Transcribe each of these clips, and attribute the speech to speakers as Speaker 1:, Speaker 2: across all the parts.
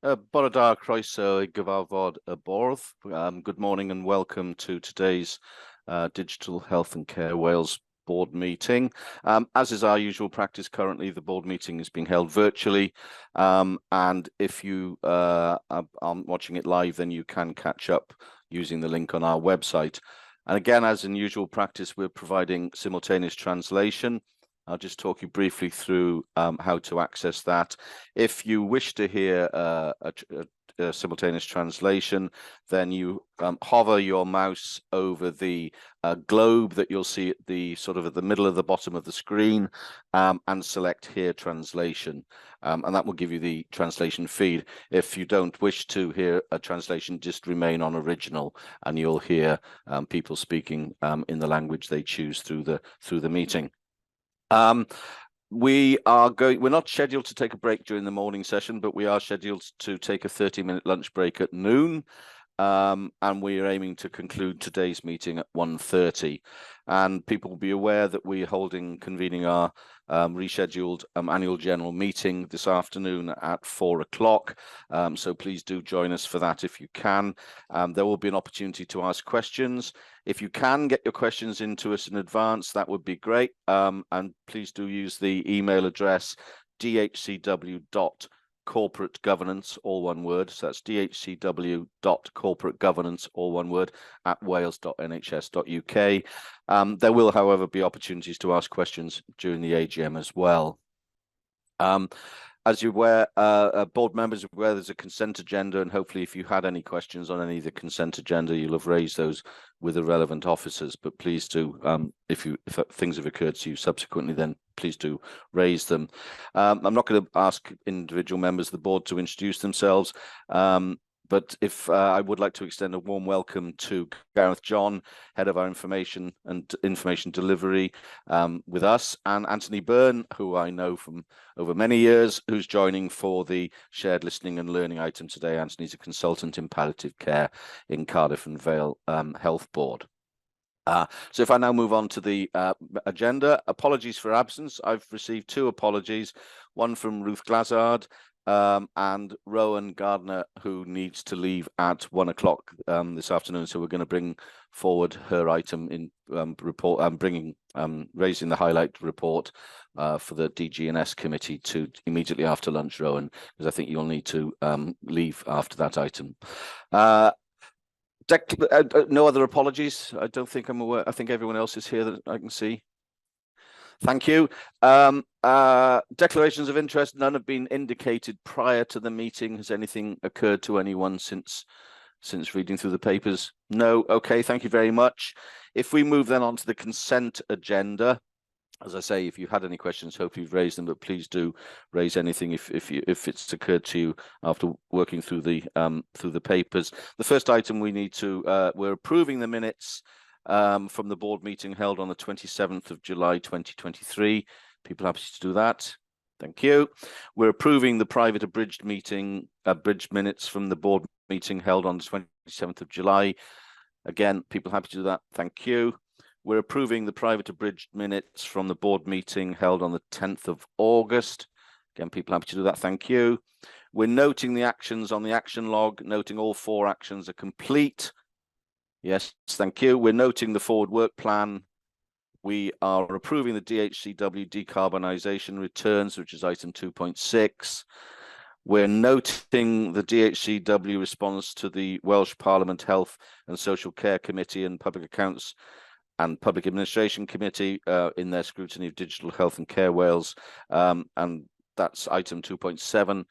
Speaker 1: Bore da croeso I gyfarfod y bwrdd. Good morning and welcome to today's Digital Health and Care Wales board meeting. As is our usual practice currently, the board meeting is being held virtually, and if you are watching it live, then you can catch up using the link on our website. And again, as in usual practice, we're providing simultaneous translation. I'll just talk you briefly through how to access that. If you wish to hear a simultaneous translation, then you hover your mouse over the globe that you'll see at the middle of the bottom of the screen, and select Hear Translation, and that will give you the translation feed. If you don't wish to hear a translation, just remain on original, and you'll hear people speaking in the language they choose through the meeting. We're not scheduled to take a break during the morning session, but we are scheduled to take a 30-minute lunch break at noon. And we are aiming to conclude today's meeting at 1:30. And people will be aware that we're convening our rescheduled annual general meeting this afternoon at 4 o'clock. So please do join us for that if you can. There will be an opportunity to ask questions. If you can get your questions into us in advance, that would be great. And please do use the email address dhcw.corporategovernance, all one word. So that's dhcw.corporategovernance, all one word, @wales.nhs.uk. There will, however, be opportunities to ask questions during the AGM as well. As you're aware, board members are aware there's a consent agenda, and hopefully if you had any questions on any of the consent agenda, you'll have raised those with the relevant officers. But please do, if things have occurred to you subsequently, then please do raise them. I'm not going to ask individual members of the board to introduce themselves, but if I would like to extend a warm welcome to Gareth John, head of our information delivery with us, and Anthony Byrne, who I know from over many years, who's joining for the shared listening and learning item today. Anthony's a consultant in palliative care in Cardiff and Vale Health Board. So if I now move on to the agenda, apologies for absence. I've received 2 apologies, one from Ruth Glazard, and Rowan Gardner, who needs to leave at 1 o'clock this afternoon. So we're going to bring forward her item in raising the highlight report for the DG&S committee to immediately after lunch, Rowan, because I think you'll need to leave after that item. No other apologies. I don't think I'm aware. I think everyone else is here that I can see. Thank you. Declarations of interest, none have been indicated prior to the meeting. Has anything occurred to anyone since reading through the papers? No. Okay, thank you very much. If we move then on to the consent agenda, as I say, if you had any questions, hopefully you've raised them, but please do raise anything if it's occurred to you after working through the papers. The first item we need to we're approving the minutes from the board meeting held on the 27th of July 2023. People happy to do that? Thank you. We're approving the private abridged minutes from the board meeting held on the 27th of July. Again, people happy to do that? Thank you. We're approving the private abridged minutes from the board meeting held on the 10th of August. Again, people happy to do that? Thank you. We're noting the actions on the action log, noting all 4 actions are complete. Yes, thank you. We're noting the forward work plan. We are approving the DHCW decarbonisation returns, which is item 2.6. We're noting the DHCW response to the Welsh Parliament Health and Social Care Committee and Public Accounts and Public Administration Committee in their scrutiny of Digital Health and Care Wales, and that's item 2.7.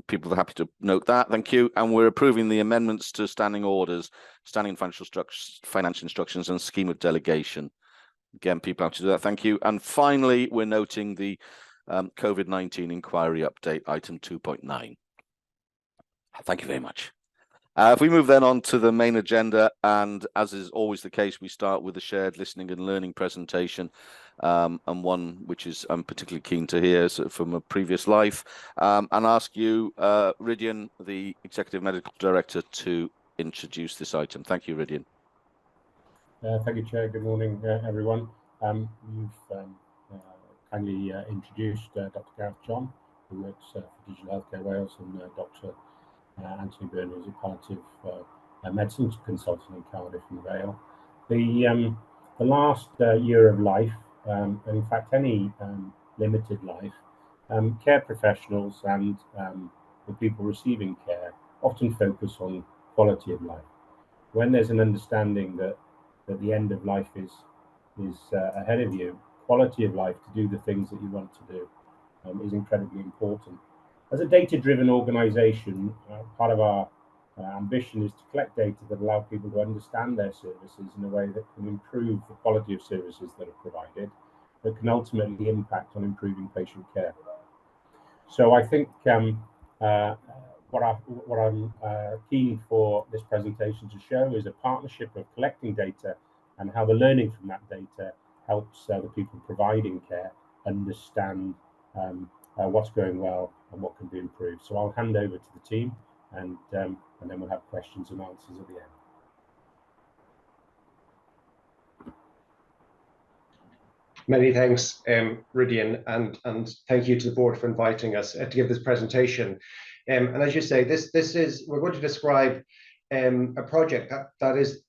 Speaker 1: People are happy to note that. Thank you. And we're approving the amendments to standing orders, standing financial instructions, and scheme of delegation. Again, people have to do that. Thank you. And finally, we're noting the COVID-19 inquiry update, item 2.9. Thank you very much. If we move then on to the main agenda, and as is always the case, we start with the shared listening and learning presentation, and one which is I'm particularly keen to hear from a previous life, and ask you, Rydian, the Executive Medical Director, to introduce this item. Thank you, Rydian.
Speaker 2: Thank you, Chair. Good morning, everyone. You've kindly introduced Dr. Gareth John, who works for Digital Healthcare Wales, and Dr. Anthony Byrne, who's a palliative medicine consultant in Cardiff and Vale. The last year of life, and in fact any limited life, care professionals and the people receiving care often focus on quality of life. When there's an understanding that the end of life is ahead of you, quality of life to do the things that you want to do is incredibly important. As a data-driven organization, part of our ambition is to collect data that allow people to understand their services in a way that can improve the quality of services that are provided, that can ultimately impact on improving patient care. So I think what I'm keen for this presentation to show is a partnership of collecting data and how the learning from that data helps the people providing care understand what's going well and what can be improved. So I'll hand over to the team, and then we'll have questions and answers at the end.
Speaker 3: Many thanks, Rudy, and thank you to the board for inviting us to give this presentation. And as you say, we're going to describe a project that is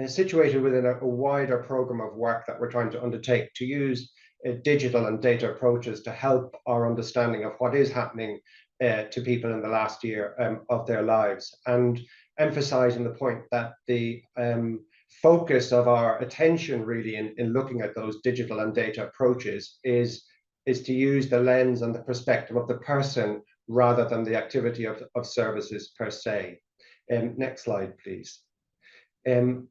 Speaker 3: situated within a wider program of work that we're trying to undertake to use digital and data approaches to help our understanding of what is happening to people in the last year of their lives, and emphasizing the point that the focus of our attention really in looking at those digital and data approaches is to use the lens and the perspective of the person rather than the activity of services per se. Next slide, please. And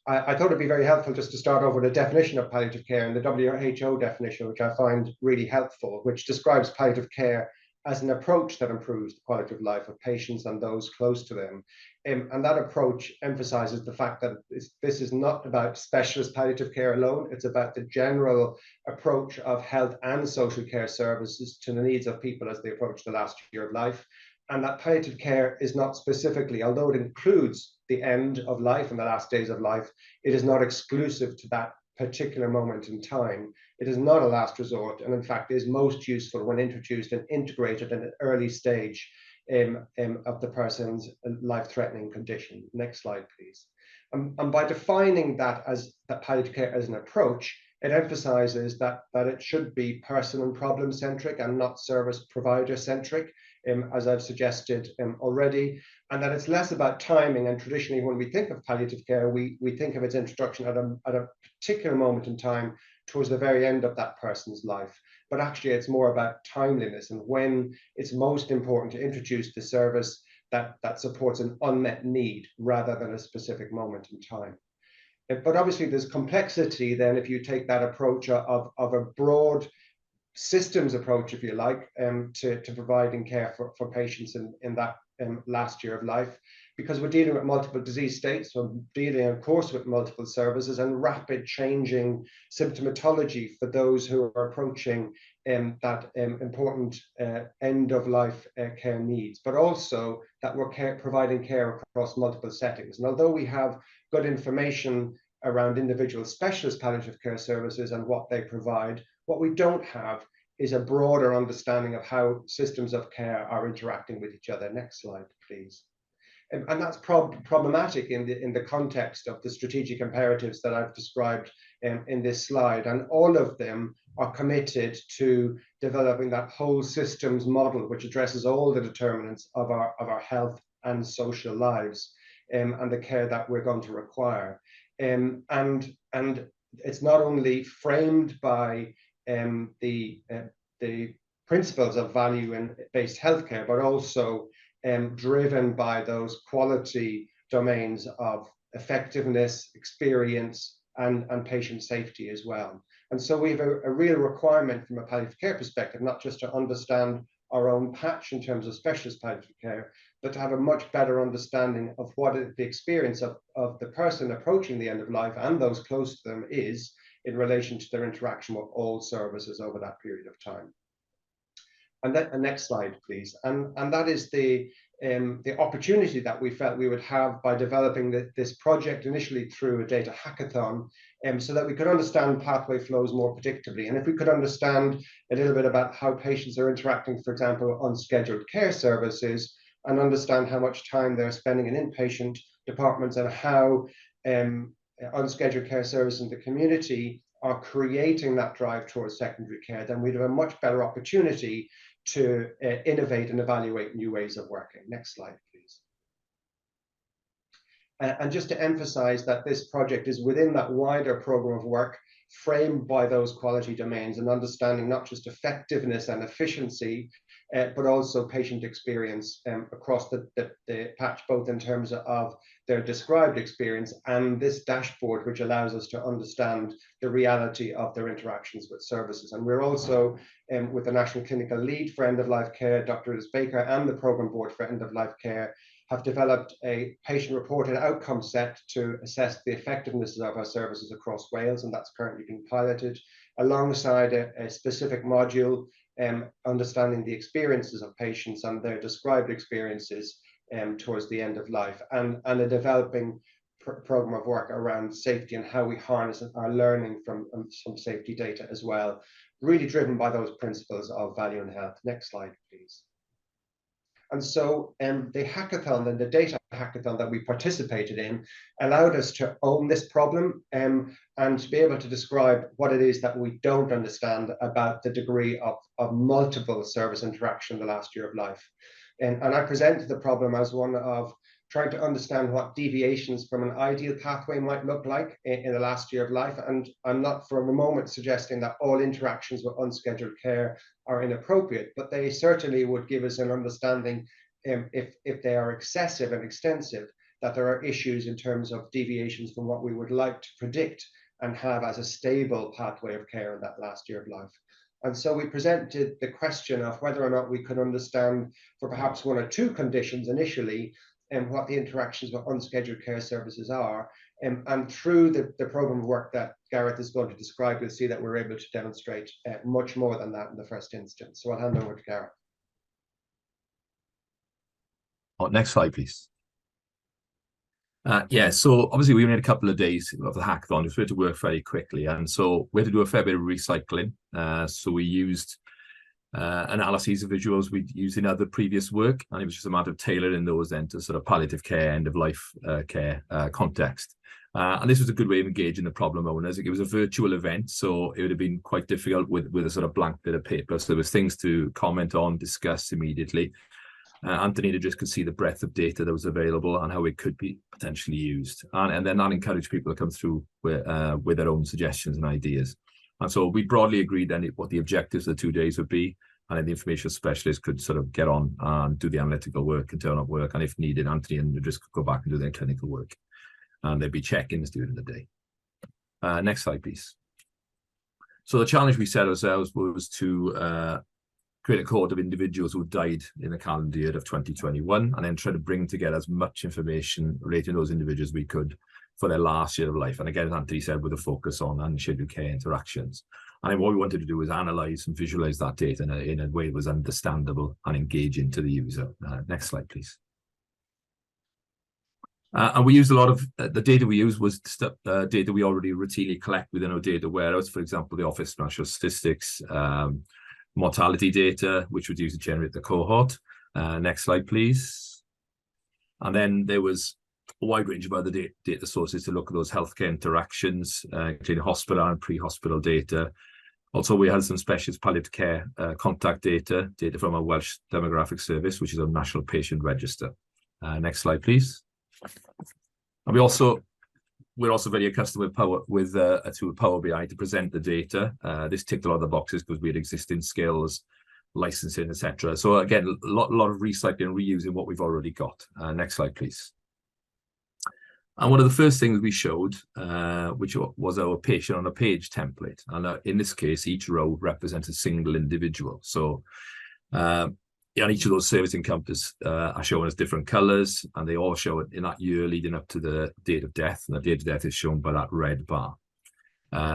Speaker 3: I thought it'd be very helpful just to start off with a definition of palliative care, and the WHO definition, which I find really helpful, which describes palliative care as an approach that improves the quality of life of patients and those close to them. And that approach emphasizes the fact that this is not about specialist palliative care alone. It's about the general approach of health and social care services to the needs of people as they approach the last year of life. And that palliative care is not specifically, although it includes the end of life and the last days of life, it is not exclusive to that particular moment in time. It is not a last resort, and in fact is most useful when introduced and integrated in an early stage of the person's life-threatening condition. Next slide, please. And by defining that palliative care as an approach, it emphasizes that it should be person and problem centric and not service provider centric, as I've suggested already, and that it's less about timing. And traditionally, when we think of palliative care, we think of its introduction at a particular moment in time towards the very end of that person's life. But actually, it's more about timeliness and when it's most important to introduce the service that supports an unmet need rather than a specific moment in time. But obviously, there's complexity then if you take that approach of a broad systems approach, if you like, to providing care for patients in that last year of life, because we're dealing with multiple disease states, we're dealing, of course, with multiple services and rapid changing symptomatology for those who are approaching that important end of life care needs, but also that we're providing care across multiple settings. And although we have good information around individual specialist palliative care services and what they provide, what we don't have is a broader understanding of how systems of care are interacting with each other. Next slide, please. And that's problematic in the context of the strategic imperatives that I've described in this slide. And all of them are committed to developing that whole systems model, which addresses all the determinants of our health and social lives and the care that we're going to require. And it's not only framed by the principles of value-based healthcare, but also driven by those quality domains of effectiveness, experience, and patient safety as well. And so we have a real requirement from a palliative care perspective, not just to understand our own patch in terms of specialist palliative care, but to have a much better understanding of what the experience of the person approaching the end of life and those close to them is in relation to their interaction with all services over that period of time. And next slide, please. And that is the opportunity that we felt we would have by developing this project initially through a data hackathon, so that we could understand pathway flows more predictably. And if we could understand a little bit about how patients are interacting, for example, on scheduled care services, and understand how much time they're spending in inpatient departments, and how unscheduled care services in the community are creating that drive towards secondary care, then we'd have a much better opportunity to innovate and evaluate new ways of working. Next slide, please. And just to emphasize that this project is within that wider program of work framed by those quality domains, and understanding not just effectiveness and efficiency, but also patient experience across the patch, both in terms of their described experience and this dashboard, which allows us to understand the reality of their interactions with services. And we're also, with the National Clinical Lead for End-of-Life Care, Dr. Liz Baker, and the Programme Board for End-of-Life Care, have developed a patient-reported outcome set to assess the effectiveness of our services across Wales, and that's currently being piloted, alongside a specific module understanding the experiences of patients and their described experiences towards the end of life, and a developing program of work around safety and how we harness our learning from some safety data as well, really driven by those principles of value and health. Next slide, please. And so the hackathon and the data hackathon that we participated in allowed us to own this problem and to be able to describe what it is that we don't understand about the degree of multiple service interaction in the last year of life. And I presented the problem as one of trying to understand what deviations from an ideal pathway might look like in the last year of life. And I'm not for a moment suggesting that all interactions with unscheduled care are inappropriate, but they certainly would give us an understanding, if they are excessive and extensive, that there are issues in terms of deviations from what we would like to predict and have as a stable pathway of care in that last year of life. And so we presented the question of whether or not we could understand for perhaps one or two conditions initially, and what the interactions with unscheduled care services are. And through the program of work that Gareth is going to describe, you'll see that we're able to demonstrate much more than that in the first instance. So I'll hand over to Gareth.
Speaker 4: Oh, next slide, please. Yeah, so obviously we only had a couple of days of the hackathon. We had to work very quickly, and so we had to do a fair bit of recycling. So we used analyses of visuals we'd used in other previous work, and it was just a matter of tailoring those then to sort of palliative care, end-of-life care context. And this was a good way of engaging the problem owners. It was a virtual event, so it would have been quite difficult with a sort of blank bit of paper. So there was things to comment on, discuss immediately. Anthony just could see the breadth of data that was available and how it could be potentially used. And then that encouraged people to come through with their own suggestions and ideas. And so we broadly agreed then what the objectives of the 2 days would be, and then the information specialist could sort of get on and do the analytical work and turn up work. And if needed, Anthony and Idris could go back and do their clinical work. And there'd be check-ins during the day. Next slide, please. So the challenge we set ourselves was to create a cohort of individuals who died in the calendar year of 2021, and then try to bring together as much information relating to those individuals we could for their last year of life. And again, as Anthony said, with a focus on unscheduled care interactions. And then what we wanted to do was analyze and visualize that data in a way that was understandable and engaging to the user. Next slide, please. And we used a lot of the data we used was data we already routinely collect within our data warehouse. For example, the Office of National Statistics, mortality data, which was used to generate the cohort. Next slide, please. And then there was a wide range of other data sources to look at those healthcare interactions, including hospital and pre-hospital data. Also, we had some specialist palliative care contact data from our Welsh Demographic Service, which is our national patient register. Next slide, please. And we're also very accustomed with a tool, Power BI, to present the data. This ticked a lot of the boxes because we had existing skills, licensing, etc. So again, a lot of recycling and reusing what we've already got. Next slide, please. And one of the first things we showed, which was our patient on a page template. And in this case, each row represents a single individual. So on each of those service encounters are shown as different colors, and they all show it in that year leading up to the date of death. And the date of death is shown by that red bar.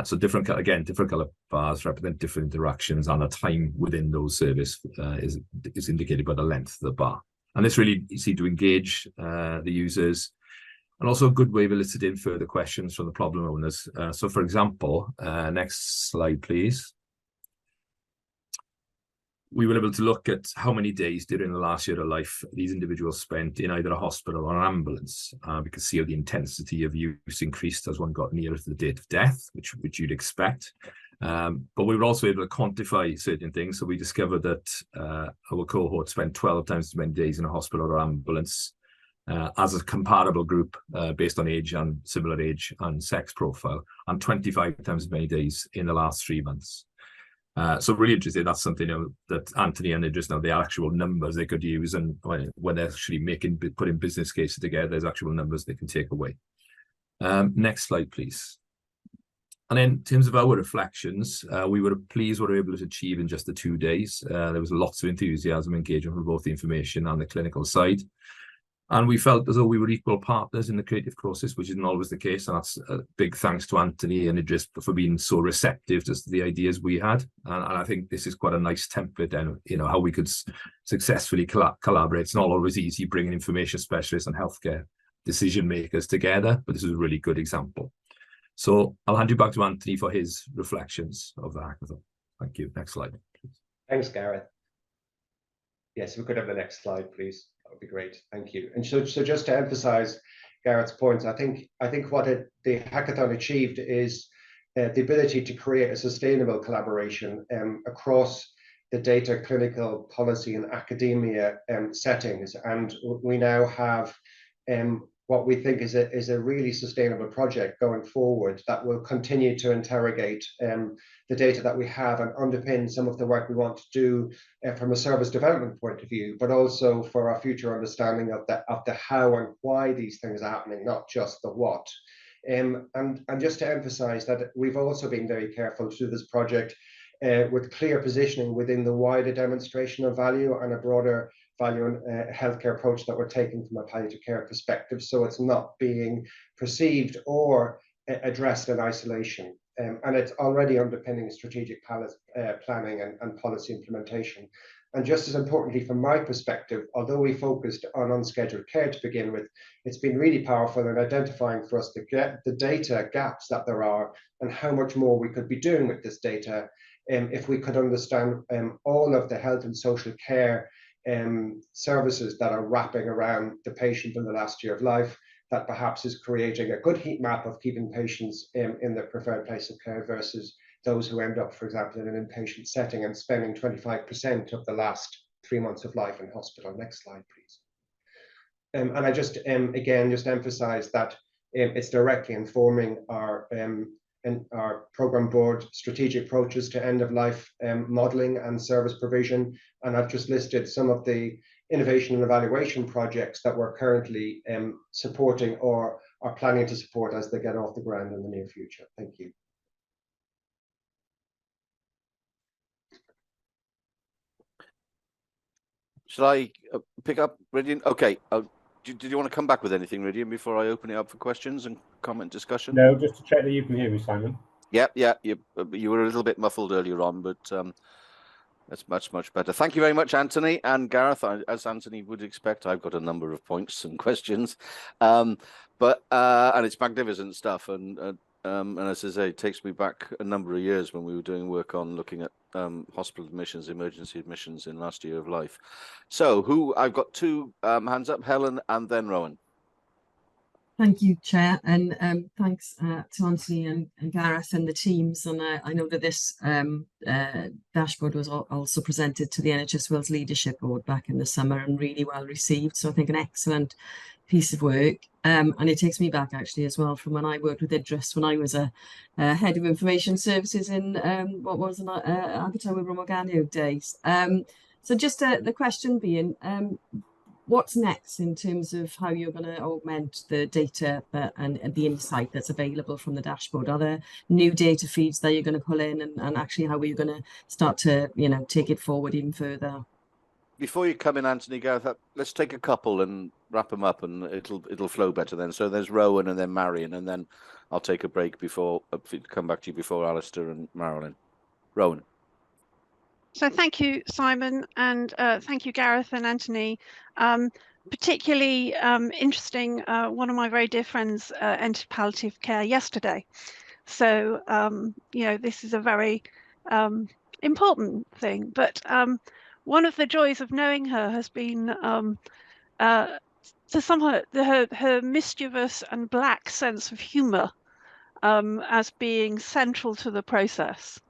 Speaker 4: So different color bars represent different interactions, and the time within those service is indicated by the length of the bar. And this really is to engage the users, and also a good way of eliciting further questions from the problem owners. So for example, next slide, please. We were able to look at how many days during the last year of life these individuals spent in either a hospital or an ambulance. We could see how the intensity of use increased as one got nearer to the date of death, which you'd expect. But we were also able to quantify certain things. So we discovered that our cohort spent 12 times as many days in a hospital or ambulance as a comparable group based on age and similar age and sex profile, and 25 times as many days in the last 3 months. So really interesting. That's something that Anthony and just now the actual numbers they could use, and when they're actually putting business cases together, there's actual numbers they can take away. Next slide, please. And then in terms of our reflections, we were pleased what we were able to achieve in just the 2 days. There was lots of enthusiasm, engagement from both the information and the clinical side. And we felt as though we were equal partners in the creative process, which isn't always the case. And that's a big thanks to Anthony and Idris for being so receptive to the ideas we had. And I think this is quite a nice template, and how we could successfully collaborate. It's not always easy bringing information specialists and healthcare decision makers together, but this is a really good example. So I'll hand you back to Anthony for his reflections of the hackathon. Thank you. Next slide, please.
Speaker 3: Thanks, Gareth. Yes, we could have the next slide, please. That would be great. Thank you. And so just to emphasize Gareth's points, I think what the hackathon achieved is the ability to create a sustainable collaboration across the data, clinical, policy, and academia settings. And we now have what we think is a really sustainable project going forward that will continue to interrogate the data that we have and underpin some of the work we want to do from a service development point of view, but also for our future understanding of the how and why these things are happening, not just the what. And just to emphasize that we've also been very careful to do this project with clear positioning within the wider demonstration of value and a broader value and healthcare approach that we're taking from a palliative care perspective. So it's not being perceived or addressed in isolation. And it's already underpinning strategic planning and policy implementation. And just as importantly, from my perspective, although we focused on unscheduled care to begin with, it's been really powerful in identifying for us the data gaps that there are and how much more we could be doing with this data if we could understand all of the health and social care services that are wrapping around the patient in the last year of life, that perhaps is creating a good heat map of keeping patients in their preferred place of care versus those who end up, for example, in an inpatient setting and spending 25% of the last 3 months of life in hospital. Next slide, please. And I just, again, just emphasize that it's directly informing our program board strategic approaches to end-of-life modeling and service provision. And I've just listed some of the innovation and evaluation projects that we're currently supporting or are planning to support as they get off the ground in the near future. Thank you.
Speaker 1: Shall I pick up, Rydian? Okay. Did you want to come back with anything, Rydian, before I open it up for questions and comment discussion?
Speaker 2: No, just to check that you can hear me, Simon.
Speaker 1: Yeah. You were a little bit muffled earlier on, but that's much better. Thank you very much, Anthony and Gareth. As Anthony would expect, I've got a number of points and questions, and it's magnificent stuff. And as I say, it takes me back a number of years when we were doing work on looking at hospital admissions, emergency admissions in last year of life. So I've got two hands up, Helen and then Rowan.
Speaker 5: Thank you, Chair, and thanks to Anthony and Gareth and the teams. And I know that this dashboard was also presented to the NHS Wales Leadership Board back in the summer and really well received. So I think an excellent piece of work. And it takes me back actually as well from when I worked with Idris when I was a head of information services in what was Abertawe Morgannwg days. So just the question being, what's next in terms of how you're going to augment the data and the insight that's available from the dashboard? Are there new data feeds that you're going to pull in, and actually how are you going to start to take it forward even further?
Speaker 1: before you come in, Anthony, Gareth, let's take a couple and wrap them up, and it'll flow better then. So there's Rowan and then Marion, and then I'll take a break before come back to you before Alistair and Marilyn. Rowan.
Speaker 6: So thank you, Simon, and thank you, Gareth and Anthony. Particularly interesting, one of my very dear friends entered palliative care yesterday. So, you know, this is a very important thing. But one of the joys of knowing her has been to somehow her mischievous and black sense of humour as being central to the process.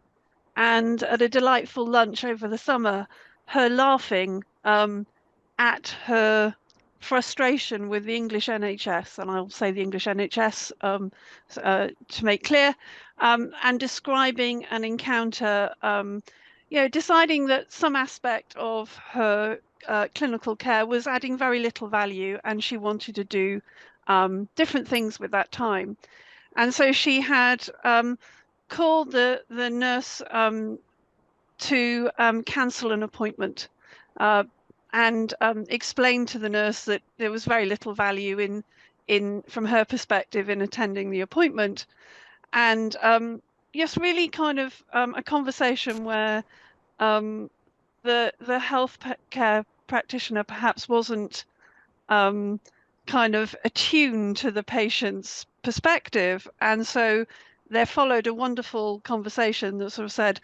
Speaker 6: And at a delightful lunch over the summer, her laughing at her frustration with the English NHS, and I'll say the English NHS to make clear, and describing an encounter, you know, deciding that some aspect of her clinical care was adding very little value, and she wanted to do different things with that time. And so she had called the nurse to cancel an appointment and explained to the nurse that there was very little value in from her perspective in attending the appointment. And yes, really kind of a conversation where the health care practitioner perhaps wasn't kind of attuned to the patient's perspective, and so there followed a wonderful conversation that sort of said,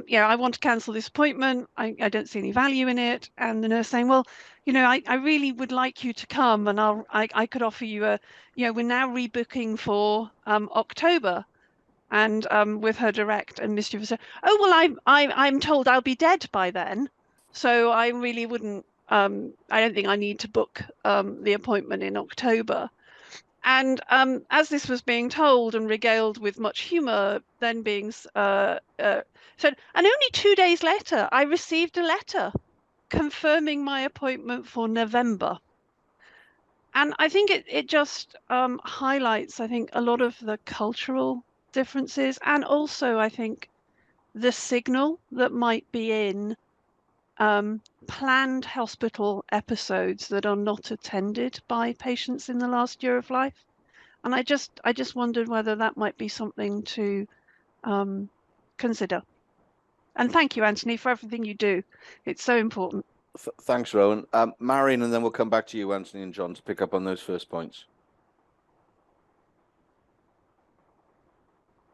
Speaker 6: yeah, I want to cancel this appointment. I don't see any value in it. And the nurse saying, well, you know, I really would like you to come, and I could offer you a, you know, we're now rebooking for October. And with her direct and mischievous, oh well, I'm told I'll be dead by then, so I really wouldn't. I don't think I need to book the appointment in October. And as this was being told and regaled with much humour, then being said, and only 2 days later, I received a letter confirming my appointment for November. And I think it just highlights, I think, a lot of the cultural differences, and also, I think, the signal that might be in planned hospital episodes that are not attended by patients in the last year of life. And I just wondered whether that might be something to consider. And thank you, Anthony, for everything you do. It's so important.
Speaker 1: Thanks, Rowan. Marion, and then we'll come back to you, Anthony and John, to pick up on those first points.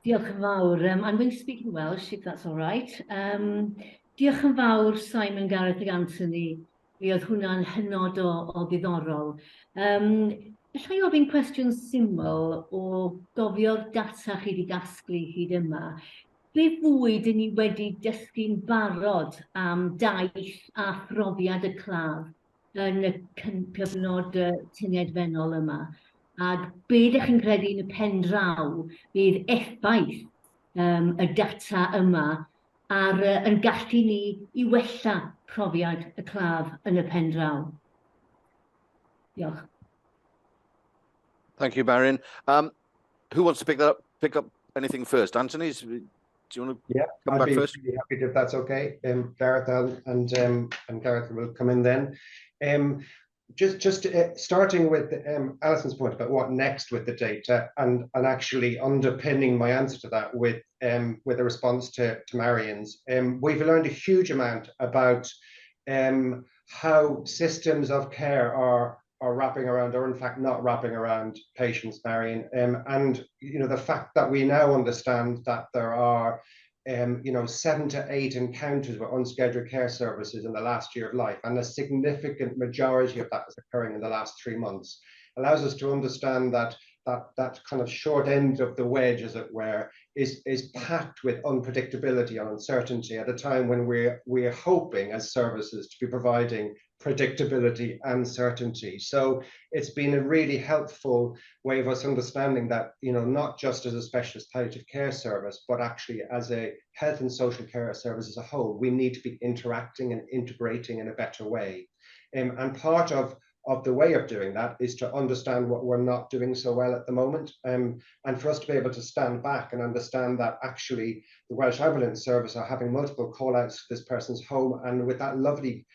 Speaker 7: Diolch yn fawr. I'm going to speak in Welsh, if that's all right. Diolch yn fawr, Simon, Gareth ac Anthony. Mi oedd hwnna'n hynod o ddiddorol. Alla i ofyn cwestiwn syml o gofio'r data chi wedi gasglu hyd yma. Be fwy dyn ni wedi dysgu'n barod am daith a phrofiad y claf yn y cyfnod tynedfennol yma? Ac be ydych chi'n credu yn y pen draw bydd effaith y data yma ar yn gallu ni i wella profiad y claf yn y pen draw? Diolch.
Speaker 1: Thank you, Marion. Who wants to pick up anything first? Anthony, do you want to come back first?
Speaker 3: I'd be really happy if that's okay. Gareth and Gareth will come in then. Just starting with Alison's point about what next with the data, and actually underpinning my answer to that with a response to Marion's. We've learned a huge amount about how systems of care are wrapping around, or in fact not wrapping around, patients, Marion. And you know, the fact that we now understand that there are 7 to 8 encounters with unscheduled care services in the last year of life, and a significant majority of that is occurring in the last 3 months, allows us to understand that kind of short end of the wedge, as it were, is packed with unpredictability and uncertainty at a time when we're hoping as services to be providing predictability and certainty. So it's been a really helpful way of us understanding that, you know, not just as a specialist palliative care service, but actually as a health and social care service as a whole, we need to be interacting and integrating in a better way. And part of the way of doing that is to understand what we're not doing so well at the moment, and for us to be able to stand back and understand that actually the Welsh Ambulance Service are having multiple call outs to this person's home, and with that lovely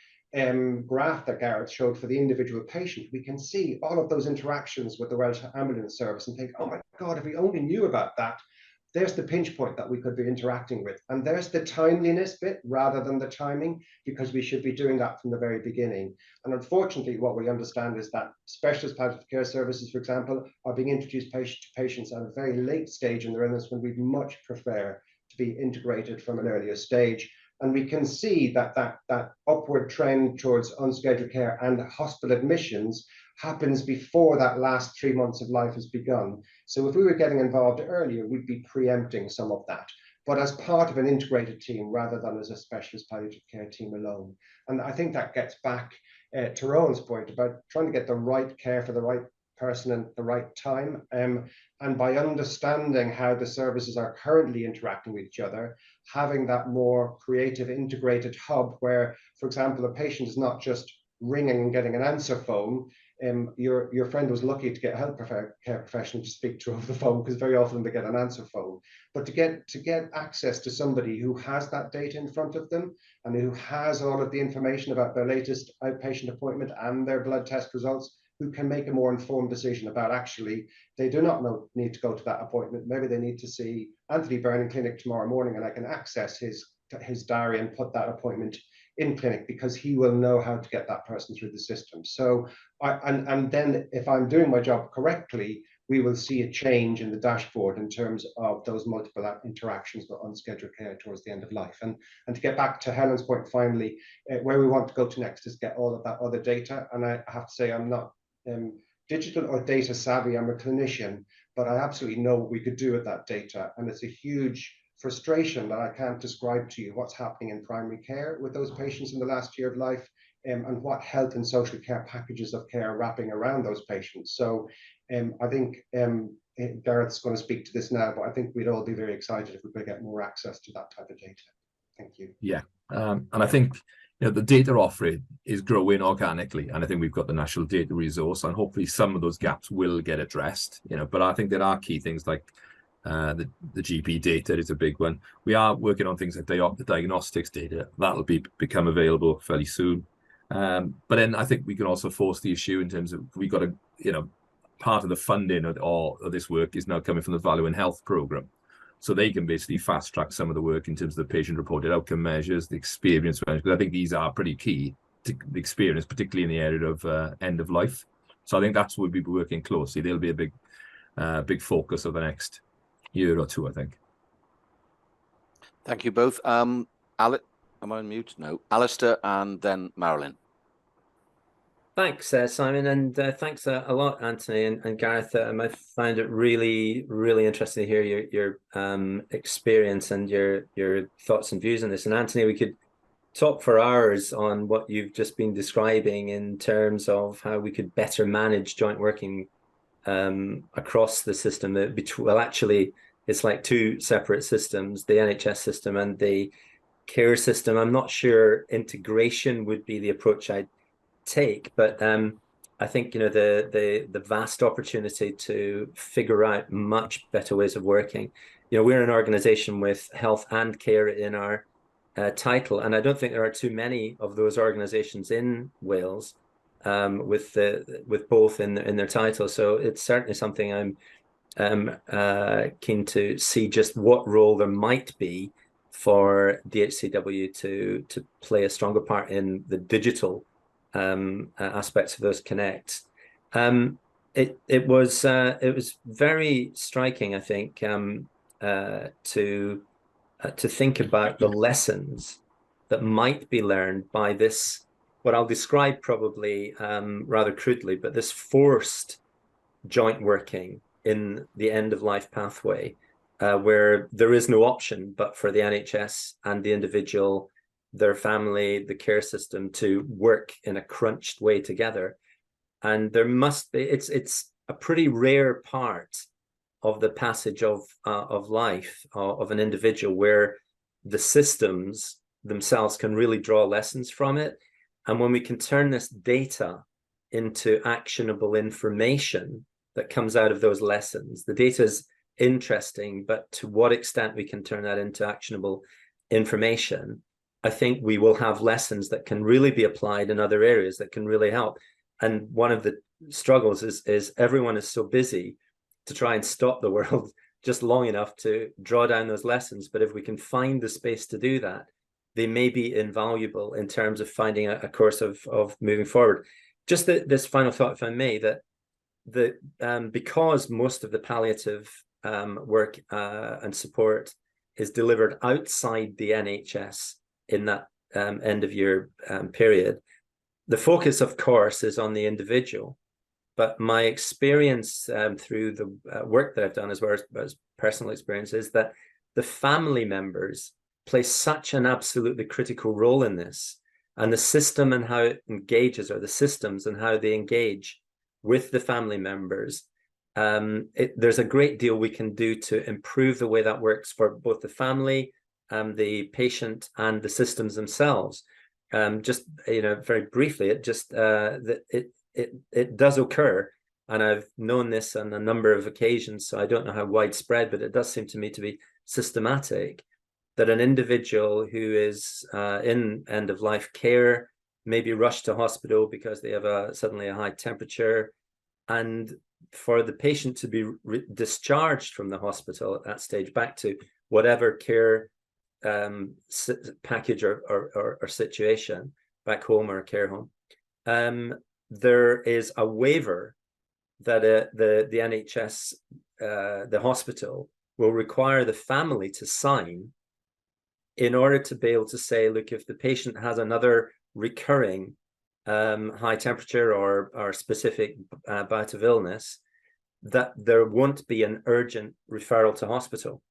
Speaker 3: graph that Gareth showed for the individual patient, we can see all of those interactions with the Welsh Ambulance Service and think, oh my God, if we only knew about that, there's the pinch point that we could be interacting with. And there's the timeliness bit rather than the timing, because we should be doing that from the very beginning. And unfortunately, what we understand is that specialist palliative care services, for example, are being introduced to patients at a very late stage in their illness, when we'd much prefer to be integrated from an earlier stage. And we can see that that upward trend towards unscheduled care and hospital admissions happens before that last 3 months of life has begun. So if we were getting involved earlier, we'd be preempting some of that, but as part of an integrated team rather than as a specialist palliative care team alone. And I think that gets back to Rowan's point about trying to get the right care for the right person at the right time. And by understanding how the services are currently interacting with each other, having that more creative integrated hub where, for example, a patient is not just ringing and getting an answer phone. Your friend was lucky to get a health care professional to speak to over the phone, because very often they get an answer phone. But to get access to somebody who has that data in front of them and who has all of the information about their latest outpatient appointment and their blood test results, who can make a more informed decision about, actually, they do not need to go to that appointment. Maybe they need to see Anthony Byrne in clinic tomorrow morning, and I can access his diary and put that appointment in clinic, because he will know how to get that person through the system. So, and then if I'm doing my job correctly, we will see a change in the dashboard in terms of those multiple interactions with unscheduled care towards the end of life. And to get back to Helen's point, finally, where we want to go to next is get all of that other data. And I have to say, I'm not digital or data savvy. I'm a clinician, but I absolutely know what we could do with that data. And it's a huge frustration that I can't describe to you what's happening in primary care with those patients in the last year of life, and what health and social care packages of care are wrapping around those patients. So I think Gareth's going to speak to this now, but I think we'd all be very excited if we could get more access to that type of data. Thank you.
Speaker 4: Yeah, and I think the data offering is growing organically, and I think we've got the national data resource, and hopefully some of those gaps will get addressed. But I think there are key things like the GP data is a big one. We are working on things like the diagnostics data that'll become available fairly soon. But then I think we can also force the issue in terms of, we got to, part of the funding of this work is now coming from the Value in Health program. So they can basically fast track some of the work in terms of the patient reported outcome measures, the experience, because I think these are pretty key to the experience, particularly in the area of end of life. So I think that's where we'll be working closely. There'll be a big focus of the next year or two, I think.
Speaker 1: Thank you both. Am I on mute? No. Alistair and then Marilyn.
Speaker 8: Thanks, Simon, and thanks a lot, Anthony and Gareth. I found it really, really interesting to hear your experience and your thoughts and views on this. And Anthony, we could talk for hours on what you've just been describing in terms of how we could better manage joint working across the system. Well, actually, it's like two separate systems, the NHS system and the care system. I'm not sure integration would be the approach I'd take, but I think the vast opportunity to figure out much better ways of working. We're an organization with health and care in our title, and I don't think there are too many of those organizations in Wales with both in their title. So it's certainly something I'm keen to see just what role there might be for DHCW to play a stronger part in the digital aspects of those connects. It was very striking, I think, to think about the lessons that might be learned by this, what I'll describe probably rather crudely, but this forced joint working in the end of life pathway, where there is no option but for the NHS and the individual, their family, the care system to work in a crunched way together. And there must be, it's a pretty rare part of the passage of life of an individual where the systems themselves can really draw lessons from it. And when we can turn this data into actionable information that comes out of those lessons, the data is interesting, but to what extent we can turn that into actionable information I think we will have lessons that can really be applied in other areas that can really help. And one of the struggles is everyone is so busy to try and stop the world just long enough to draw down those lessons. But if we can find the space to do that, they may be invaluable in terms of finding a course of moving forward. Just this final thought, if I may, that because most of the palliative work and support is delivered outside the NHS in that end of year period, the focus, of course, is on the individual. But my experience through the work that I've done, as well as personal experience, is that the family members play such an absolutely critical role in this, and the system and how it engages, or the systems and how they engage with the family members. There's a great deal we can do to improve the way that works for both the family, the patient, and the systems themselves. Just very briefly, it does occur, and I've known this on a number of occasions, so I don't know how widespread, but it does seem to me to be systematic, that an individual who is in end-of-life care may be rushed to hospital because they have suddenly a high temperature, and for the patient to be discharged from the hospital at that stage back to whatever care package or situation, back home or a care home, there is a waiver that the NHS, the hospital, will require the family to sign in order to be able to say, look, if the patient has another recurring high temperature or specific bout of illness, that there won't be an urgent referral to hospital.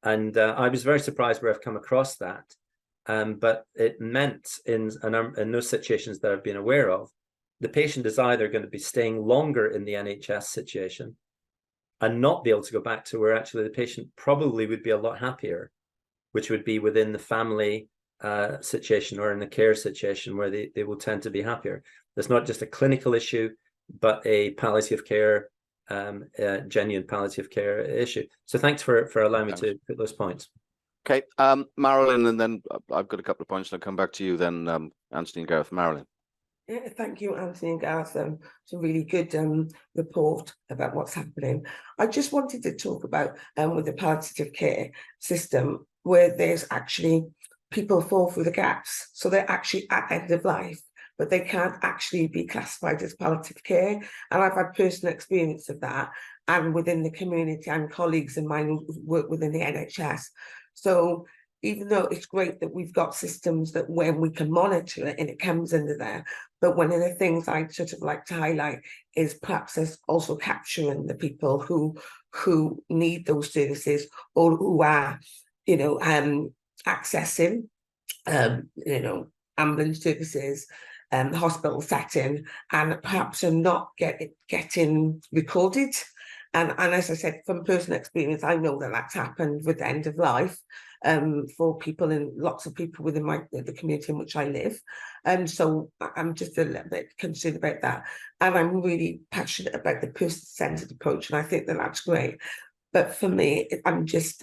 Speaker 8: And I was very surprised where I've come across that. But it meant in those situations that I've been aware of, the patient is either going to be staying longer in the NHS situation and not be able to go back to where actually the patient probably would be a lot happier, which would be within the family situation or in the care situation where they will tend to be happier. There's not just a clinical issue, but a palliative care, genuine palliative care issue. So thanks for allowing me to put those points.
Speaker 1: Okay, Marilyn, and then I've got a couple of points, and I'll come back to you then, Anthony and Gareth. Marilyn.
Speaker 9: Yeah, thank you, Anthony and Gareth. It's a really good report about what's happening. I just wanted to talk about with the palliative care system, where there's actually people fall through the gaps. So they're actually at end of life, but they can't actually be classified as palliative care. And I've had personal experience of that, and within the community and colleagues of mine who work within the NHS. So even though it's great that we've got systems that when we can monitor it and it comes under there, but one of the things I sort of like to highlight is perhaps there's also capturing the people who need those services, or who are, accessing, ambulance services, hospital setting, and perhaps are not getting recorded. And as I said, from personal experience, I know that that's happened with the end of life for people, and lots of people within the community in which I live. And so I'm just a little bit concerned about that. And I'm really passionate about the person-centered approach, and I think that that's great. But for me, I just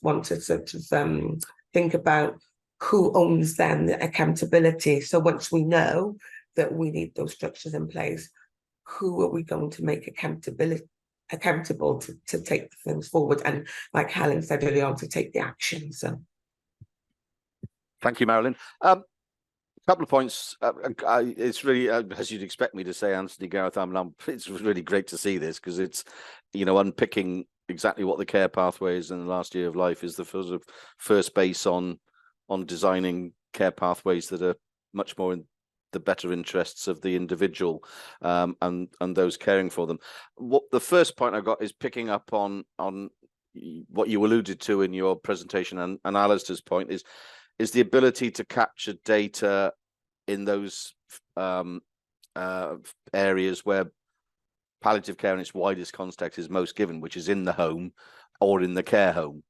Speaker 9: want to sort of think about who owns then the accountability. So once we know that we need those structures in place, who are we going to make accountable to take things forward, and like Helen said earlier on, to take the action. So
Speaker 1: thank you, Marilyn. A couple of points. It's really, as you'd expect me to say, Anthony, Gareth, it's really great to see this, because it's, unpicking exactly what the care pathway is in the last year of life is the sort of first base on designing care pathways that are much more in the better interests of the individual, and those caring for them. What the first point I got is picking up on what you alluded to in your presentation, and Alistair's point is the ability to capture data in those areas where palliative care in its widest context is most given, which is in the home or in the care home,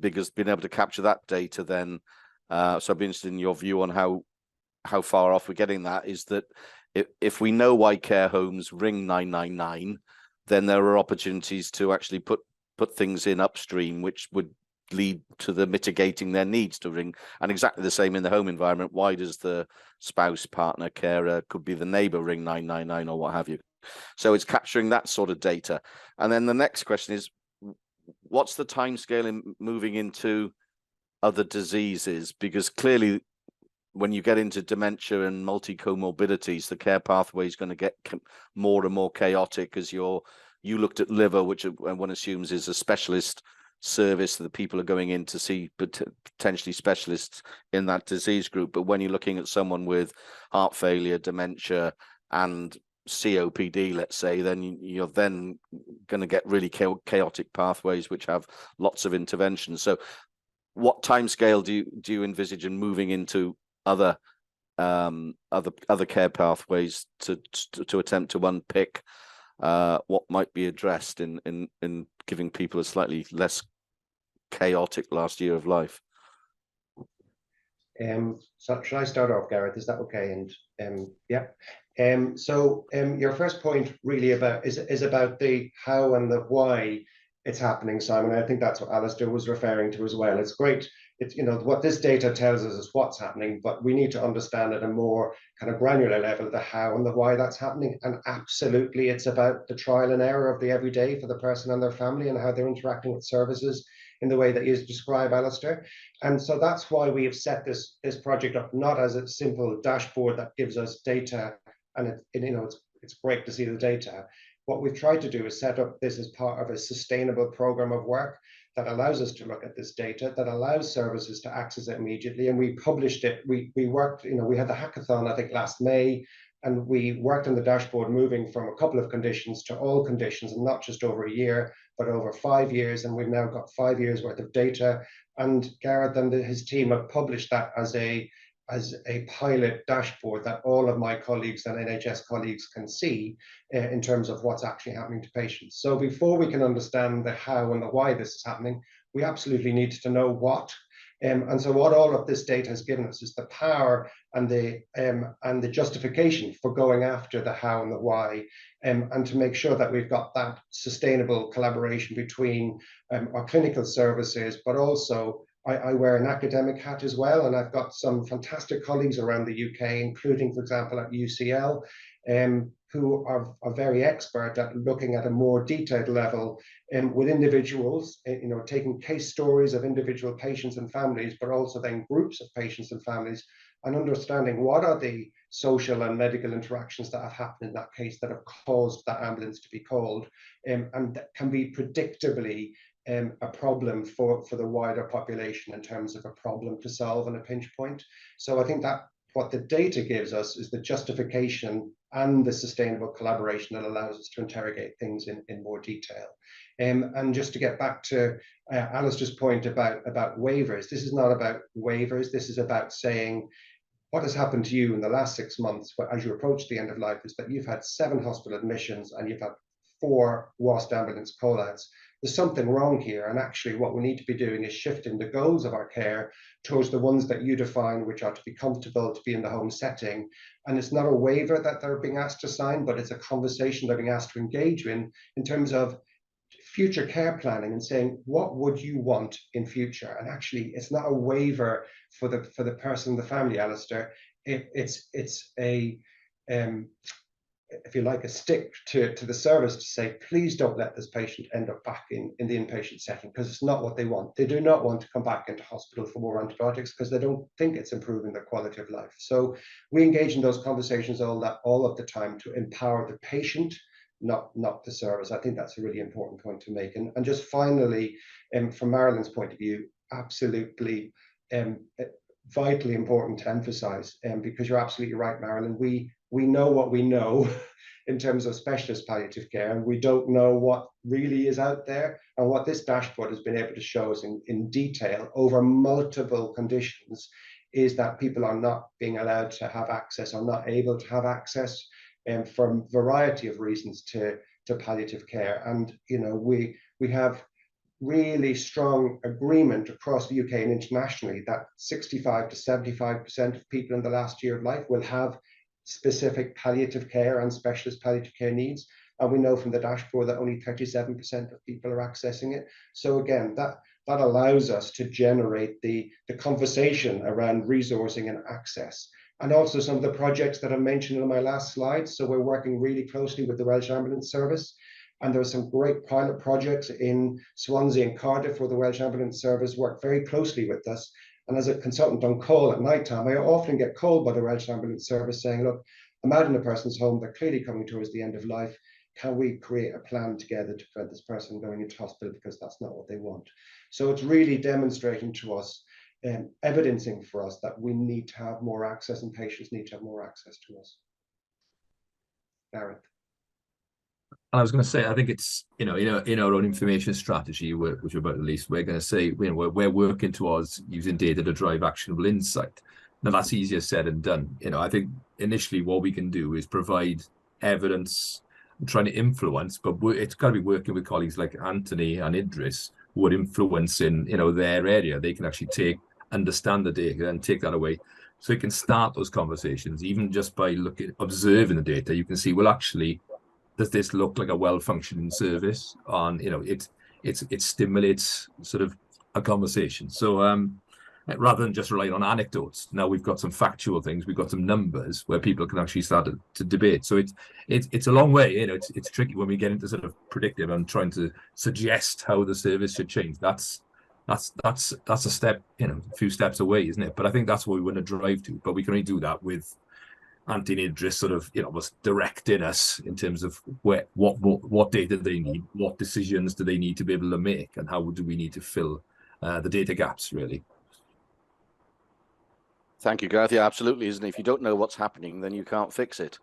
Speaker 1: because being able to capture that data then, so I'd be interested in your view on how far off we're getting that, is that if we know why care homes ring 999, then there are opportunities to actually put things in upstream which would lead to the mitigating their needs to ring. And exactly the same in the home environment. Why does the spouse, partner, carer, could be the neighbor, ring 999 or what have you? So it's capturing that sort of data. And then the next question is, what's the timescale in moving into other diseases? Because clearly, when you get into dementia and multi-comorbidities, the care pathway is going to get more and more chaotic. As you looked at liver, which one assumes is a specialist service that people are going in to see potentially specialists in that disease group. But when you're looking at someone with heart failure, dementia, and COPD, let's say, then you're then going to get really chaotic pathways which have lots of interventions. So what timescale do you envisage in moving into other care pathways to attempt to unpick what might be addressed in giving people a slightly less chaotic last year of life?
Speaker 3: So should I start off, Gareth? Is that okay? And yeah. So your first point really is about the how and the why it's happening, Simon. I think that's what Alistair was referring to as well. It's great. It's, you know, what this data tells us is what's happening, but we need to understand at a more kind of granular level the how and the why that's happening. And absolutely, it's about the trial and error of the everyday for the person and their family and how they're interacting with services in the way that you describe, Alistair. And so that's why we have set this project up not as a simple dashboard that gives us data, and it's great to see the data. What we've tried to do is set up this as part of a sustainable program of work that allows us to look at this data, that allows services to access it immediately. And we published it. We worked, we had the hackathon, I think, last May, and we worked on the dashboard moving from a couple of conditions to all conditions, and not just over a year, but over 5 years. And we've now got 5 years worth of data. And Gareth and his team have published that as a pilot dashboard that all of my colleagues and NHS colleagues can see in terms of what's actually happening to patients. So before we can understand the how and the why this is happening, we absolutely need to know what. And so what all of this data has given us is the power and the justification for going after the how and the why, and to make sure that we've got that sustainable collaboration between our clinical services, but also I wear an academic hat as well, and I've got some fantastic colleagues around the UK, including, for example, at UCL, who are very expert at looking at a more detailed level with individuals, taking case stories of individual patients and families, but also then groups of patients and families, and understanding what are the social and medical interactions that have happened in that case that have caused that ambulance to be called, and that can be predictably a problem for the wider population in terms of a problem to solve and a pinch point. So I think that what the data gives us is the justification and the sustainable collaboration that allows us to interrogate things in more detail. And just to get back to Alistair's point about waivers, this is not about waivers. This is about saying what has happened to you in the last 6 months as you approach the end of life is that you've had 7 hospital admissions and you've had 4 WAST ambulance call-outs. There's something wrong here, and actually what we need to be doing is shifting the goals of our care towards the ones that you define, which are to be comfortable, to be in the home setting. And it's not a waiver that they're being asked to sign, but it's a conversation they're being asked to engage in terms of future care planning and saying, what would you want in future? And actually, it's not a waiver for the person, the family, Alistair. It's a if you like, a stick to the service to say, please don't let this patient end up back in the inpatient setting, because it's not what they want. They do not want to come back into hospital for more antibiotics because they don't think it's improving their quality of life. So we engage in those conversations all of the time to empower the patient, not the service. I think that's a really important point to make. And just finally, from Marilyn's point of view, absolutely vitally important to emphasize, because you're absolutely right, Marilyn. We know what we know in terms of specialist palliative care, and we don't know what really is out there. And what this dashboard has been able to show us in detail over multiple conditions is that people are not being allowed to have access, or not able to have access, for a variety of reasons to palliative care. And we have really strong agreement across the UK and internationally that 65 to 75% of people in the last year of life will have specific palliative care and specialist palliative care needs. And we know from the dashboard that only 37% of people are accessing it. So again, that that allows us to generate the conversation around resourcing and access. And also some of the projects that I mentioned in my last slide. So we're working really closely with the Welsh Ambulance Service. And there are some great pilot projects in Swansea and Cardiff where the Welsh Ambulance Service work very closely with us. And as a consultant on call at night time, I often get called by the Welsh Ambulance Service saying, look, I'm out in a person's home, they're clearly coming towards the end of life. Can we create a plan together to prevent this person going into hospital because that's not what they want? So it's really demonstrating to us, evidencing for us that we need to have more access and patients need to have more access to us. Gareth.
Speaker 4: And I was going to say, I think it's, in our own information strategy, which we're about to release, we're going to say, we're working towards using data to drive actionable insight. Now, that's easier said than done. I think initially what we can do is provide evidence, trying to influence, but it's got to be working with colleagues like Anthony and Idris, who are influencing, their area. They can actually understand the data and take that away. So you can start those conversations, even just by observing the data. You can see, well, actually, does this look like a well-functioning service? It stimulates sort of a conversation. So rather than just relying on anecdotes, now we've got some factual things, we've got some numbers where people can actually start to debate. So it's a long way. It's tricky when we get into sort of predictive and trying to suggest how the service should change. That's a step, a few steps away, isn't it? But I think that's what we want to drive to. But we can only do that with Anthony Idris sort of, was directing us in terms of what data they need, what decisions do they need to be able to make, and how do we need to fill the data gaps, really.
Speaker 1: Thank you, Gareth. Yeah, absolutely, isn't it? If you don't know what's happening, then you can't fix it.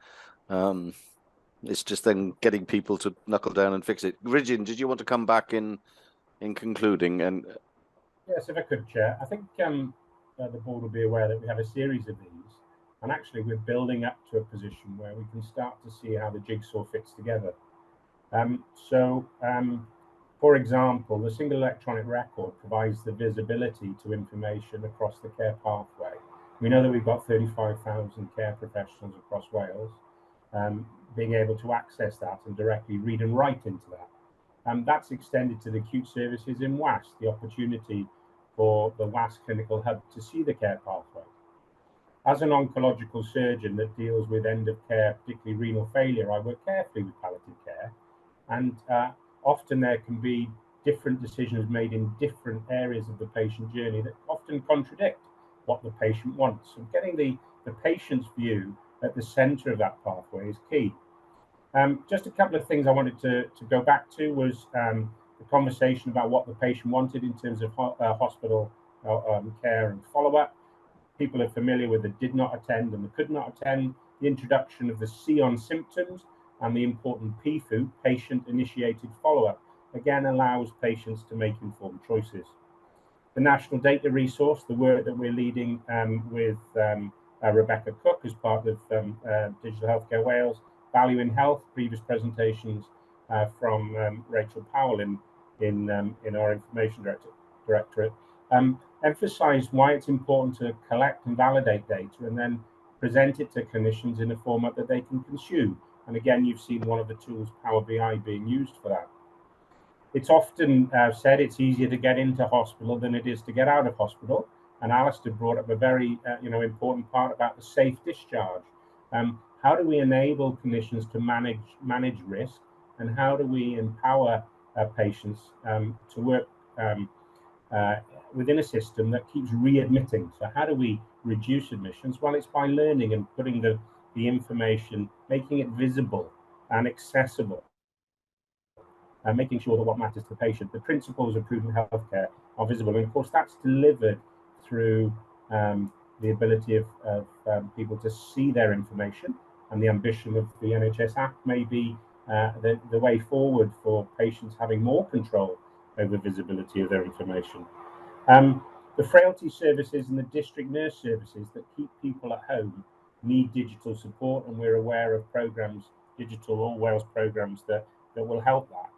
Speaker 1: It's just then getting people to knuckle down and fix it. Ridgeon, did you want to come back in concluding? And
Speaker 2: yes, if I could, Chair. I think the board will be aware that we have a series of these. And actually, we're building up to a position where we can start to see how the jigsaw fits together. For example, the single electronic record provides the visibility to information across the care pathway. We know that we've got 35,000 care professionals across Wales, being able to access that and directly read and write into that. That's extended to the acute services in WAS, the opportunity for the WAS clinical hub to see the care pathway. As an oncological surgeon that deals with end of care, particularly renal failure, I work carefully with palliative care, and often there can be different decisions made in different areas of the patient journey that often contradict what the patient wants. So getting the patient's view at the center of that pathway is key. Just a couple of things I wanted to go back to was the conversation about what the patient wanted in terms of hospital care and follow-up. People are familiar with the did not attend and the could not attend, the introduction of the C on symptoms and the important PFU, patient-initiated follow-up, again allows patients to make informed choices. The National Data Resource, the work that we're leading with Rebecca Cook as part of Digital Healthcare Wales, Value in Health, previous presentations from Rachel Powell in our Information Directorate, emphasise why it's important to collect and validate data and then present it to clinicians in a format that they can consume. And again, you've seen one of the tools, Power BI, being used for that. It's often said it's easier to get into hospital than it is to get out of hospital. And Alistair brought up a very important part about the safe discharge. How do we enable clinicians to manage risk, and how do we empower patients to work within a system that keeps readmitting? So how do we reduce admissions? Well, it's by learning and putting the information, making it visible and accessible, and making sure that what matters to the patient, the principles of prudent healthcare, are visible. And of course, that's delivered through the ability of people to see their information. And the ambition of the NHS Act may be the way forward for patients having more control over visibility of their information. The frailty services and the district nurse services that keep people at home need digital support, and we're aware of programs, digital All Wales programs that will help that.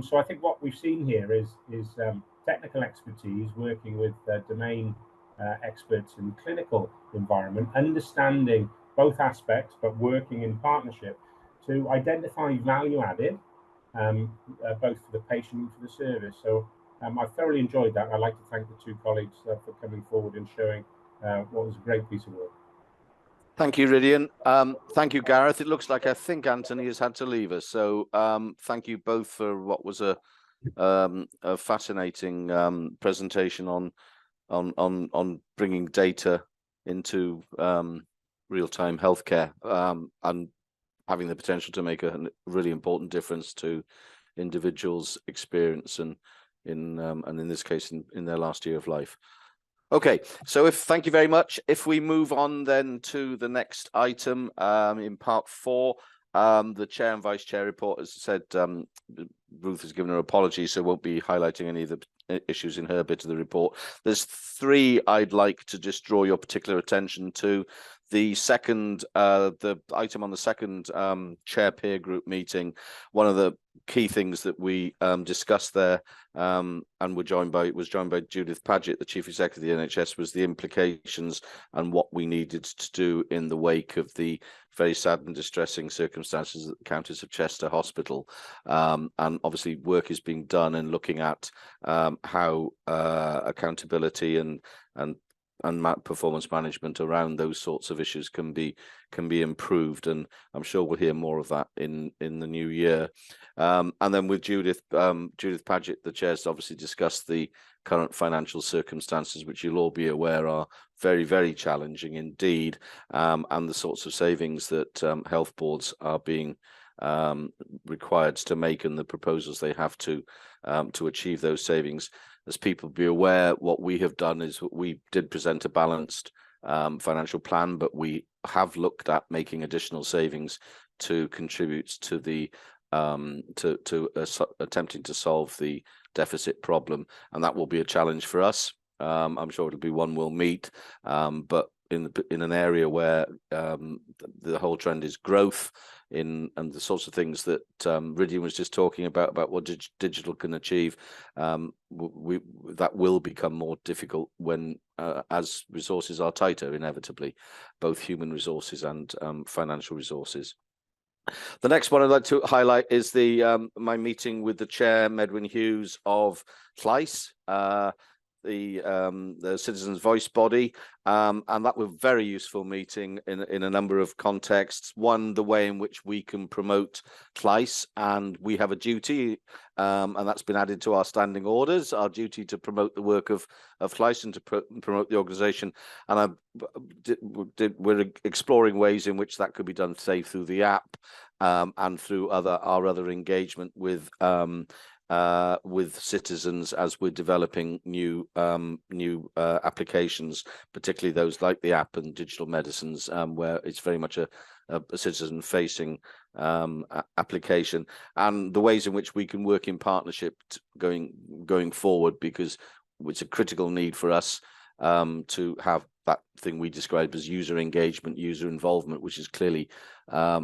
Speaker 2: So I think what we've seen here is technical expertise working with domain experts in clinical environment, understanding both aspects, but working in partnership to identify value added, both for the patient and for the service. So I thoroughly enjoyed that. I'd like to thank the two colleagues for coming forward and showing what was a great piece of work.
Speaker 1: Thank you, Rydian. Thank you, Gareth. It looks like I think Anthony has had to leave us. So thank you both for what was a fascinating presentation on bringing data into real-time healthcare and having the potential to make a really important difference to individuals' experience and in this case in their last year of life. Okay, so thank you very much. If we move on then to the next item in part 4, the chair and vice chair report, as I said, Ruth has given her apologies, so won't be highlighting any of the issues in her bit of the report. There's 3 I'd like to just draw your particular attention to. The second, the item on the second chair peer group meeting, one of the key things that we discussed there and was joined by Judith Paget, the chief executive of the NHS, was the implications and what we needed to do in the wake of the very sad and distressing circumstances at the Countess of Chester Hospital. And obviously work is being done in looking at how accountability and performance management around those sorts of issues can be improved, and I'm sure we'll hear more of that in the new year. And then with Judith Paget, the chair's obviously discussed the current financial circumstances, which you'll all be aware are very, very challenging indeed, and the sorts of savings that health boards are being required to make and the proposals they have to achieve those savings. As people be aware, what we have done is we did present a balanced financial plan, but we have looked at making additional savings to contribute to the attempting to solve the deficit problem, and that will be a challenge for us. I'm sure it'll be one we'll meet, but in an area where the whole trend is growth and the sorts of things that Rydian was just talking about what digital can achieve, that will become more difficult when as resources are tighter, inevitably, both human resources and financial resources. The next one I'd like to highlight is my meeting with the chair, Medwyn Hughes of Llais, the Citizens' Voice body, and that was a very useful meeting in a number of contexts. One, the way in which we can promote Llais, and we have a duty, and that's been added to our standing orders, our duty to promote the work of Llais and to promote the organisation. And we're exploring ways in which that could be done, say, through the app and through our other engagement with citizens as we're developing new applications, particularly those like the app and digital medicines, where it's very much a citizen-facing application, and the ways in which we can work in partnership going forward, because it's a critical need for us to have that thing we described as user engagement, user involvement, which is clearly a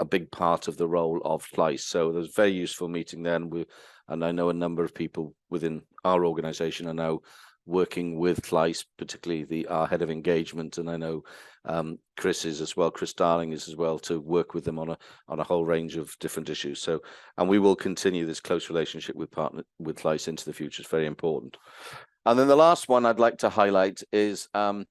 Speaker 1: big part of the role of Llais. So there's a very useful meeting there, and I know a number of people within our organisation are now working with Llais, particularly our head of engagement, and I know Chris is as well. Chris Darling is as well, to work with them on a whole range of different issues. So, and we will continue this close relationship with Llais into the future. It's very important. And then the last one I'd like to highlight is, and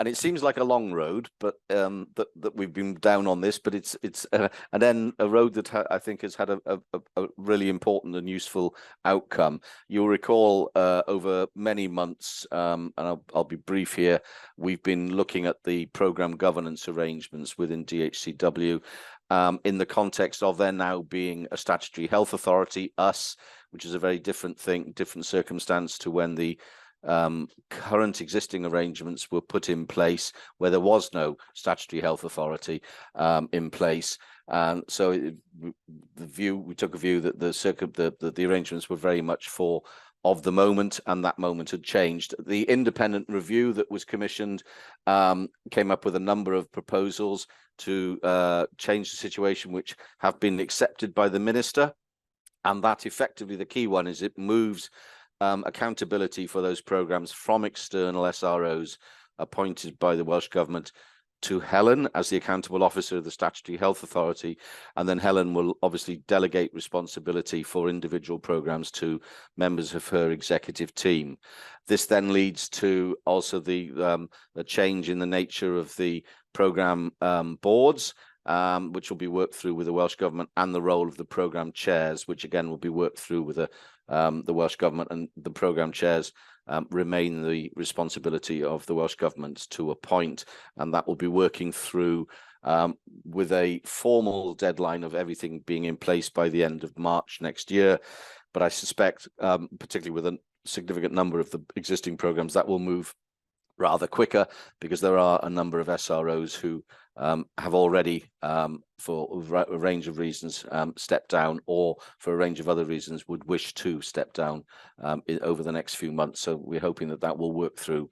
Speaker 1: it seems like a long road, but that we've been down on this, but it's and then a road that I think has had a really important and useful outcome. You'll recall over many months, and I'll be brief here, we've been looking at the programme governance arrangements within DHCW in the context of there now being a statutory health authority, us, which is a very different circumstance to when the current existing arrangements were put in place, where there was no statutory health authority in place. And so we took a view that the arrangements were very much of the moment, and that moment had changed. The independent review that was commissioned came up with a number of proposals to change the situation, which have been accepted by the minister. And that effectively, the key one is it moves accountability for those programmes from external SROs appointed by the Welsh Government to Helen as the accountable officer of the Statutory Health Authority, and then Helen will obviously delegate responsibility for individual programmes to members of her executive team. This then leads to also the change in the nature of the programme boards, which will be worked through with the Welsh Government, and the role of the programme chairs, which again will be worked through with the Welsh Government, and the programme chairs remain the responsibility of the Welsh Government to appoint, and that will be working through with a formal deadline of everything being in place by the end of March next year. But I suspect, particularly with a significant number of the existing programmes, that will move rather quicker, because there are a number of SROs who have already, for a range of reasons, stepped down, or for a range of other reasons would wish to step down over the next few months. So we're hoping that that will work through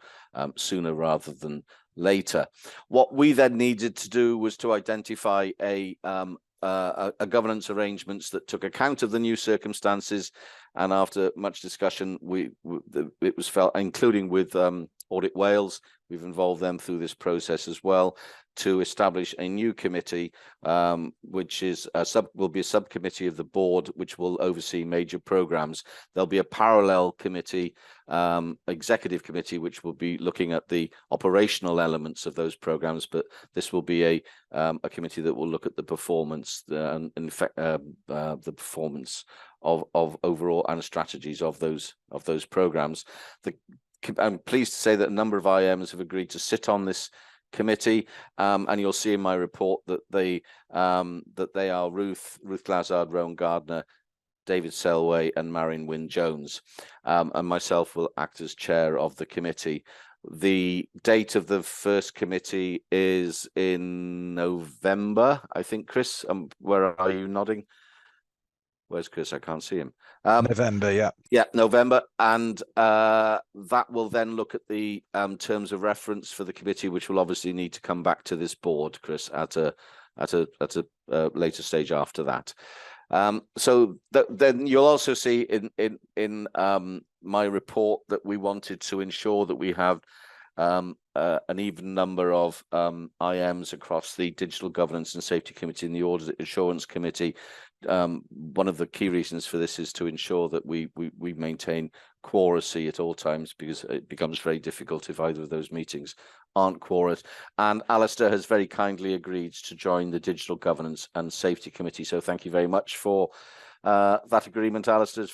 Speaker 1: sooner rather than later. What we then needed to do was to identify a governance arrangements that took account of the new circumstances, and after much discussion, it was felt, including with Audit Wales, we've involved them through this process as well, to establish a new committee, which is will be a subcommittee of the board, which will oversee major programmes. There'll be a parallel committee, executive committee, which will be looking at the operational elements of those programmes, but this will be a committee that will look at the performance, and in fact the performance of overall and strategies of those programmes. I'm pleased to say that a number of IMs have agreed to sit on this committee, and you'll see in my report that they are Ruth Lazard, Rowan Gardner, David Selway, and Marion Wynne-Jones, and myself will act as chair of the committee. The date of the first committee is in November, I think. Chris, where are you nodding? Where's Chris? I can't see him.
Speaker 10: November, yeah.
Speaker 1: Yeah, November. And that will then look at the terms of reference for the committee, which will obviously need to come back to this board, Chris, at a later stage after that. So then you'll also see in my report that we wanted to ensure that we have an even number of IMs across the Digital Governance and Safety Committee and the Audit Assurance Committee. One of the key reasons for this is to ensure that we maintain quoracy at all times, because it becomes very difficult if either of those meetings aren't quorate. And Alistair has very kindly agreed to join the Digital Governance and Safety Committee. So thank you very much for that agreement, Alistair. It's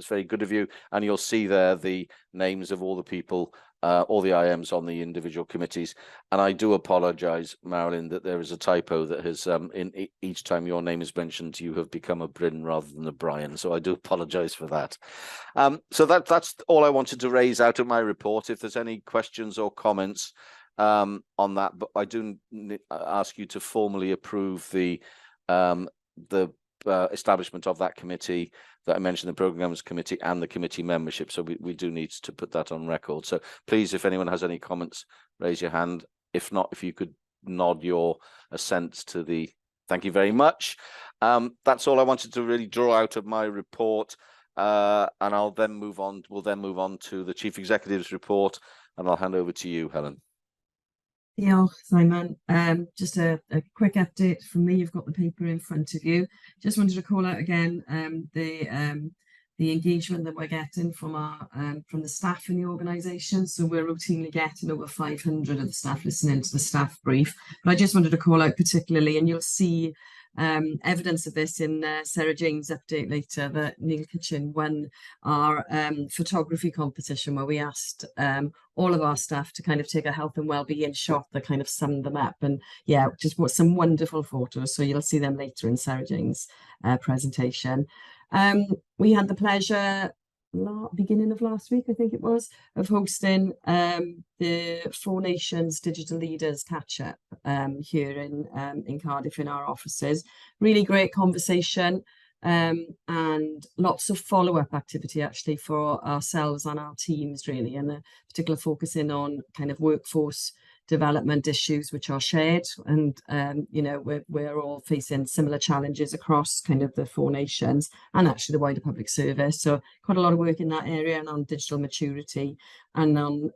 Speaker 1: very good of you. And you'll see there the names of all the people, all the IMs on the individual committees. And I do apologise, Marilyn, that there is a typo that has, in each time your name is mentioned, you have become a Bryn rather than a Brian. So I do apologise for that. So that's all I wanted to raise out of my report. If there's any questions or comments on that, but I do ask you to formally approve the establishment of that committee that I mentioned, the Programmes Committee, and the committee membership. So we do need to put that on record. So please, if anyone has any comments, raise your hand. If not, if you could nod your assent to the thank you very much. That's all I wanted to really draw out of my report. And we'll then move on to the Chief Executive's report, and I'll hand over to you, Helen.
Speaker 5: Yeah, Simon. Just a quick update from me. You've got the paper in front of you. Just wanted to call out again the engagement that we're getting from our from the staff in the organisation. So we're routinely getting over 500 of the staff listening to the staff brief. But I just wanted to call out particularly, and you'll see evidence of this in Sarah Jane's update later, that Neil Kitchen won our photography competition, where we asked all of our staff to kind of take a health and well-being shot that kind of summed them up. And yeah, just some wonderful photos. So you'll see them later in Sarah Jane's presentation. We had the pleasure beginning of last week, I think it was, of hosting the Four Nations Digital Leaders catch-up here in Cardiff in our offices. Really great conversation, and lots of follow-up activity actually for ourselves and our teams, really, and a particular focusing on kind of workforce development issues which are shared, and you know, we're all facing similar challenges across kind of the 4 nations and actually the wider public service. So quite a lot of work in that area, and on digital maturity, and on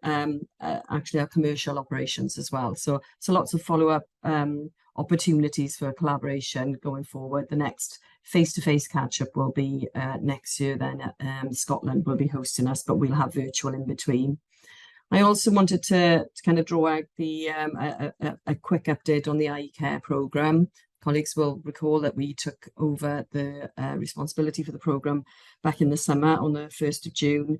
Speaker 5: actually our commercial operations as well. So lots of follow-up opportunities for collaboration going forward. The next face-to-face catch-up will be next year. Then Scotland will be hosting us, but we'll have virtual in between. I also wanted to kind of draw out the a quick update on the iCare programme. Colleagues will recall that we took over the responsibility for the programme back in the summer on the 1st of June.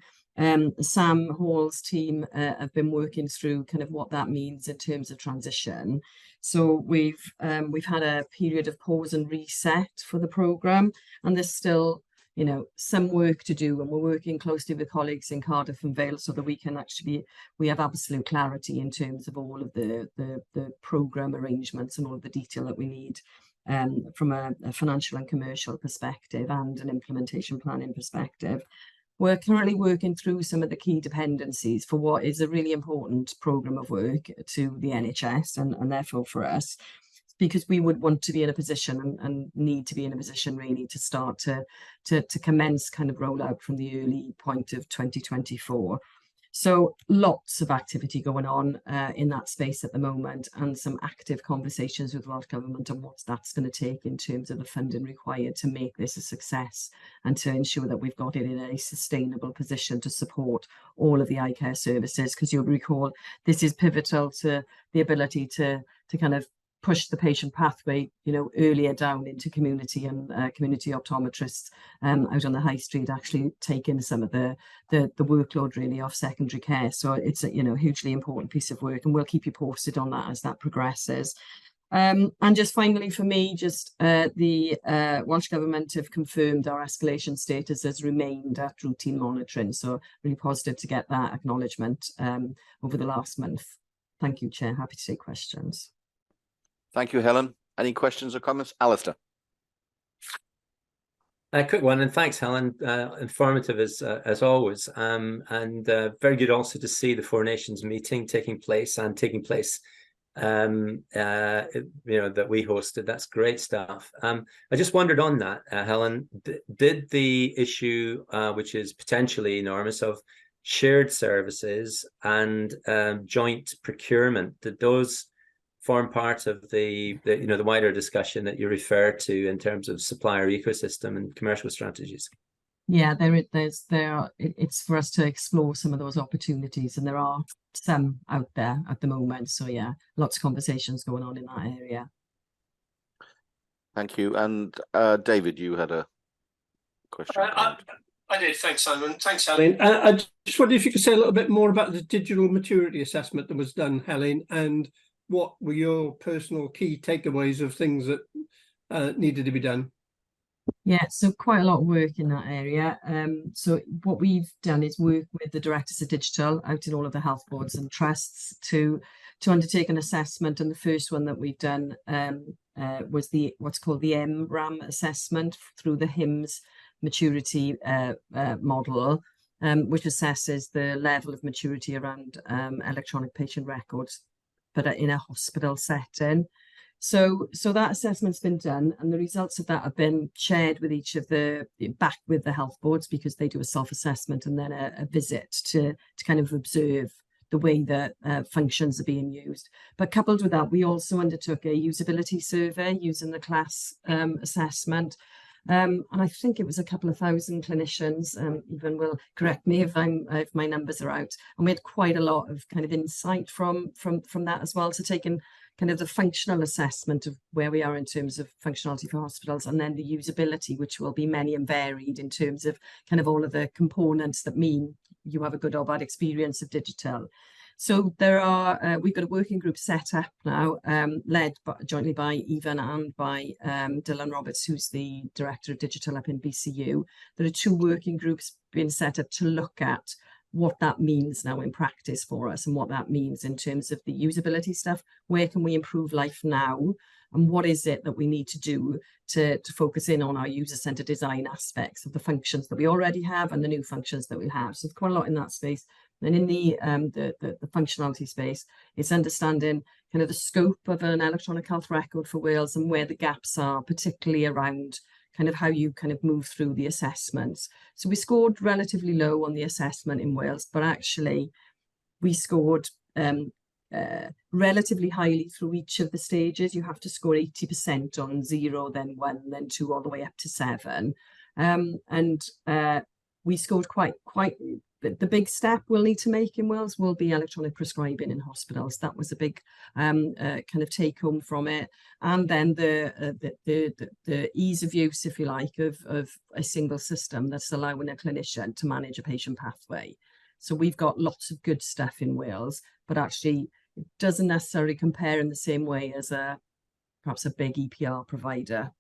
Speaker 5: Sam Hall's team have been working through kind of what that means in terms of transition. So we've had a period of pause and reset for the programme, and there's still, you know, some work to do, and we're working closely with colleagues in Cardiff and Vale so that we can actually, we have absolute clarity in terms of all of the programme arrangements and all of the detail that we need from a financial and commercial perspective and an implementation planning perspective. We're currently working through some of the key dependencies for what is a really important programme of work to the NHS and therefore for us, because we would want to be in a position and need to be in a position really to start to commence kind of rollout from the early point of 2024. So lots of activity going on in that space at the moment, and some active conversations with Welsh Government on what that's going to take in terms of the funding required to make this a success and to ensure that we've got it in a sustainable position to support all of the iCare services. Because you'll recall, this is pivotal to the ability to kind of push the patient pathway, you know, earlier down into community, and community optometrists out on the high street actually taking some of the workload really off secondary care. So it's a, you know, hugely important piece of work, and we'll keep you posted on that as that progresses. And just finally for me, just the Welsh Government have confirmed our escalation status has remained at routine monitoring. So really positive to get that acknowledgement over the last month. Thank you, Chair. Happy to take questions.
Speaker 1: Thank you, Helen. Any questions or comments? Alistair.
Speaker 8: A quick one, and thanks, Helen. Informative as always, and very good also to see the 4 Nations meeting taking place, you know, that we hosted. That's great stuff. I just wondered on that, Helen, did the issue, which is potentially enormous, of shared services and joint procurement, did those form part of the you know, the wider discussion that you refer to in terms of supplier ecosystem and commercial strategies?
Speaker 5: Yeah, it's for us to explore some of those opportunities, and there are some out there at the moment. So yeah, lots of conversations going on in that area.
Speaker 1: Thank you. And David, you had a question.
Speaker 10: I did. Thanks, Simon. Thanks, Helen. I just wondered if you could say a little bit more about the digital maturity assessment that was done, Helen, and what were your personal key takeaways of things that needed to be done?
Speaker 5: Yeah, so quite a lot of work in that area. So what we've done is work with the directors of digital out in all of the health boards and trusts to undertake an assessment. And the first one that we've done was what's called the MRAM assessment through the HIMSS maturity model, which assesses the level of maturity around electronic patient records, but in a hospital setting. So that assessment's been done, and the results of that have been shared with each of back with the health boards, because they do a self-assessment and then a visit to kind of observe the way that functions are being used. But coupled with that, we also undertook a usability survey using the class assessment. And I think it was a couple of thousand clinicians, even will correct me if my numbers are out. And we had quite a lot of kind of insight from that as well. So taking kind of the functional assessment of where we are in terms of functionality for hospitals, and then the usability, which will be many and varied in terms of kind of all of the components that mean you have a good or bad experience of digital. So there are, we've got a working group set up now, led jointly by Evan and by Dylan Roberts, who's the Director of Digital up in BCU. There are 2 working groups being set up to look at what that means now in practice for us, and what that means in terms of the usability stuff. Where can we improve life now? And what is it that we need to do to focus in on our user-centered design aspects of the functions that we already have and the new functions that we'll have. So there's quite a lot in that space. And in the functionality space, it's understanding kind of the scope of an electronic health record for Wales and where the gaps are, particularly around kind of how you kind of move through the assessments. So we scored relatively low on the assessment in Wales, but actually we scored relatively highly through each of the stages. You have to score 80% on 0, then 1, then 2, all the way up to 7. We scored quite. The big step we'll need to make in Wales will be electronic prescribing in hospitals. That was a big kind of take home from it. And then the ease of use, if you like, of a single system that's allowing a clinician to manage a patient pathway. So we've got lots of good stuff in Wales, but actually it doesn't necessarily compare in the same way as perhaps a big EPR provider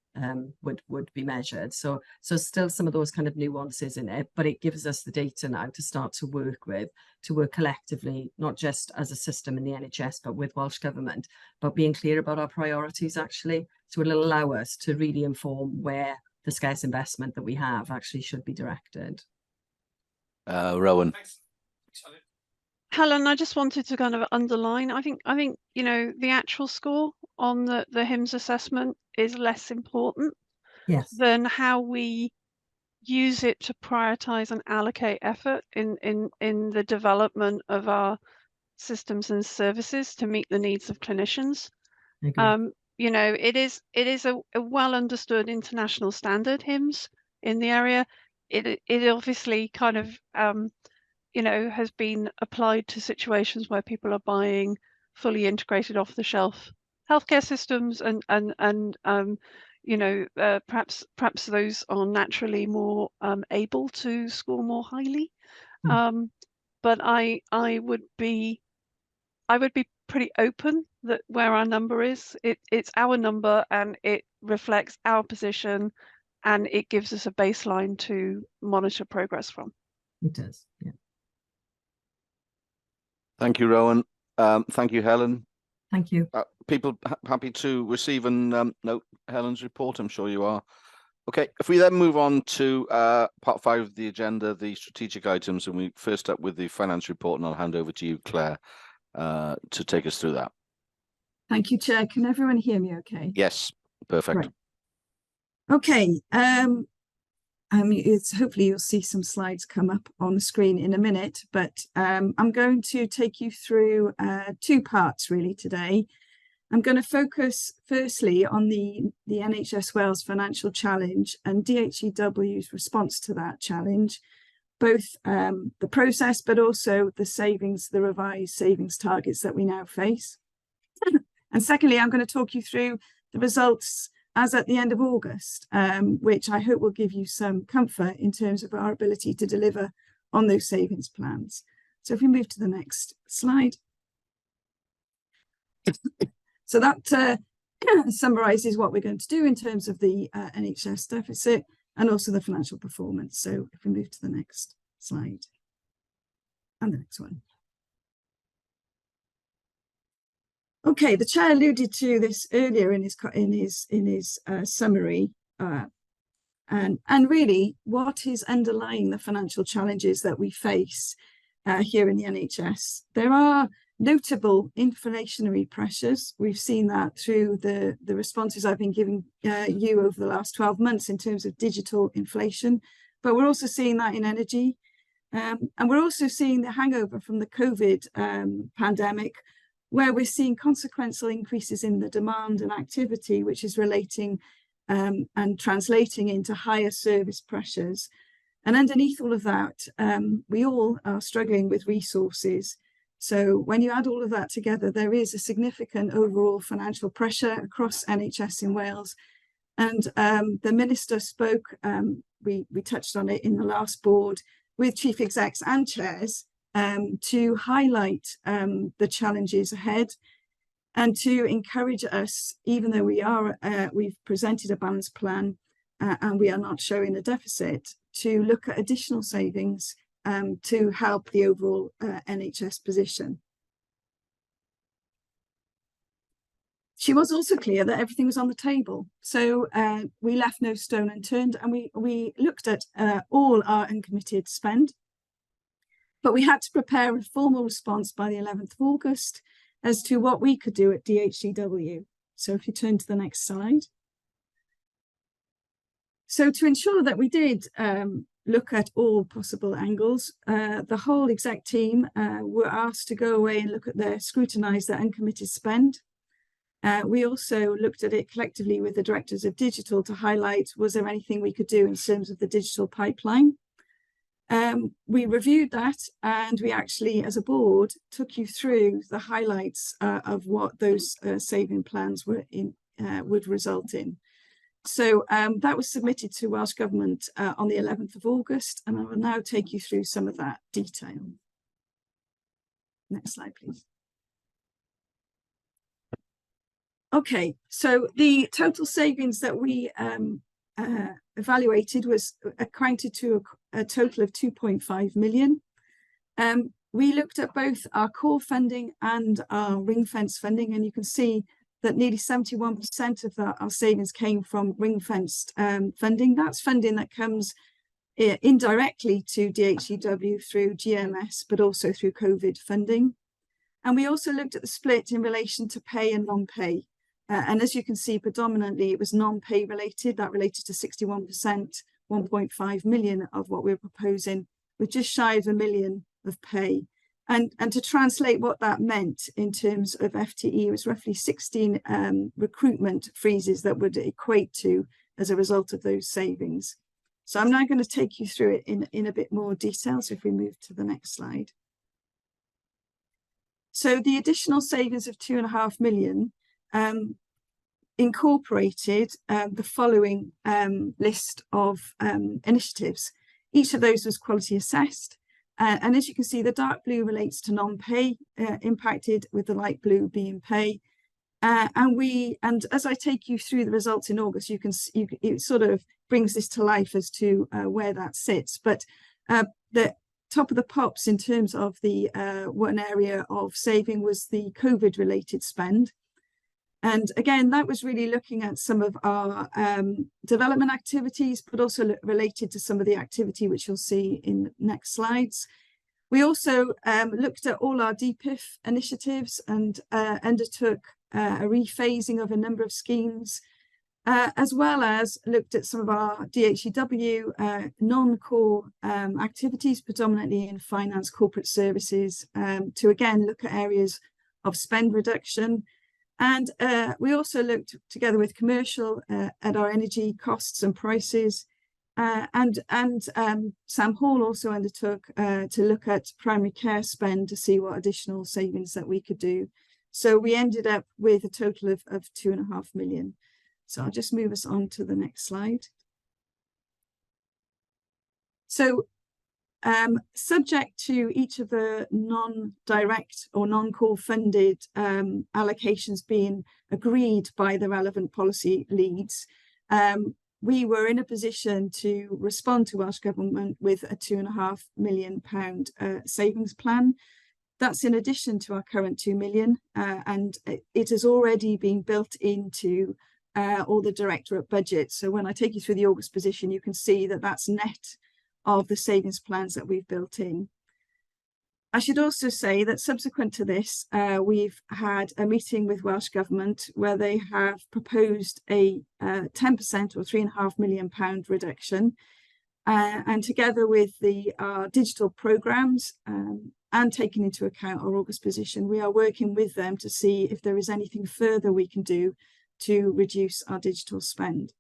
Speaker 5: would be measured. So still some of those kind of nuances in it, but it gives us the data now to start to work with, to work collectively, not just as a system in the NHS, but with Welsh Government, but being clear about our priorities actually. So it'll allow us to really inform where the scarce investment that we have actually should be directed.
Speaker 1: Rowan.
Speaker 10: Thanks.
Speaker 6: Helen, I just wanted to kind of underline, I think, you know, the actual score on the HIMSS assessment is less important than how we use it to prioritize and allocate effort in the development of our systems and services to meet the needs of clinicians. You know, it is a well understood international standard, HIMSS, in the area. It obviously kind of you know, has been applied to situations where people are buying fully integrated off the shelf healthcare systems and you know, perhaps those are naturally more able to score more highly. But I would be pretty open that where our number is, it's our number and it reflects our position and it gives us a baseline to monitor progress from.
Speaker 5: It does, yeah.
Speaker 1: Thank you, Rowan. Thank you, Helen.
Speaker 5: Thank you.
Speaker 1: People happy to receive and note Helen's report? I'm sure you are. Okay, if we then move on to part 5 of the agenda, the strategic items, and we first up with the finance report, and I'll hand over to you, Claire, to take us through that.
Speaker 11: Thank you, Chair. Can everyone hear me okay?
Speaker 1: Yes, perfect.
Speaker 11: Right. Okay, it's hopefully you'll see some slides come up on the screen in a minute, but I'm going to take you through 2 parts really today. I'm going to focus firstly on the NHS Wales financial challenge and DHEW's response to that challenge, both the process but also the revised savings targets that we now face. And secondly, I'm going to talk you through the results as at the end of August, which I hope will give you some comfort in terms of our ability to deliver on those savings plans. So if we move to the next slide. So that summarises what we're going to do in terms of the NHS deficit and also the financial performance. So if we move to the next slide and the next one. Okay, the chair alluded to this earlier in his summary, and really what is underlying the financial challenges that we face here in the NHS. There are notable inflationary pressures. We've seen that through the responses I've been giving you over the last 12 months in terms of digital inflation, but we're also seeing that in energy, and we're also seeing the hangover from the COVID pandemic, where we're seeing consequential increases in the demand and activity, which is relating and translating into higher service pressures. And underneath all of that, we all are struggling with resources. So when you add all of that together, there is a significant overall financial pressure across NHS in Wales. And the Minister spoke, we touched on it in the last board, with chief execs and chairs, to highlight the challenges ahead and to encourage us, even though we've presented a balanced plan and we are not showing a deficit, to look at additional savings to help the overall NHS position. She was also clear that everything was on the table. So we left no stone unturned and we looked at all our uncommitted spend. But we had to prepare a formal response by the 11th of August as to what we could do at DHCW. So if you turn to the next slide. So to ensure that we did look at all possible angles, the whole exec team were asked to go away and scrutinise their uncommitted spend. We also looked at it collectively with the directors of digital to highlight, was there anything we could do in terms of the digital pipeline? We reviewed that, and we actually, as a board, took you through the highlights of what those saving plans would result in. So that was submitted to Welsh Government on the 11th of August, and I will now take you through some of that detail. Next slide, please. Okay, so the total savings that we evaluated was accounted to a total of 2.5 million. We looked at both our core funding and our ring-fence funding, and you can see that nearly 71% of our savings came from ring-fenced funding. That's funding that comes indirectly to DHCW through GMS, but also through COVID funding. And we also looked at the split in relation to pay and non-pay. And as you can see, predominantly it was non-pay related. That related to 61%, 1.5 million of what we're proposing, with just shy of 1 million of pay. And to translate what that meant in terms of FTE, it was roughly 16 recruitment freezes that would equate to as a result of those savings. So I'm now going to take you through it in a bit more detail. So if we move to the next slide. So the additional savings of 2.5 million incorporated the following list of initiatives. Each of those was quality assessed. And as you can see, the dark blue relates to non-pay impacted, with the light blue being pay. And as I take you through the results in August, it sort of brings this to life as to where that sits. But the top of the pops in terms of the one area of saving was the COVID related spend. And again, that was really looking at some of our development activities, but also related to some of the activity which you'll see in the next slides. We also looked at all our DPIF initiatives and undertook a rephasing of a number of schemes, as well as looked at some of our DHCW non-core activities, predominantly in finance, corporate services, to again look at areas of spend reduction. And we also looked together with commercial at our energy costs and prices. And Sam Hall also undertook to look at primary care spend to see what additional savings that we could do. So we ended up with a total of 2.5 million. So I'll just move us on to the next slide. So subject to each of the non-direct or non-core funded allocations being agreed by the relevant policy leads, we were in a position to respond to Welsh Government with a £2.5 million savings plan. That's in addition to our current 2 million, and it has already been built into all the directorate budget. So when I take you through the August position, you can see that that's net of the savings plans that we've built in. I should also say that subsequent to this, we've had a meeting with Welsh Government where they have proposed a 10% or £3.5 million reduction. And together with our digital programmes and taking into account our August position, we are working with them to see if there is anything further we can do to reduce our digital spend.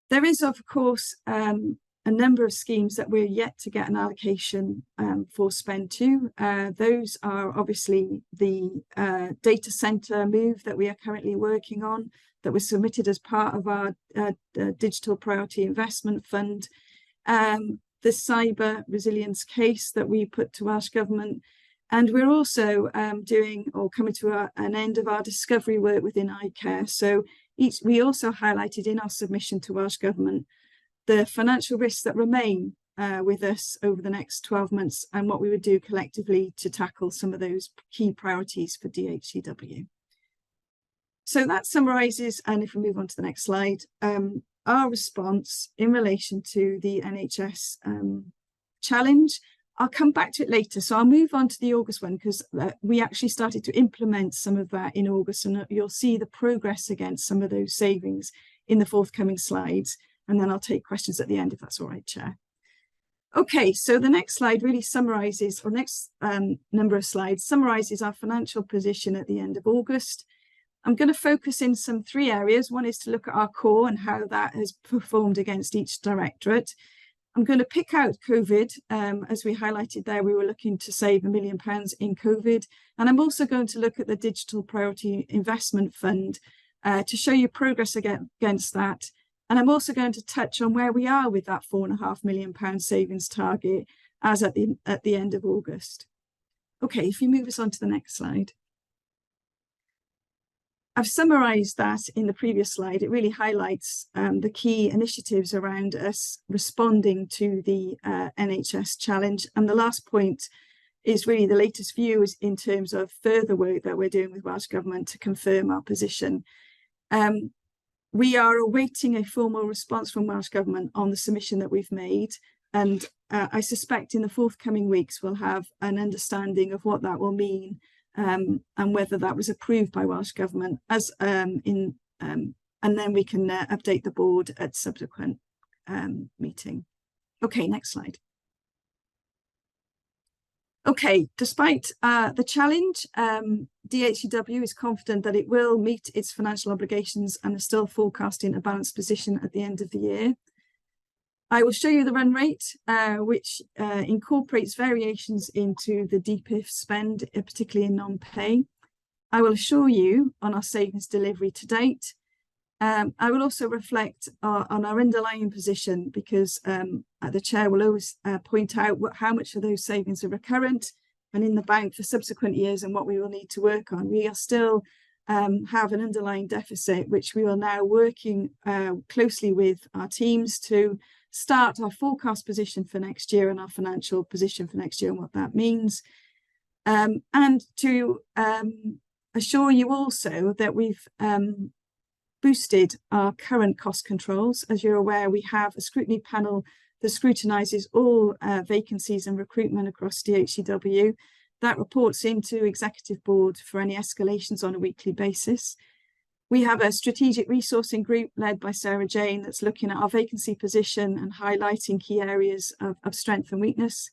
Speaker 11: There is, of course, a number of schemes that we're yet to get an allocation for spend to. Those are obviously the data centre move that we are currently working on, that was submitted as part of our Digital Priority Investment Fund, the cyber resilience case that we put to Welsh Government, and we're also coming to an end of our discovery work within iCare. So we also highlighted in our submission to Welsh Government the financial risks that remain with us over the next 12 months and what we would do collectively to tackle some of those key priorities for DHCW. So that summarises, and if we move on to the next slide, our response in relation to the NHS challenge I'll come back to it later. So I'll move on to the August one because we actually started to implement some of that in August, and you'll see the progress against some of those savings in the forthcoming slides. And then I'll take questions at the end if that's all right, Chair. Okay, so the next slide really summarizes, or next number of slides summarizes our financial position at the end of August. I'm going to focus in some 3 areas. One is to look at our core and how that has performed against each directorate. I'm going to pick out COVID. As we highlighted there, we were looking to save £1 million in COVID. And I'm also going to look at the Digital Priority Investment Fund to show you progress against that. And I'm also going to touch on where we are with that £4.5 million savings target as at the end of August. Okay, if you move us on to the next slide. I've summarised that in the previous slide. It really highlights the key initiatives around us responding to the NHS challenge. And the last point is really the latest views in terms of further work that we're doing with Welsh Government to confirm our position. We are awaiting a formal response from Welsh Government on the submission that we've made. And I suspect in the forthcoming weeks, we'll have an understanding of what that will mean and whether that was approved by Welsh Government and then we can update the board at subsequent meeting. Okay, next slide. Okay, despite the challenge, DHEW is confident that it will meet its financial obligations and is still forecasting a balanced position at the end of the year. I will show you the run rate, which incorporates variations into the DPIF spend, particularly in non-pay. I will assure you on our savings delivery to date. I will also reflect on our underlying position because the Chair will always point out how much of those savings are recurrent and in the bank for subsequent years and what we will need to work on. We are still have an underlying deficit, which we are now working closely with our teams to start our forecast position for next year and our financial position for next year and what that means. And to assure you also that we've boosted our current cost controls. As you're aware, we have a scrutiny panel that scrutinises all vacancies and recruitment across DHEW. That reports into Executive Board for any escalations on a weekly basis. We have a strategic resourcing group led by Sarah Jane that's looking at our vacancy position and highlighting key areas of strength and weakness.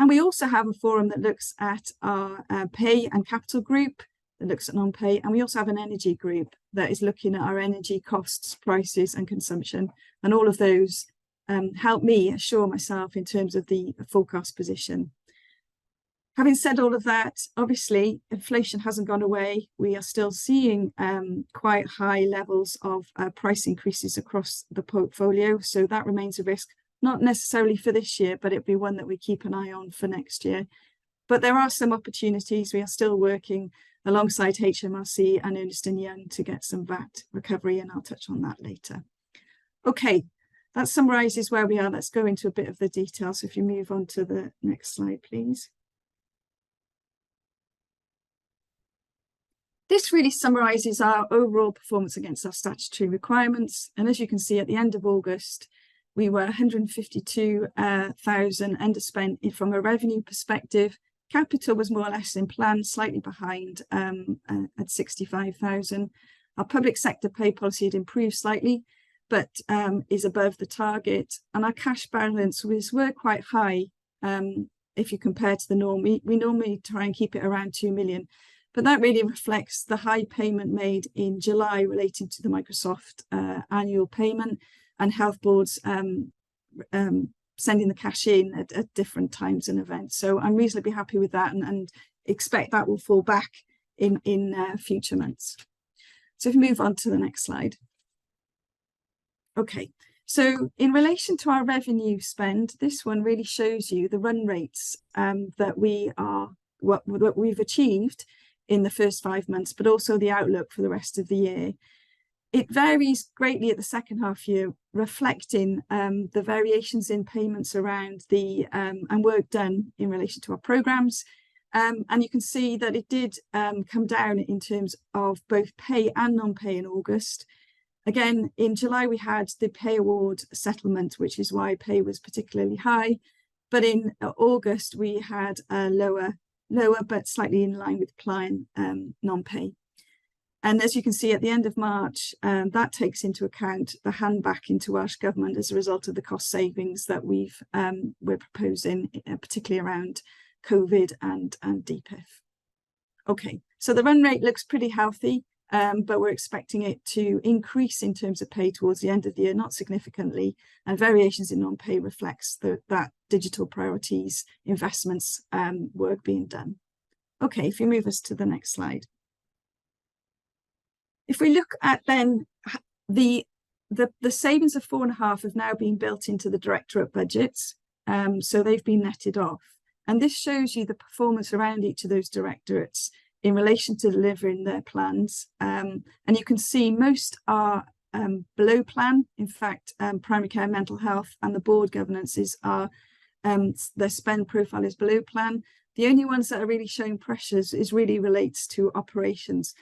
Speaker 11: And we also have a forum that looks at our pay and capital group, that looks at non-pay, and we also have an energy group that is looking at our energy costs, prices and consumption. And all of those help me assure myself in terms of the forecast position. Having said all of that, obviously inflation hasn't gone away. We are still seeing quite high levels of price increases across the portfolio. So that remains a risk, not necessarily for this year, but it'll be one that we keep an eye on for next year. But there are some opportunities. We are still working alongside HMRC and Ernst & Young to get some VAT recovery, and I'll touch on that later. Okay, that summarises where we are. Let's go into a bit of the detail. So if you move on to the next slide, please. This really summarises our overall performance against our statutory requirements. And as you can see, at the end of August, we were 152,000 underspent from a revenue perspective. Capital was more or less in plan, slightly behind at 65,000. Our public sector pay policy had improved slightly, but is above the target. And our cash balance were quite high if you compare to the norm. We normally try and keep it around 2 million. But that really reflects the high payment made in July relating to the Microsoft annual payment and health boards sending the cash in at different times and events. So I'm reasonably happy with that and expect that will fall back in future months. So if we move on to the next slide. Okay, so in relation to our revenue spend, this one really shows you the run rates that what we've achieved in the first 5 months, but also the outlook for the rest of the year. It varies greatly at the second half year, reflecting the variations in payments around the and work done in relation to our programmes. And you can see that it did come down in terms of both pay and non-pay in August. Again, in July, we had the pay award settlement, which is why pay was particularly high. but in August we had a lower but slightly in line with plan non-pay. And as you can see at the end of March, that takes into account the hand back into Welsh Government as a result of the cost savings that we're proposing, particularly around COVID and DPIF. Okay, so the run rate looks pretty healthy, but we're expecting it to increase in terms of pay towards the end of the year, not significantly, and variations in non-pay reflects that digital priorities, investments, work being done. Okay, if you move us to the next slide. If we look at then the savings of 4.5 have now been built into the directorate budgets, so they've been netted off. And this shows you the performance around each of those directorates in relation to delivering their plans. And you can see most are below plan. In fact, primary care, mental health and the board governances are, their spend profile is below plan. The only ones that are really showing pressures really relates to operations.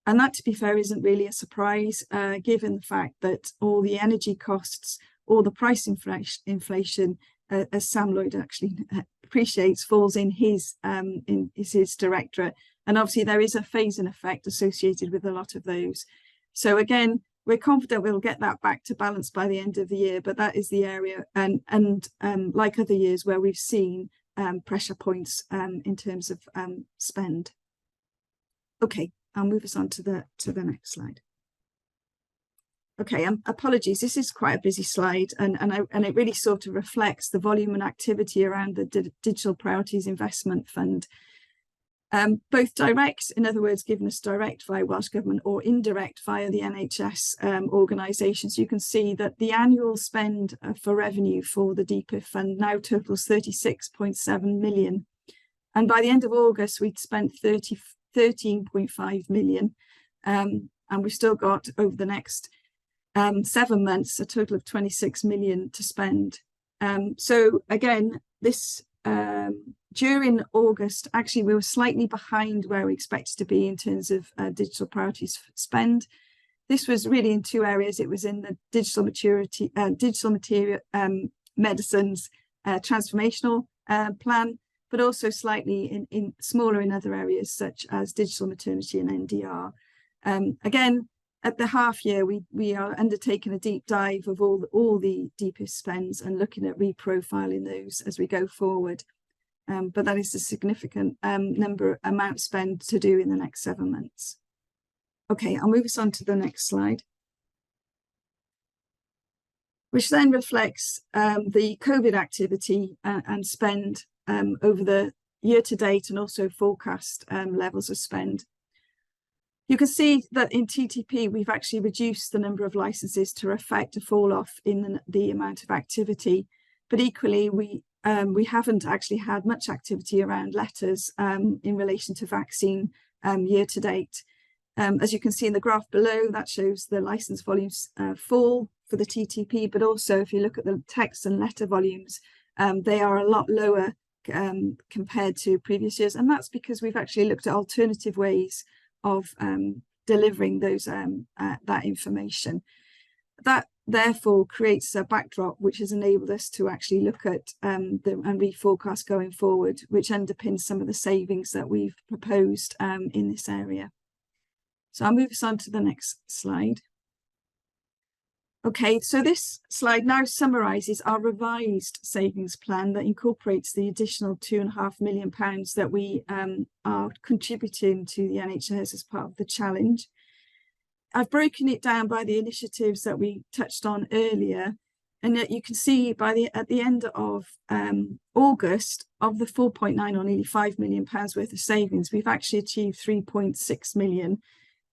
Speaker 11: And that, to be fair, isn't really a surprise, given the fact that all the energy costs, all the price inflation, as Sam Lloyd actually appreciates, falls in his directorate. And obviously there is a phasing effect associated with a lot of those. So again, we're confident we'll get that back to balance by the end of the year, but that is the area, and like other years where we've seen pressure points in terms of spend. Okay. I'll move us on to the next slide. Okay, apologies. This is quite a busy slide, and it really sort of reflects the volume and activity around the Digital Priorities Investment Fund. Both direct, in other words, given us direct via Welsh Government, or indirect via the NHS organisations. You can see that the annual spend for revenue for the DPIF fund now totals 36.7 million, and by the end of August we'd spent 13.5 million, and we've still got over the next 7 months a total of 26 million to spend. So again, this during August, actually we were slightly behind where we expected to be in terms of digital priorities spend. This was really in two areas. It was in the digital material medicines transformational plan, but also slightly in smaller in other areas such as digital maternity and NDR. Again, at the half year, we are undertaking a deep dive of all the DPIF spends and looking at reprofiling those as we go forward. But that is a significant amount spent to do in the next 7 months. Okay, I'll move us on to the next slide, which then reflects the COVID activity and spend over the year to date, and also forecast levels of spend. You can see that in TTP, we've actually reduced the number of licenses to reflect a fall off in the amount of activity, but equally we haven't actually had much activity around letters in relation to vaccine year to date. As you can see in the graph below, that shows the license volumes fall for the TTP, but also if you look at the text and letter volumes, they are a lot lower compared to previous years, and that's because we've actually looked at alternative ways of delivering those that information. That therefore creates a backdrop which has enabled us to actually look at and reforecast going forward, which underpins some of the savings that we've proposed in this area. So I'll move us on to the next slide. Okay, so this slide now summarises our revised savings plan that incorporates the additional £2.5 million that we are contributing to the NHS as part of the challenge. I've broken it down by the initiatives that we touched on earlier, and that you can see at the end of August, of the 4.9 or nearly £5 million worth of savings, we've actually achieved 3.6 million.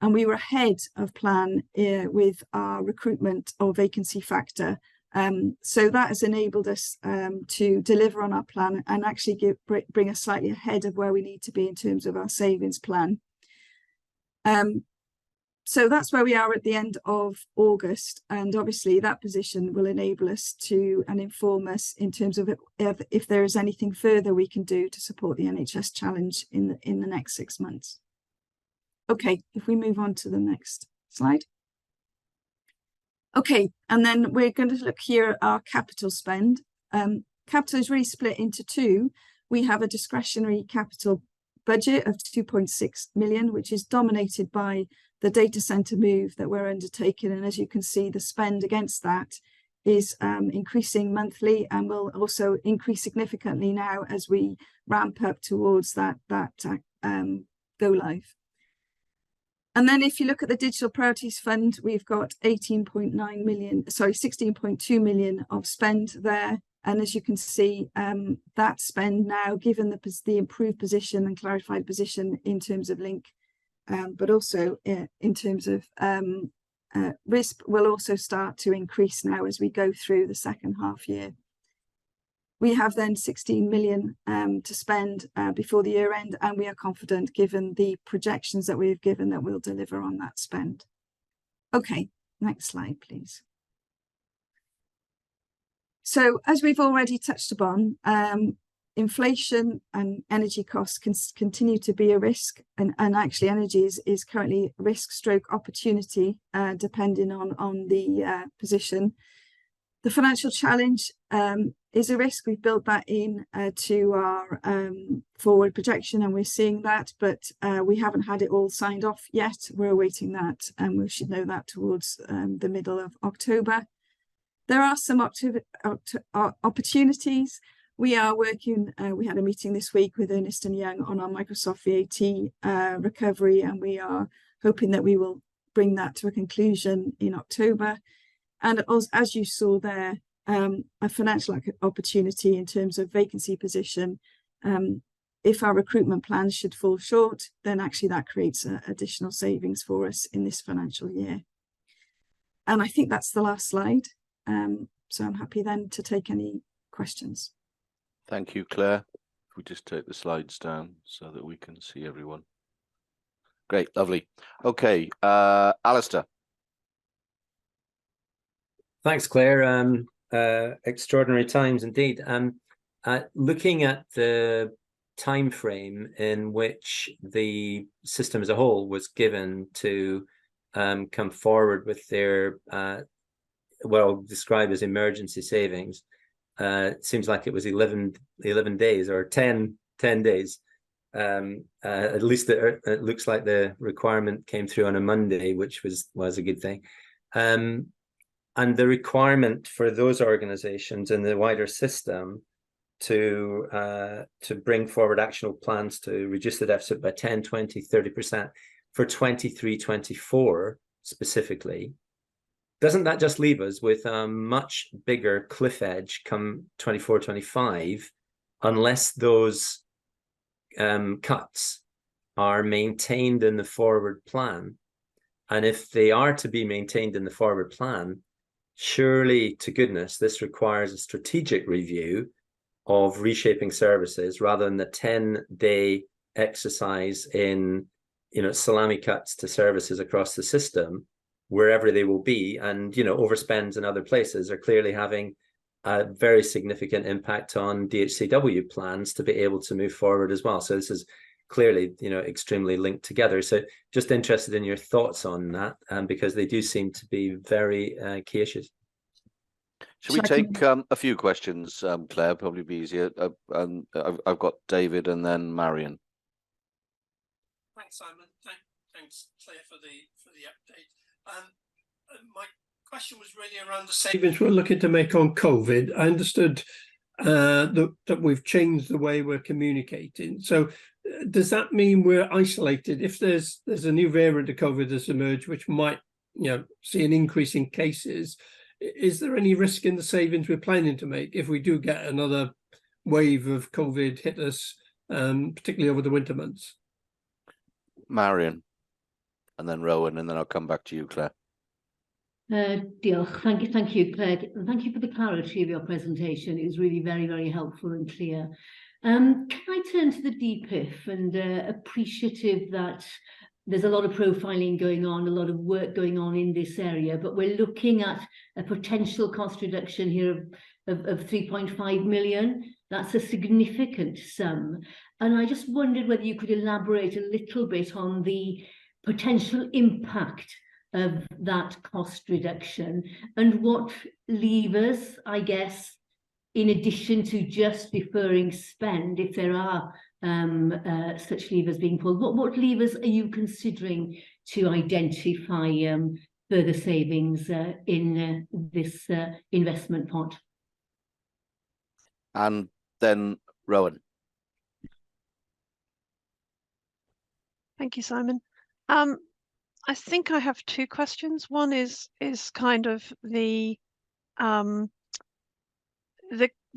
Speaker 11: And we were ahead of plan with our recruitment or vacancy factor. So that has enabled us to deliver on our plan and actually bring us slightly ahead of where we need to be in terms of our savings plan. So that's where we are at the end of August. And obviously that position will enable us to and inform us in terms of if there is anything further we can do to support the NHS challenge in the next 6 months. Okay, if we move on to the next slide. Okay, and then we're going to look here at our capital spend. capital is really split into two. We have a discretionary capital budget of 2.6 million, which is dominated by the data center move that we're undertaking. And as you can see, the spend against that is increasing monthly and will also increase significantly now as we ramp up towards that go live. And then if you look at the Digital Priorities Fund, we've got 16.2 million of spend there. And as you can see, that spend now, given the improved position and clarified position in terms of link, but also in terms of risk, will also start to increase now as we go through the second half year. We have then 16 million to spend before the year end, and we are confident, given the projections that we've given, that we'll deliver on that spend. Okay, next slide, please. So as we've already touched upon, inflation and energy costs can continue to be a risk, and actually energy is currently risk stroke opportunity, depending on the position. The financial challenge is a risk. We've built that in to our forward projection, and we're seeing that, but we haven't had it all signed off yet. We're awaiting that, and we should know that towards the middle of October. There are some opportunities. We are working, we had a meeting this week with Ernst & Young on our Microsoft VAT recovery, and we are hoping that we will bring that to a conclusion in October. And as you saw there, a financial opportunity in terms of vacancy position. If our recruitment plans should fall short, then actually that creates additional savings for us in this financial year. And I think that's the last slide. So I'm happy then to take any questions.
Speaker 1: Thank you, Claire. If we just take the slides down so that we can see everyone. Great, lovely. Okay, Alistair.
Speaker 8: Thanks, Claire. Extraordinary times indeed. Looking at the time frame in which the system as a whole was given to come forward with their well described as emergency savings, it seems like it was 11 days or 10 days. At least it looks like the requirement came through on a Monday, which was a good thing. And the requirement for those organizations in the wider system to bring forward actionable plans to reduce the deficit by 10, 20, 30% for 23-24 specifically, doesn't that just leave us with a much bigger cliff edge come 24-25 unless those cuts are maintained in the forward plan? And if they are to be maintained in the forward plan, surely to goodness, this requires a strategic review of reshaping services rather than the 10-day exercise in, salami cuts to services across the system, wherever they will be. And, overspends in other places are clearly having a very significant impact on DHCW plans to be able to move forward as well. So this is clearly, extremely linked together. So just interested in your thoughts on that, because they do seem to be very key issues.
Speaker 1: Should we take a few questions, Claire? Probably be easier. I've got David and then Marion.
Speaker 10: Thanks, Simon. Thanks, Claire, for the update. My question was really around the savings we're looking to make on COVID. I understood that we've changed the way we're communicating. So does that mean we're isolated? If there's a new variant of COVID that's emerged, which might see an increase in cases, is there any risk in the savings we're planning to make if we do get another wave of COVID hit us, particularly over the winter months?
Speaker 1: Marion, and then Rowan, and then I'll come back to you, Claire.
Speaker 7: Diolch. Thank you, Claire. Thank you for the clarity of your presentation. It was really very, very helpful and clear. Can I turn to the DPIF, and appreciative that there's a lot of profiling going on, a lot of work going on in this area, but we're looking at a potential cost reduction here of 3.5 million. That's a significant sum. And I just wondered whether you could elaborate a little bit on the potential impact of that cost reduction and what levers, I guess, in addition to just deferring spend, if there are such levers being pulled, what levers are you considering to identify further savings in this investment pot?
Speaker 1: And then Rowan.
Speaker 6: Thank you, Simon. I think I have two questions. One is kind of the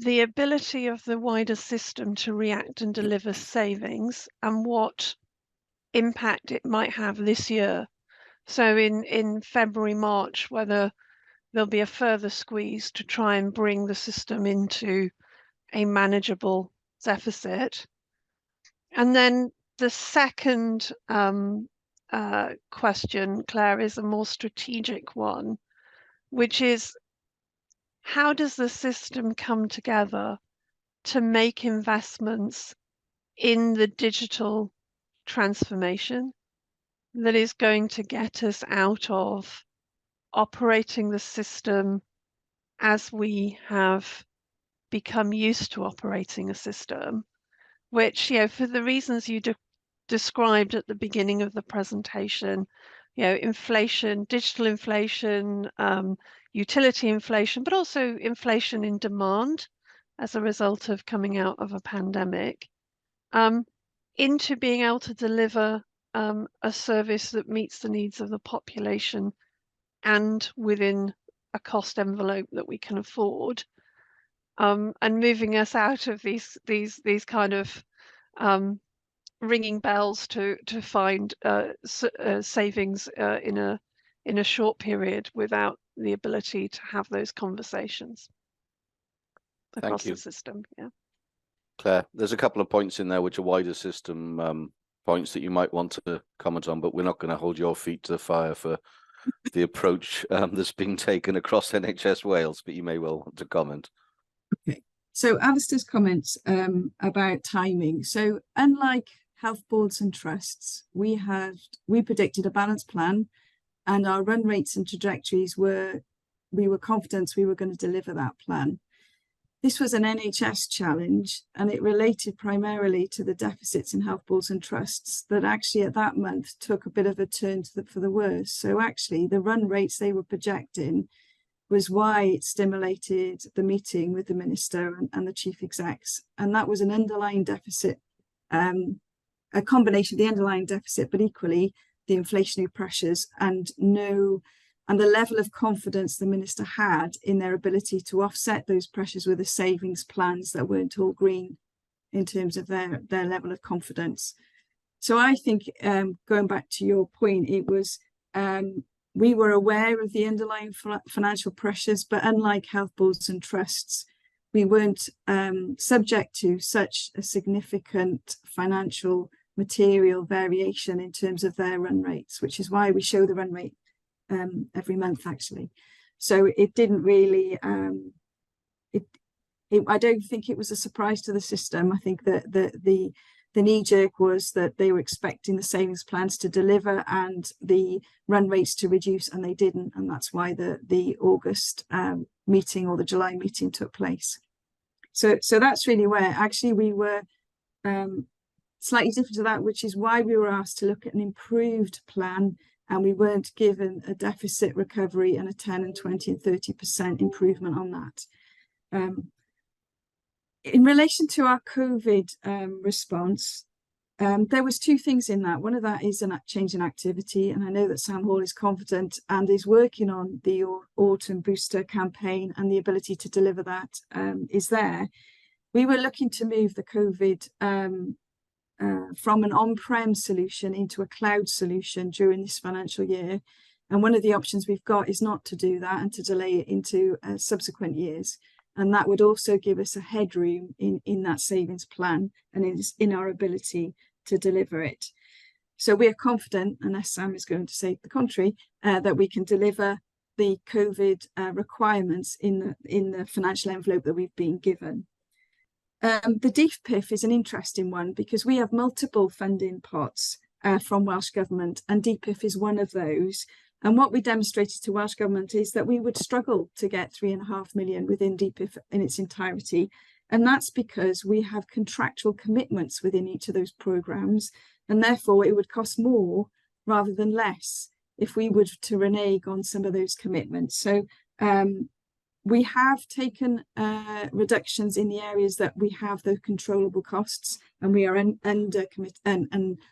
Speaker 6: ability of the wider system to react and deliver savings, and what impact it might have this year. So in February, March, whether there'll be a further squeeze to try and bring the system into a manageable deficit. And then the second question, Claire, is a more strategic one, which is, how does the system come together to make investments in the digital transformation that is going to get us out of operating the system as we have become used to operating a system, which, for the reasons you described at the beginning of the presentation, inflation, digital inflation, utility inflation, but also inflation in demand as a result of coming out of a pandemic, into being able to deliver a service that meets the needs of the population and within a cost envelope that we can afford, and moving us out of these kind of ringing bells to find savings in a short period without the ability to have those conversations across the system. Yeah.
Speaker 1: Claire, there's a couple of points in there which are wider system points that you might want to comment on, but we're not going to hold your feet to the fire for the approach that's being taken across NHS Wales, but you may well want to comment.
Speaker 11: Okay, so Alistair's comments about timing. So unlike health boards and trusts, we predicted a balanced plan, and our run rates and trajectories we were confident we were going to deliver that plan. This was an NHS challenge, and it related primarily to the deficits in health boards and trusts that actually at that month took a bit of a turn for the worse. So actually the run rates they were projecting was why it stimulated the meeting with the minister and the chief execs. And that was an underlying deficit, a combination of the underlying deficit, but equally the inflationary pressures and the level of confidence the minister had in their ability to offset those pressures with the savings plans that weren't all green in terms of their level of confidence. So I think, going back to your point, it was, we were aware of the underlying financial pressures, but unlike health boards and trusts, we weren't subject to such a significant financial material variation in terms of their run rates, which is why we show the run rate every month actually. So it didn't really I don't think it was a surprise to the system. I think that the knee-jerk was that they were expecting the savings plans to deliver and the run rates to reduce, and they didn't, and that's why the August meeting or the July meeting took place. So that's really where actually we were slightly different to that, which is why we were asked to look at an improved plan, and we weren't given a deficit recovery and a 10 and 20 and 30% improvement on that. In relation to our COVID response, there was two things in that. One of that is a change in activity, and I know that Sam Hall is confident and is working on the autumn booster campaign, and the ability to deliver that is there. We were looking to move the COVID from an on-prem solution into a cloud solution during this financial year. And one of the options we've got is not to do that and to delay it into subsequent years. And that would also give us a headroom in that savings plan and in our ability to deliver it. So we are confident, unless Sam is going to say the contrary, that we can deliver the COVID requirements in the financial envelope that we've been given. The DPIF is an interesting one because we have multiple funding pots from Welsh Government, and DPIF is one of those. And what we demonstrated to Welsh Government is that we would struggle to get 3.5 million within DPIF in its entirety. And that's because we have contractual commitments within each of those programmes, and therefore it would cost more rather than less if we were to renege on some of those commitments. So we have taken reductions in the areas that we have the controllable costs and we are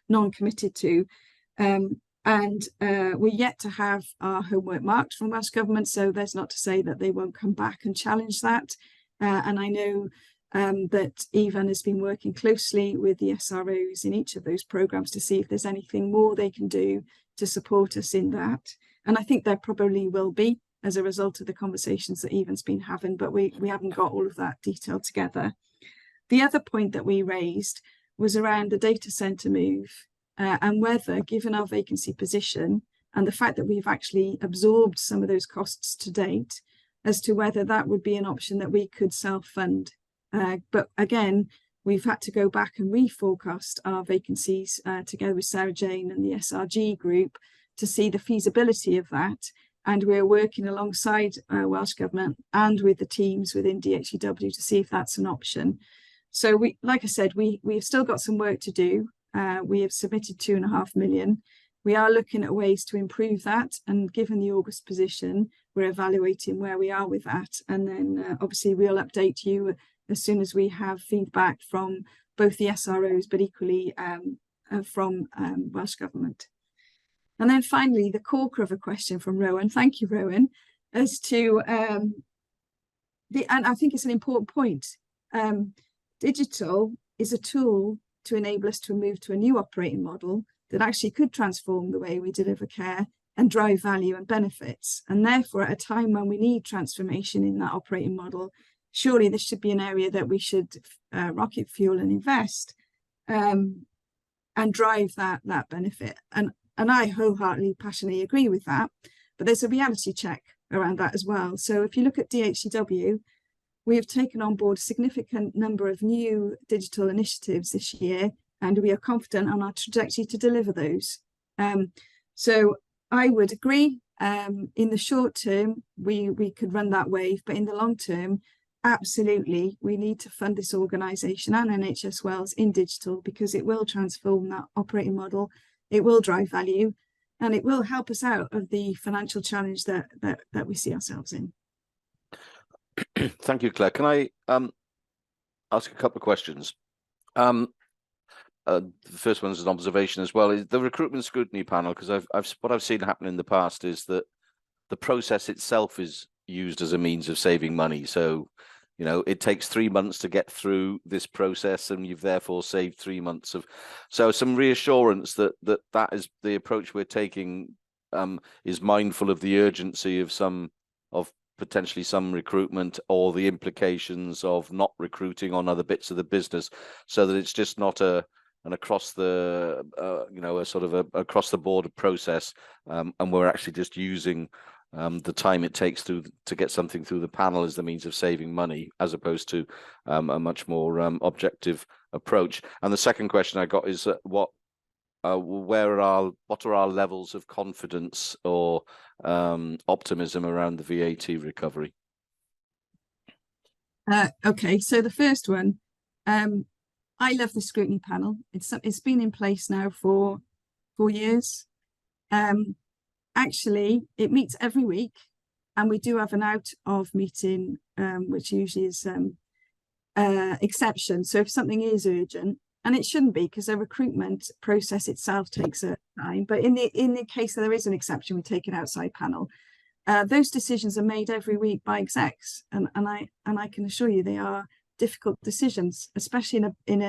Speaker 11: non-committed to. We're yet to have our homework marked from Welsh Government, so there's not to say that they won't come back and challenge that. And I know that Evan has been working closely with the SROs in each of those programmes to see if there's anything more they can do to support us in that. And I think there probably will be as a result of the conversations that Evan's been having, but we haven't got all of that detail together. The other point that we raised was around the data centre move and whether, given our vacancy position and the fact that we've actually absorbed some of those costs to date, as to whether that would be an option that we could self-fund. But again, we've had to go back and reforecast our vacancies together with Sarah Jane and the SRG group to see the feasibility of that. And we're working alongside Welsh Government and with the teams within DHEW to see if that's an option. So we, like I said, we've still got some work to do. We have submitted 2.5 million. We are looking at ways to improve that, and given the August position, we're evaluating where we are with that. And then obviously we'll update you as soon as we have feedback from both the SROs, but equally from Welsh Government. And then finally, the corker of a question from Rowan. Thank you, Rowan, as to and I think it's an important point. Digital is a tool to enable us to move to a new operating model that actually could transform the way we deliver care and drive value and benefits. And therefore, at a time when we need transformation in that operating model, surely this should be an area that we should rocket fuel and invest and drive that benefit. And I wholeheartedly, passionately agree with that. But there's a reality check around that as well. So if you look at DHEW, we have taken on board a significant number of new digital initiatives this year, and we are confident on our trajectory to deliver those. So I would agree, in the short term, we could run that wave, but in the long term, absolutely, we need to fund this organisation and NHS Wales in digital, because it will transform that operating model, it will drive value, and it will help us out of the financial challenge that we see ourselves in.
Speaker 1: Thank you, Claire. Can I ask a couple of questions? The first one is an observation as well. Is the recruitment scrutiny panel, because what I've seen happen in the past is that the process itself is used as a means of saving money. So, you know, it takes 3 months to get through this process, and you've therefore saved 3 months of. So, some reassurance that is the approach we're taking is mindful of the urgency of potentially some recruitment, or the implications of not recruiting on other bits of the business, so that it's just not an across the a sort of across the board process, and we're actually just using the time it takes to get something through the panel as the means of saving money, as opposed to a much more objective approach. And the second question I got is what are our levels of confidence or optimism around the VAT recovery?
Speaker 11: Okay, so the first one, I love the scrutiny panel. It's been in place now for 4 years. Actually, it meets every week, and we do have an out of meeting, which usually is exception. So if something is urgent, and it shouldn't be, because the recruitment process itself takes a time, but in the case that there is an exception, we take an outside panel. Those decisions are made every week by execs, and I can assure you they are difficult decisions, especially in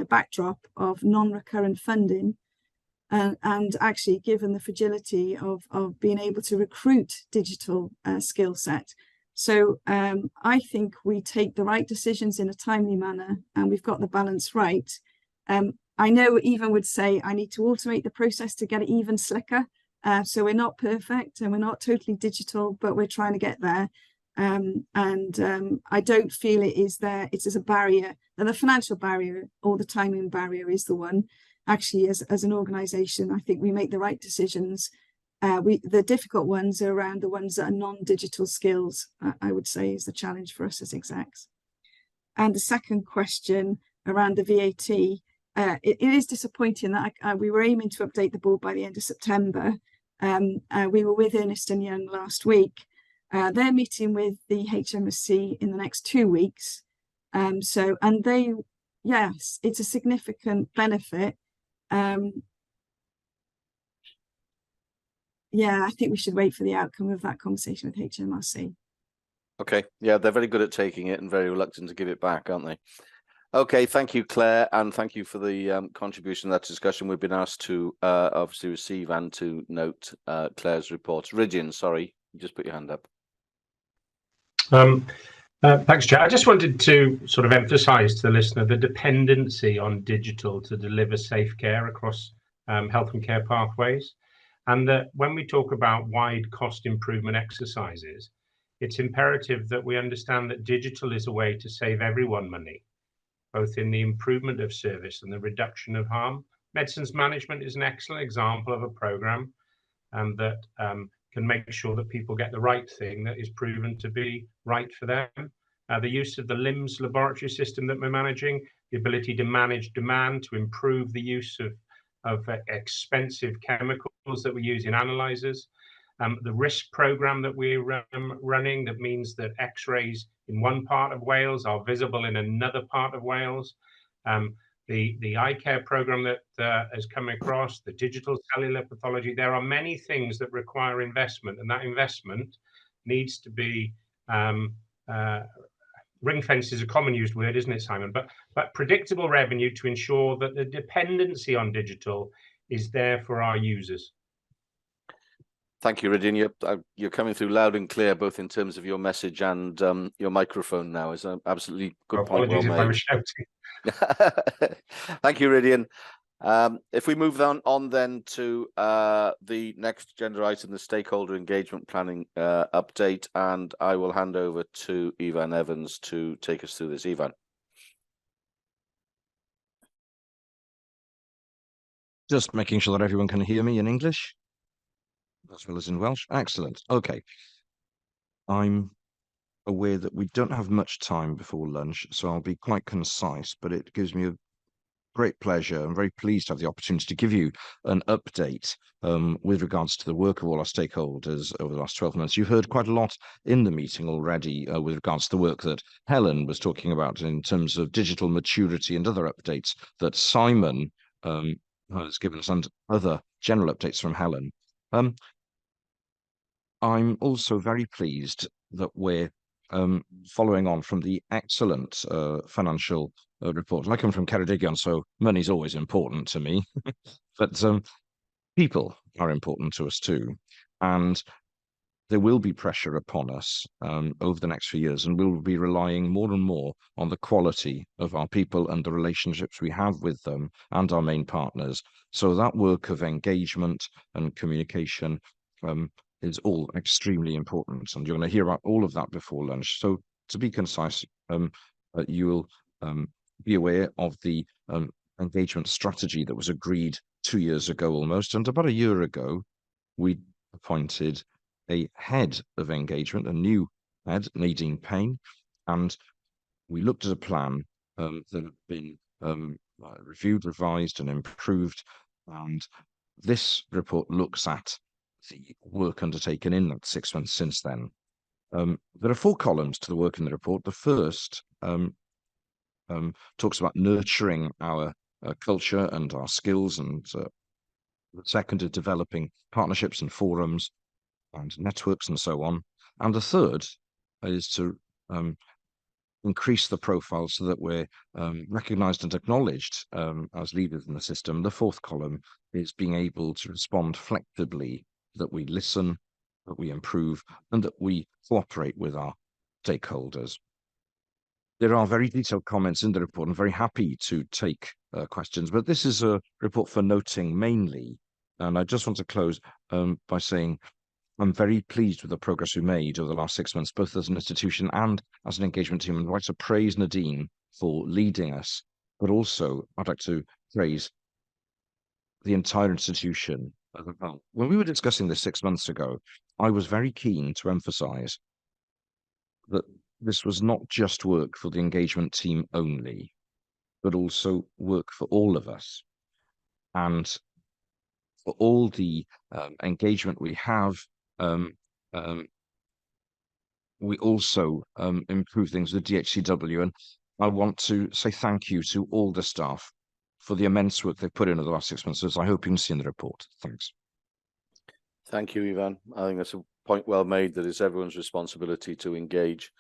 Speaker 11: a backdrop of non-recurrent funding, and actually given the fragility of being able to recruit digital skill set. So I think we take the right decisions in a timely manner, and we've got the balance right. I know Evan would say I need to automate the process to get it even slicker. So we're not perfect and we're not totally digital, but we're trying to get there. I don't feel it is there. It's as a barrier, and the financial barrier or the timing barrier is the one. Actually, as an organisation, I think we make the right decisions. the difficult ones are around the ones that are non-digital skills, I would say, is the challenge for us as execs. And the second question around the VAT, it is disappointing that we were aiming to update the board by the end of September. We were with Ernst & Young last week. They're meeting with the HMRC in the next 2 weeks. Yes, it's a significant benefit. Yeah, I think we should wait for the outcome of that conversation with HMRC.
Speaker 1: Okay, yeah, they're very good at taking it and very reluctant to give it back, aren't they? Okay, thank you, Claire, and thank you for the contribution to that discussion. We've been asked to obviously receive and to note Claire's reports. Ridian, sorry, you just put your hand up.
Speaker 2: Thanks, Chair. I just wanted to sort of emphasise to the listener the dependency on digital to deliver safe care across health and care pathways. And that when we talk about wide cost improvement exercises, it's imperative that we understand that digital is a way to save everyone money, both in the improvement of service and the reduction of harm. Medicines Management is an excellent example of a programme that can make sure that people get the right thing that is proven to be right for them. The use of the LIMS laboratory system that we're managing, the ability to manage demand, to improve the use of expensive chemicals that we use in analyzers, the risk program that we're running that means that x-rays in one part of Wales are visible in another part of Wales, the eye care program that has come across, the digital cellular pathology. There are many things that require investment, and that investment needs to be ring fence is a common used word, isn't it, Simon? But predictable revenue to ensure that the dependency on digital is there for our users.
Speaker 1: Thank you, Ridian. You're coming through loud and clear, both in terms of your message and your microphone now. Is an absolutely good point.
Speaker 2: Apologies if I was shouting.
Speaker 1: Thank you, Ridian. If we move on then to the next agenda item, the stakeholder engagement planning update, and I will hand over to Ivan Evans to take us through this. Ivan.
Speaker 12: Just making sure that everyone can hear me in English as well as in Welsh. Excellent. Okay. I'm aware that we don't have much time before lunch, so I'll be quite concise, but it gives me a great pleasure. I'm very pleased to have the opportunity to give you an update with regards to the work of all our stakeholders over the last 12 months. You've heard quite a lot in the meeting already with regards to the work that Helen was talking about in terms of digital maturity and other updates that Simon has given us, and other general updates from Helen. I'm also very pleased that we're following on from the excellent financial report. I come from Ceredigion, so money's always important to me, but people are important to us too. And there will be pressure upon us over the next few years, and we'll be relying more and more on the quality of our people and the relationships we have with them and our main partners. So that work of engagement and communication is all extremely important, and you're going to hear about all of that before lunch. So to be concise, you will be aware of the engagement strategy that was agreed 2 years ago almost, and about a year ago we appointed a head of engagement, a new head, Nadine Payne, and we looked at a plan that had been reviewed, revised and improved, and this report looks at the work undertaken in that 6 months since then. There are 4 columns to the work in the report. The first talks about nurturing our culture and our skills, and the second is developing partnerships and forums and networks and so on. And the third is to increase the profile so that we're recognised and acknowledged as leaders in the system. The fourth column is being able to respond flexibly, that we listen, that we improve, and that we cooperate with our stakeholders. There are very detailed comments in the report. I'm very happy to take questions, but this is a report for noting mainly. And I just want to close by saying I'm very pleased with the progress we made over the last 6 months, both as an institution and as an engagement team. And I'd like to praise Nadine for leading us, but also I'd like to praise the entire institution When we were discussing this 6 months ago, I was very keen to emphasize that this was not just work for the engagement team only, but also work for all of us. And for all the engagement we have, we also improve things with DHCW. And I want to say thank you to all the staff for the immense work they've put in over the last 6 months, as I hope you can see in the report. Thanks.
Speaker 1: Thank you, Ivan. I think that's a point well made, that it's everyone's responsibility to engage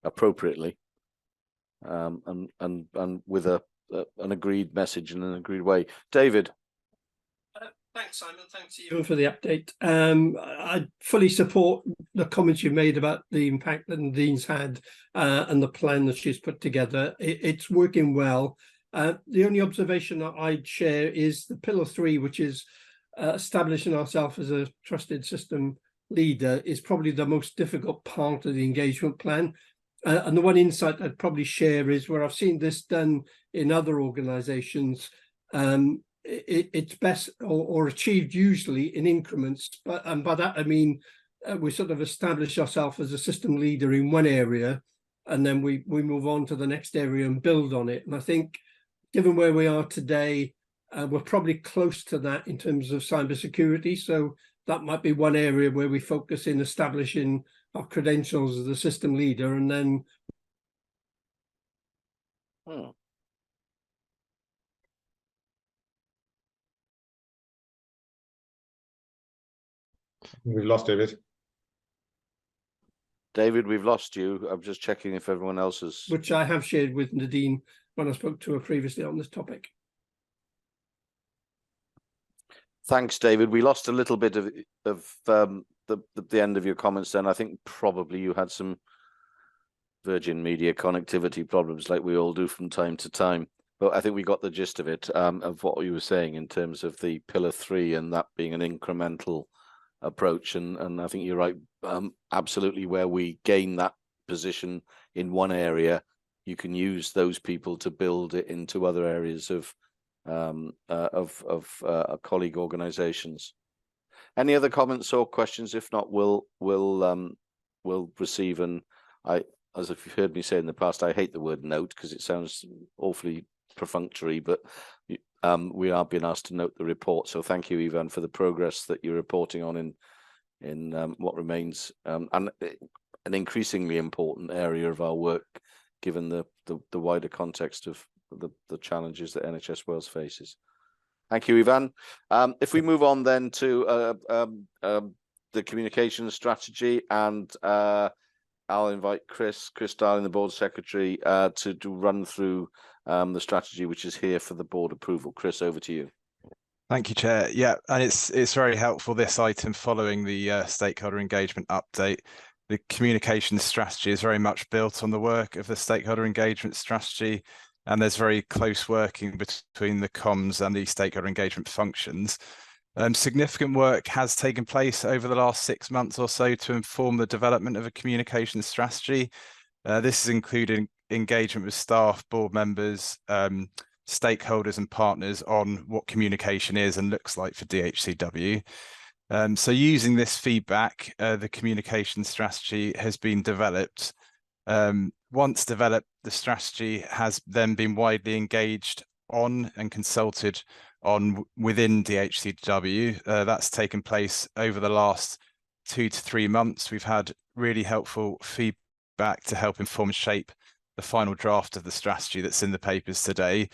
Speaker 1: appropriately and with an agreed message and an agreed way. David.
Speaker 10: Thanks, Simon. Thanks, Ivan, for the update. I fully support the comments you made about the impact that Nadine's had and the plan that she's put together. It's working well. The only observation that I'd share is the pillar 3, which is establishing ourselves as a trusted system leader, is probably the most difficult part of the engagement plan. And the one insight I'd probably share is where I've seen this done in other organizations, it's best or achieved usually in increments, and by that I mean we sort of establish ourselves as a system leader in one area, and then we move on to the next area and build on it. And I think, given where we are today, we're probably close to that in terms of cybersecurity. So that might be one area where we focus in establishing our credentials as a system leader, and then.
Speaker 13: We've lost David.
Speaker 1: David, we've lost you. I'm just checking if everyone else has.
Speaker 10: Which I have shared with Nadine when I spoke to her previously on this topic.
Speaker 1: Thanks, David. We lost a little bit of the end of your comments then. I think probably you had some Virgin Media connectivity problems like we all do from time to time. But I think we got the gist of it, of what you were saying in terms of the pillar 3 and that being an incremental approach. And I think you're right. Absolutely, where we gain that position in one area, you can use those people to build it into other areas of colleague organizations. Any other comments or questions? If not, we'll receive. And as if you've heard me say in the past, I hate the word note because it sounds awfully perfunctory, but we are being asked to note the report. So thank you, Ivan, for the progress that you're reporting on in what remains and an increasingly important area of our work, given the wider context of the challenges that NHS Wales faces. Thank you, Ivan. If we move on then to the communications strategy, and I'll invite Chris Darling, the board secretary, to run through the strategy, which is here for the board approval. Chris, over to you.
Speaker 14: Thank you, Chair. Yeah, and it's very helpful, this item, following the stakeholder engagement update. The communication strategy is very much built on the work of the stakeholder engagement strategy, and there's very close working between the comms and the stakeholder engagement functions. Significant work has taken place over the last 6 months or so to inform the development of a communication strategy. This is including engagement with staff, board members, stakeholders and partners on what communication is and looks like for DHCW. So using this feedback, the communication strategy has been developed. Once developed, the strategy has then been widely engaged on and consulted on within DHCW. That's taken place over the last 2 to 3 months. We've had really helpful feedback to help inform and shape the final draft of the strategy that's in the papers today.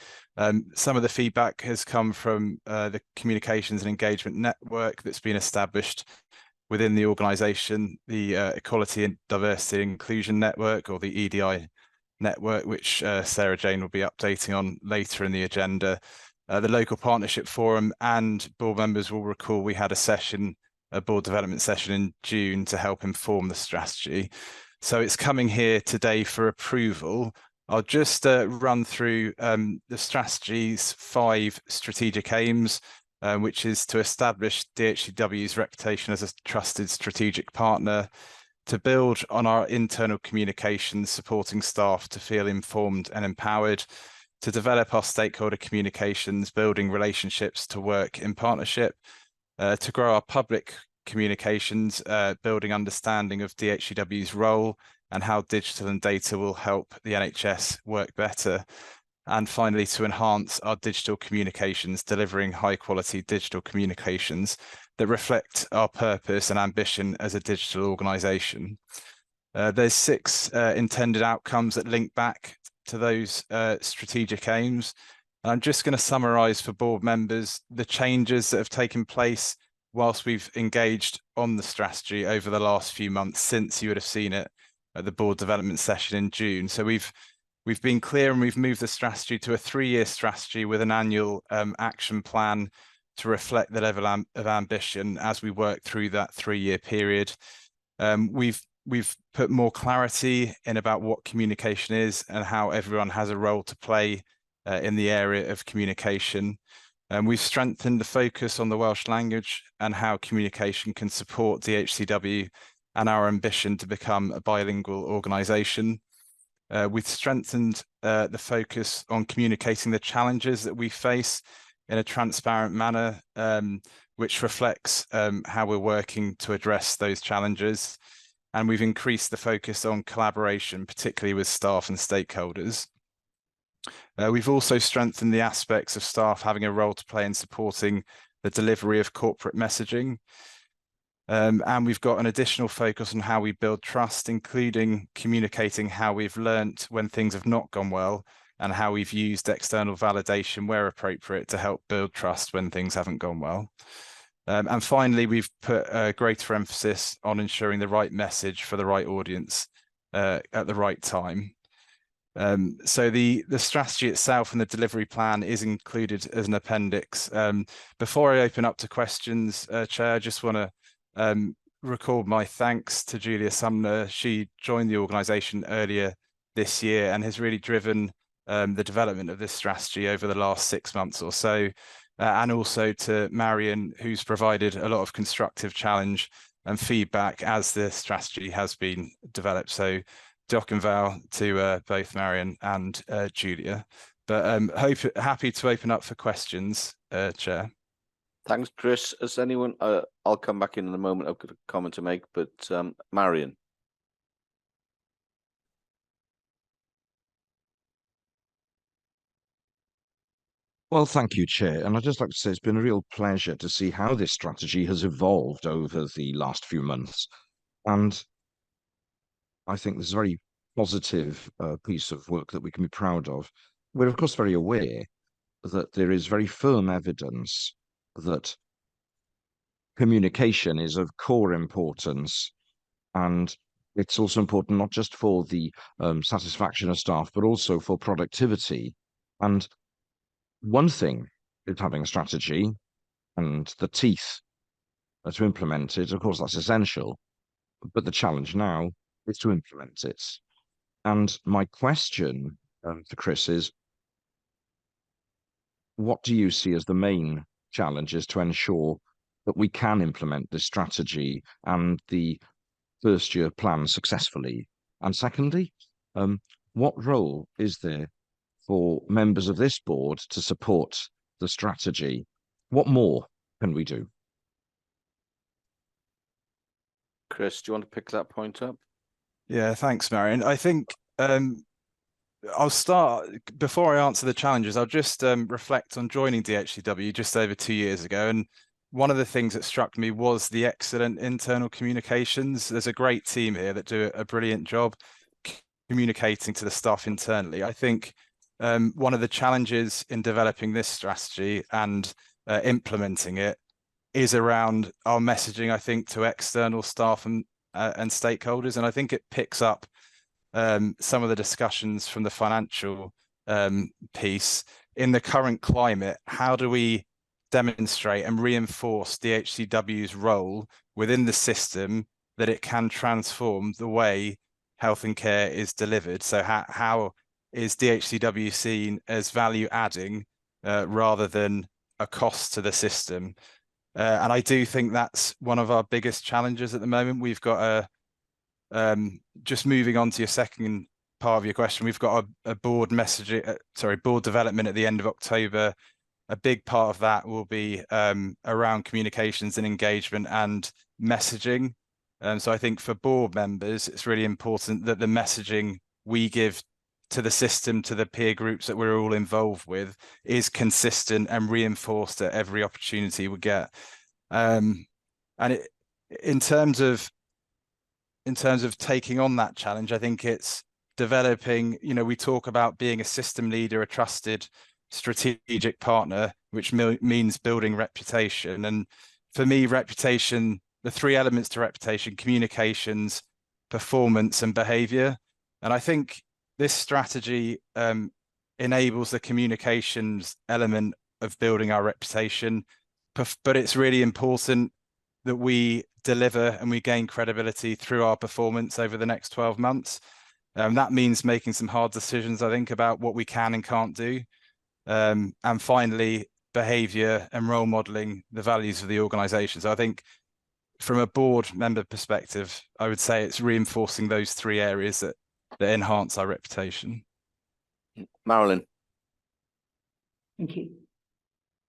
Speaker 14: Some of the feedback has come from the communications and engagement network that's been established within the organisation, the Equality and Diversity and Inclusion Network, or the EDI network, which Sarah Jane will be updating on later in the agenda. The local partnership forum, and board members will recall we had a board development session in June to help inform the strategy. So it's coming here today for approval. I'll just run through the strategy's 5 strategic aims, which is to establish DHCW's reputation as a trusted strategic partner, to build on our internal communications, supporting staff to feel informed and empowered, to develop our stakeholder communications, building relationships to work in partnership, to grow our public communications, building understanding of DHCW's role and how digital and data will help the NHS work better. And finally, to enhance our digital communications, delivering high quality digital communications that reflect our purpose and ambition as a digital organisation. There's 6 intended outcomes that link back to those strategic aims. I'm just going to summarise for board members the changes that have taken place whilst we've engaged on the strategy over the last few months since you would have seen it at the board development session in June. So we've been clear and we've moved the strategy to a 3-year strategy with an annual action plan to reflect the level of ambition as we work through that 3-year period. We've put more clarity in about what communication is and how everyone has a role to play in the area of communication. We've strengthened the focus on the Welsh language and how communication can support DHCW and our ambition to become a bilingual organisation. We've strengthened the focus on communicating the challenges that we face in a transparent manner, which reflects how we're working to address those challenges. And we've increased the focus on collaboration, particularly with staff and stakeholders. We've also strengthened the aspects of staff having a role to play in supporting the delivery of corporate messaging. And we've got an additional focus on how we build trust, including communicating how we've learnt when things have not gone well and how we've used external validation where appropriate to help build trust when things haven't gone well. And finally, we've put a greater emphasis on ensuring the right message for the right audience at the right time. So the strategy itself and the delivery plan is included as an appendix. Before I open up to questions, Chair, I just want to record my thanks to Julia Sumner. She joined the organisation earlier this year and has really driven the development of this strategy over the last 6 months or so. And also to Marion, who's provided a lot of constructive challenge and feedback as the strategy has been developed. So Diolch yn fawr to both Marion and Julia. But happy to open up for questions, Chair.
Speaker 1: Thanks, Chris. Has anyone, I'll come back in a moment, I've got a comment to make, but Marion.
Speaker 12: Well, thank you, Chair. And I'd just like to say it's been a real pleasure to see how this strategy has evolved over the last few months. And I think this is a very positive piece of work that we can be proud of. We're, of course, very aware that there is very firm evidence that communication is of core importance. And it's also important not just for the satisfaction of staff, but also for productivity. And one thing is having a strategy and the teeth to implement it. Of course, that's essential. But the challenge now is to implement it. And my question to Chris is, what do you see as the main challenges to ensure that we can implement this strategy and the first-year plan successfully? And secondly, what role is there for members of this board to support the strategy? What more can we do?
Speaker 1: Chris, do you want to pick that point up?
Speaker 14: Yeah, thanks, Marion. I think I'll start, before I answer the challenges, I'll just reflect on joining DHCW just over 2 years ago. And one of the things that struck me was the excellent internal communications. There's a great team here that do a brilliant job communicating to the staff internally. I think one of the challenges in developing this strategy and implementing it is around our messaging, I think, to external staff and stakeholders. And I think it picks up some of the discussions from the financial piece. In the current climate, how do we demonstrate and reinforce DHCW's role within the system that it can transform the way health and care is delivered? So how is DHCW seen as value adding rather than a cost to the system? And I do think that's one of our biggest challenges at the moment. We've got just moving on to your second part of your question, we've got a board messaging, board development at the end of October. A big part of that will be around communications and engagement and messaging. So I think for board members, it's really important that the messaging we give to the system, to the peer groups that we're all involved with, is consistent and reinforced at every opportunity we get. And in terms of taking on that challenge, I think it's developing, we talk about being a system leader, a trusted strategic partner, which means building reputation. And for me, reputation, the three elements to reputation: communications, performance, and behavior. And I think this strategy enables the communications element of building our reputation, but it's really important that we deliver and we gain credibility through our performance over the next 12 months. That means making some hard decisions, I think, about what we can and can't do. And finally, behavior and role modeling the values of the organization. So I think from a board member perspective, I would say it's reinforcing those three areas that enhance our reputation.
Speaker 1: Marilyn.
Speaker 9: Thank you.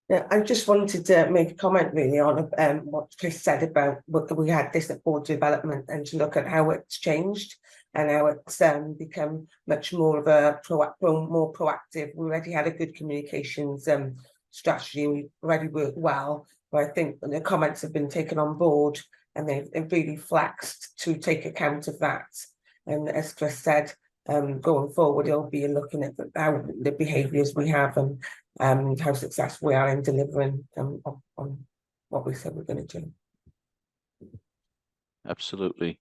Speaker 9: Yeah, I just wanted to make a comment really on what Chris said about what we had this at board development, and to look at how it's changed and how it's become much more of a more proactive. We already had a good communications strategy. We already worked well, but I think the comments have been taken on board and they've really flexed to take account of that. And as Chris said, going forward, it'll be looking at how the behaviours we have and how successful we are in delivering on what we said we're going to do.
Speaker 1: Absolutely.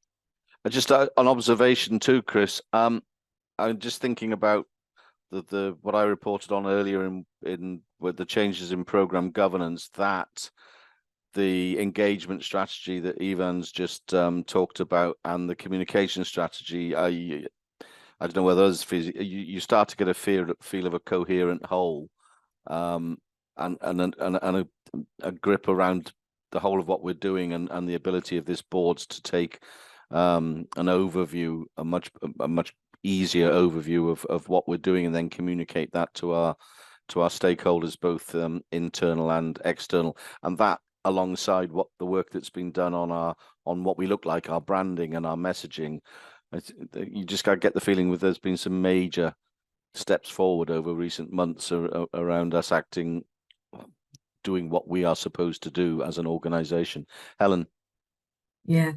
Speaker 1: Just an observation too, Chris. I'm just thinking about the what I reported on earlier in with the changes in program governance, that the engagement strategy that Ivan's just talked about, and the communication strategy. I don't know whether others feel you start to get a feel of a coherent whole, and a grip around the whole of what we're doing, and the ability of this board to take an overview, a much easier overview of what we're doing, and then communicate that to our stakeholders, both internal and external, and that alongside what the work that's been done on what we look like, our branding and our messaging. You just got to get the feeling there's been some major steps forward over recent months around us doing what we are supposed to do as an organization. Helen.
Speaker 5: Yeah,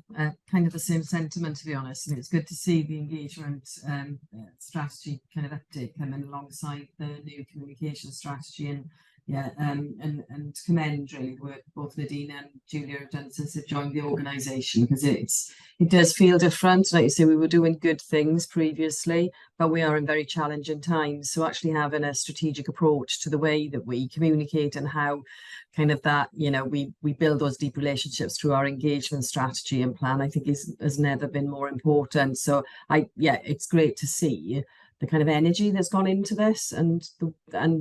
Speaker 5: kind of the same sentiment, to be honest. And it's good to see the engagement strategy kind of update coming alongside the new communication strategy. And yeah, and commend really the work both Nadine and Julia have done since they've joined the organisation, because it does feel different. Like you say, we were doing good things previously, but we are in very challenging times. So actually having a strategic approach to the way that we communicate and how kind of that, we build those deep relationships through our engagement strategy and plan, I think has never been more important. So it's great to see the kind of energy that's gone into this, and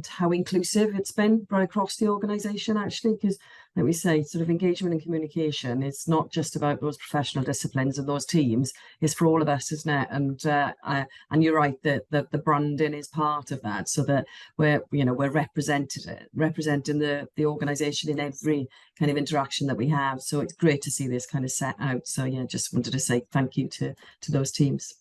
Speaker 5: how inclusive it's been right across the organisation, actually, because like we say, sort of engagement and communication, it's not just about those professional disciplines and those teams, it's for all of us, isn't it? And you're right that the branding is part of that, so that we're representing the organisation in every kind of interaction that we have. So it's great to see this kind of set out. So yeah, just wanted to say thank you to those teams.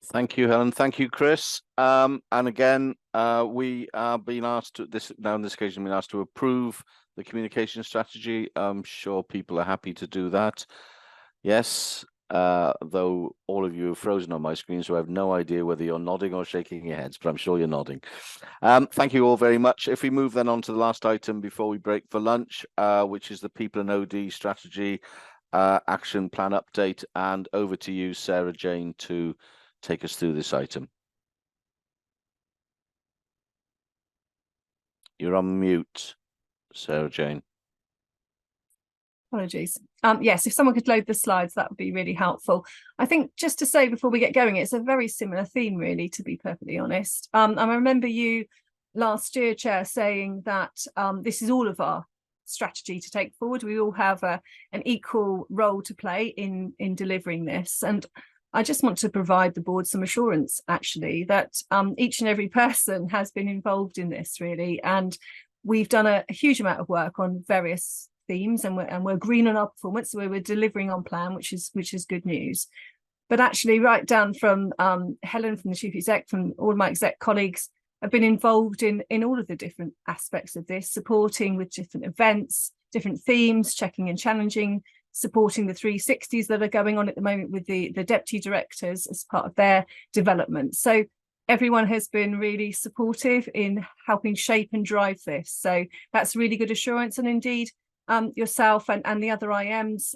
Speaker 1: Thank you, Helen. Thank you, Chris. And again, we are being asked on this occasion, been asked to approve the communication strategy. I'm sure people are happy to do that. Yes, though all of you have frozen on my screen, so I have no idea whether you're nodding or shaking your heads, but I'm sure you're nodding. Thank you all very much. If we move then on to the last item before we break for lunch, which is the People and OD Strategy Action Plan Update, and over to you, Sarah Jane, to take us through this item. You're on mute, Sarah Jane.
Speaker 13: Apologies. Yes, if someone could load the slides, that would be really helpful. I think just to say before we get going, it's a very similar theme, really, to be perfectly honest. I remember you last year, Chair, saying that this is all of our strategy to take forward. We all have an equal role to play in delivering this. And I just want to provide the board some assurance, actually, that each and every person has been involved in this, really. And we've done a huge amount of work on various themes, and we're green on our performance, so we're delivering on plan, which is good news. But actually, right down from Helen, from the chief exec, from all of my exec colleagues, have been involved in all of the different aspects of this, supporting with different events, different themes, checking and challenging, supporting the 360s that are going on at the moment with the deputy directors as part of their development. So everyone has been really supportive in helping shape and drive this. So that's really good assurance. And indeed, yourself and the other IMs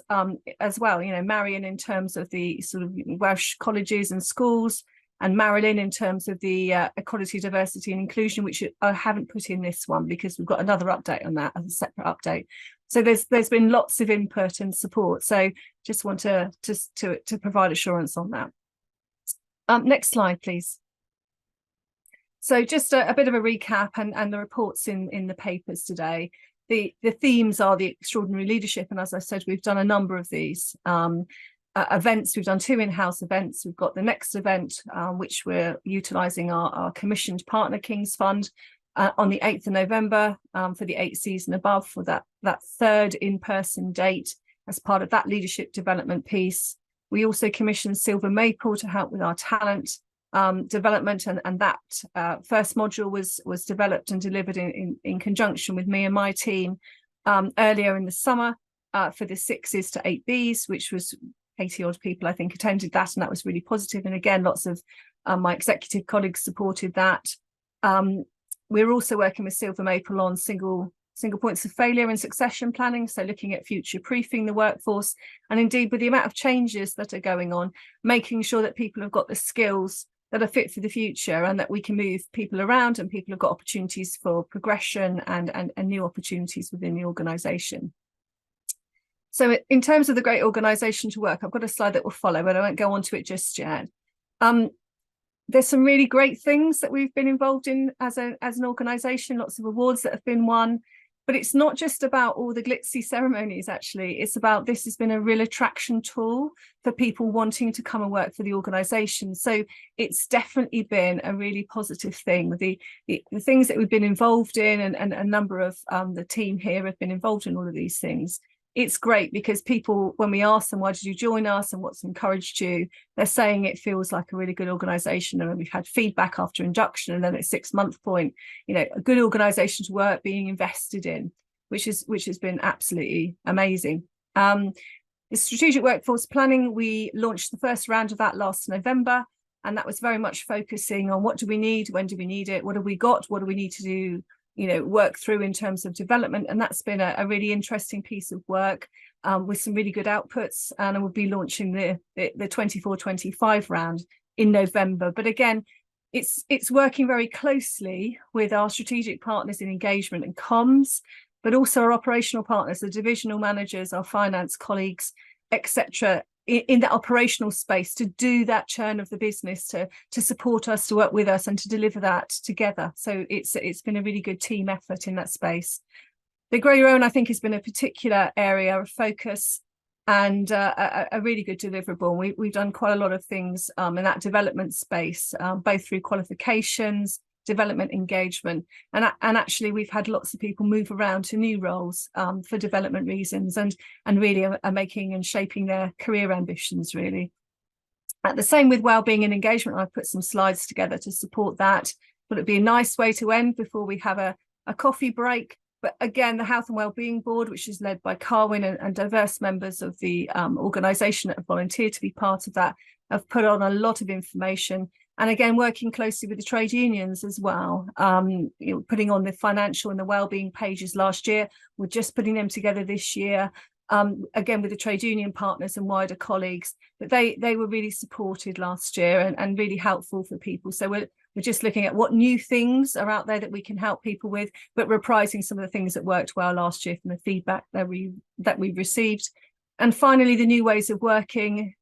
Speaker 13: as well, you know, Marion in terms of the sort of Welsh colleges and schools, and Marilyn in terms of the equality, diversity and inclusion, which I haven't put in this one because we've got another update on that as a separate update. So there's been lots of input and support. So just want to provide assurance on that. Next slide, please. So just a bit of a recap and the reports in the papers today. The themes are the extraordinary leadership, and as I said, we've done a number of these events. We've done 2 in-house events. We've got the next event, which we're utilising our commissioned partner King's Fund on the 8th of November for the 8 season above, for that 3rd in-person date as part of that leadership development piece. We also commissioned Silver Maple to help with our talent development, and that first module was developed and delivered in conjunction with me and my team earlier in the summer for the 6s to 8Bs, which was 80 odd people I think attended that, and that was really positive. And again, lots of my executive colleagues supported that. We're also working with Silver Maple on single points of failure and succession planning, so looking at future proofing the workforce, and indeed with the amount of changes that are going on, making sure that people have got the skills that are fit for the future, and that we can move people around and people have got opportunities for progression and new opportunities within the organisation. So in terms of the great organisation to work, I've got a slide that will follow, but I won't go on to it just yet. There's some really great things that we've been involved in as an organisation, lots of awards that have been won. But it's not just about all the glitzy ceremonies, actually. It's about, this has been a real attraction tool for people wanting to come and work for the organisation. So it's definitely been a really positive thing. The things that we've been involved in, and a number of the team here have been involved in all of these things. It's great because people, when we ask them, why did you join us and what's encouraged you, they're saying it feels like a really good organisation. And we've had feedback after induction, and then at 6-month point, you know, a good organisation to work, being invested in, which has been absolutely amazing. The strategic workforce planning, we launched the first round of that last November, and that was very much focusing on what do we need, when do we need it, what have we got, what do we need to do, you know, work through in terms of development. And that's been a really interesting piece of work with some really good outputs, and we'll be launching the 24-25 round in November. But again, it's working very closely with our strategic partners in engagement and comms, but also our operational partners, the divisional managers, our finance colleagues, etc., in that operational space, to do that churn of the business, to support us, to work with us, and to deliver that together. So it's been a really good team effort in that space. The Grow Your Own, I think, has been a particular area of focus and a really good deliverable. We've done quite a lot of things in that development space, both through qualifications, development engagement, and actually we've had lots of people move around to new roles for development reasons, and really are making and shaping their career ambitions, really. The same with wellbeing and engagement. I've put some slides together to support that, but it'd be a nice way to end before we have a coffee break. But again, the Health and Wellbeing Board, which is led by Carwyn and diverse members of the organisation that have volunteered to be part of that, have put on a lot of information. And again, working closely with the trade unions as well, you know, putting on the financial and the wellbeing pages last year. We're just putting them together this year, again with the trade union partners and wider colleagues. But they were really supported last year and really helpful for people. So we're just looking at what new things are out there that we can help people with, but reprising some of the things that worked well last year from the feedback that we've received. And finally, the new ways of working,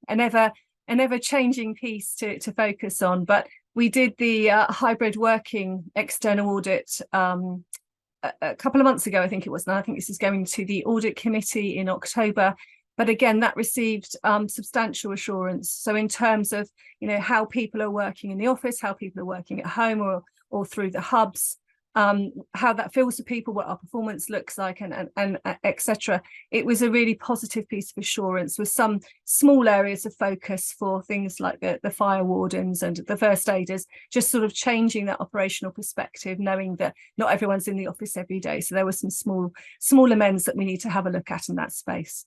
Speaker 13: an ever-changing piece to focus on. But we did the hybrid working external audit a couple of months ago, I think it was. Now I think this is going to the audit committee in October. But again, that received substantial assurance. So in terms of, you know, how people are working in the office, how people are working at home or through the hubs, how that feels to people, what our performance looks like, and etc. It was a really positive piece of assurance, with some small areas of focus for things like the fire wardens and the first aiders, just sort of changing that operational perspective, knowing that not everyone's in the office every day. So there were some small amends that we need to have a look at in that space.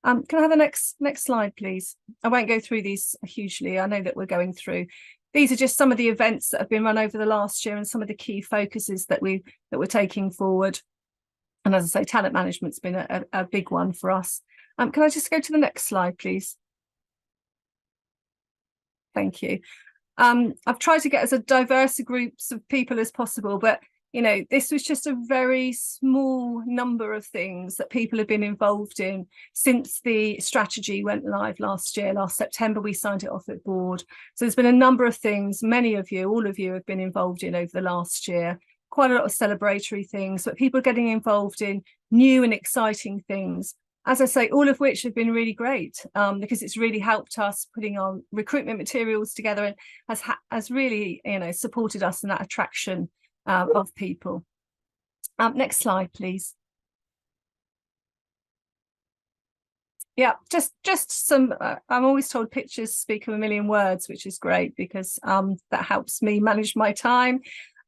Speaker 13: Can I have the next slide, please? I won't go through these hugely. I know that we're going through. These are just some of the events that have been run over the last year and some of the key focuses that we're taking forward. And as I say, talent management's been a big one for us. Can I just go to the next slide, please? Thank you. I've tried to get as a diverse groups of people as possible, but you know, this was just a very small number of things that people have been involved in since the strategy went live last year. Last September, we signed it off at board. So there's been a number of things, many of you, all of you have been involved in over the last year, quite a lot of celebratory things, but people getting involved in new and exciting things. As I say, all of which have been really great, because it's really helped us putting our recruitment materials together and has really, you know, supported us in that attraction of people. Next slide, please. Yeah, just some, I'm always told pictures speak a million words, which is great because that helps me manage my time.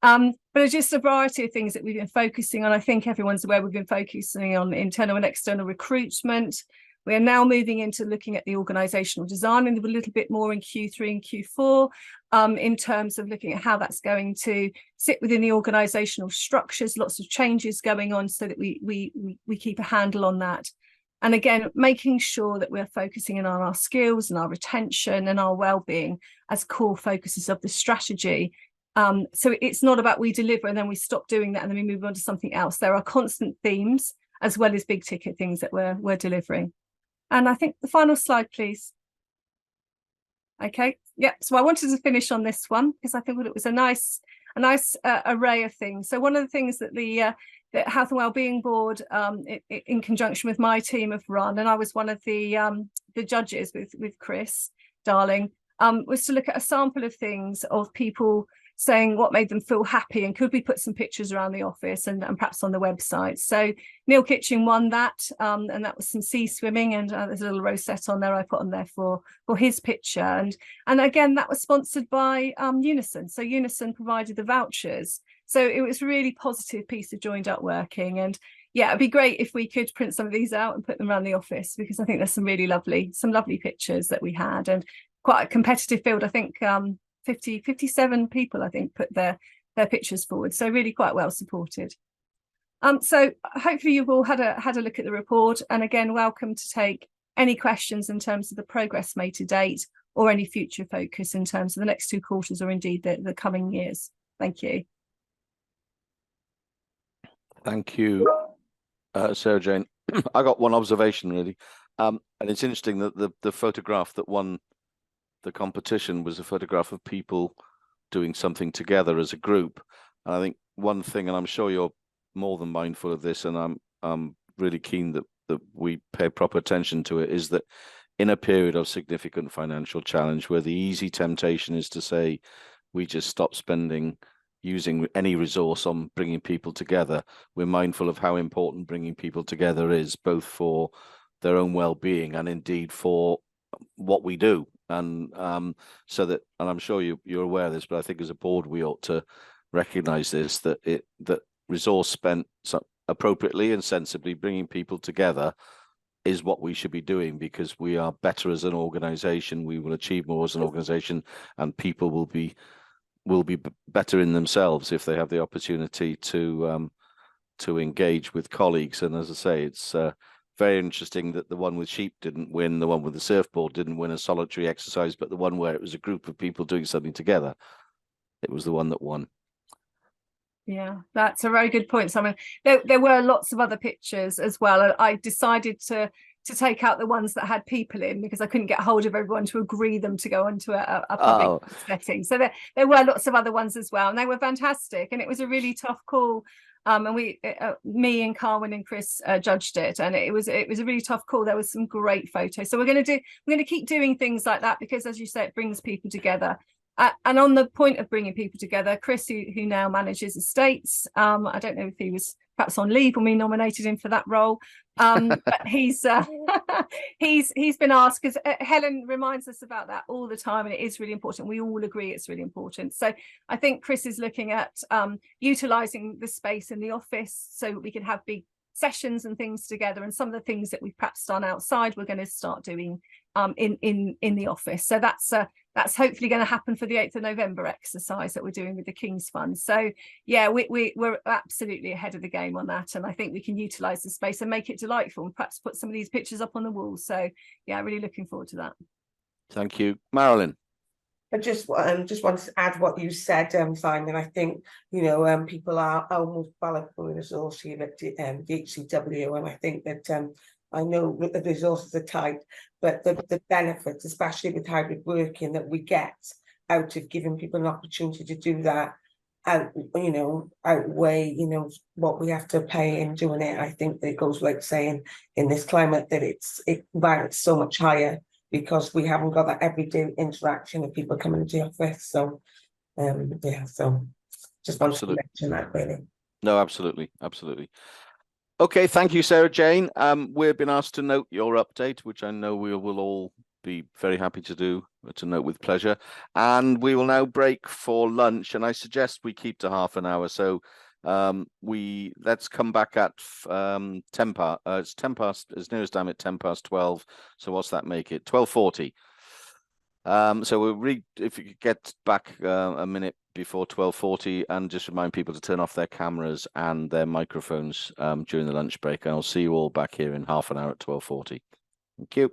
Speaker 13: But it's just a variety of things that we've been focusing on. I think everyone's aware we've been focusing on internal and external recruitment. We are now moving into looking at the organisational design and a little bit more in Q3 and Q4 in terms of looking at how that's going to sit within the organisational structures, lots of changes going on so that we keep a handle on that. And again, making sure that we're focusing in on our skills and our retention and our well-being as core focuses of the strategy. So it's not about we deliver and then we stop doing that and then we move on to something else. There are constant themes as well as big ticket things that we're delivering. And I think the final slide, please. Okay, yeah, so I wanted to finish on this one because I think it was a nice array of things. So one of the things that the Health and Wellbeing Board, in conjunction with my team, have run, and I was one of the judges with Chris Darling, was to look at a sample of things of people saying what made them feel happy and could we put some pictures around the office and perhaps on the website. So Neil Kitchen won that, and that was some sea swimming, and there's a little rosette on there I put on there for his picture, and again that was sponsored by Unison. So Unison provided the vouchers, so it was a really positive piece of joined up working. And yeah, it'd be great if we could print some of these out and put them around the office, because I think there's some lovely pictures that we had, and quite a competitive field. I think 57 people I think put their pictures forward, so really quite well supported. So hopefully you've all had a look at the report, and again welcome to take any questions in terms of the progress made to date or any future focus in terms of the next 2 quarters or indeed the coming years. Thank you.
Speaker 1: Thank you, Sarah Jane. I got one observation really, and it's interesting that the photograph that won the competition was a photograph of people doing something together as a group. And I think one thing, and I'm sure you're more than mindful of this, and I'm really keen that we pay proper attention to it, is that in a period of significant financial challenge where the easy temptation is to say we just stop using any resource on bringing people together, we're mindful of how important bringing people together is, both for their own well-being and indeed for what we do. And so that, and I'm sure you're aware of this, but I think as a board we ought to recognise this, that resource spent appropriately and sensibly bringing people together is what we should be doing, because we are better as an organisation, we will achieve more as an organisation, and people will be better in themselves if they have the opportunity to engage with colleagues. And as I say, it's very interesting that the one with sheep didn't win, the one with the surfboard didn't win a solitary exercise, but the one where it was a group of people doing something together, it was the one that won.
Speaker 13: Yeah, that's a very good point, Simon. There were lots of other pictures as well. I decided to take out the ones that had people in because I couldn't get hold of everyone to agree them to go onto a public setting. So there were lots of other ones as well, and they were fantastic. And it was a really tough call And me and Carwyn and Chris judged it, and it was a really tough call. There was some great photos, so we're going to keep doing things like that, because, as you say, it brings people together. And on the point of bringing people together, Chris, who now manages estates, I don't know if he was perhaps on leave when we nominated him for that role, but he's been asked, because Helen reminds us about that all the time, and it is really important. We all agree it's really important. So I think Chris is looking at utilising the space in the office so that we can have big sessions and things together, and some of the things that we've perhaps done outside we're going to start doing in the office. So that's hopefully going to happen for the 8th of November exercise that we're doing with the King's Fund. So yeah, we're absolutely ahead of the game on that, and I think we can utilise the space and make it delightful, and perhaps put some of these pictures up on the wall. So yeah, really looking forward to that.
Speaker 1: Thank you. Marilyn.
Speaker 9: I just wanted to add what you said, Simon. I think, people are almost valuable resource here at the HCW, and I think that I know that the resources are tight, but the benefits, especially with hybrid working, that we get out of giving people an opportunity to do that, outweigh, what we have to pay in doing it. I think that it goes like saying in this climate that it's so much higher, because we haven't got that everyday interaction of people coming into the office. So so just wanted to mention that, really.
Speaker 1: No, absolutely. Okay, thank you, Sarah Jane. We've been asked to note your update, which I know we will all be very happy to do, to note with pleasure. And we will now break for lunch, and I suggest we keep to half an hour. So let's come back at 10 past. It's 10 past, as near as damn it, 10 past 12. So what's that make it? 12:40. So if you could get back a minute before 12:40, and just remind people to turn off their cameras and their microphones during the lunch break. And I'll see you all back here in half an hour at 12:40. Thank you.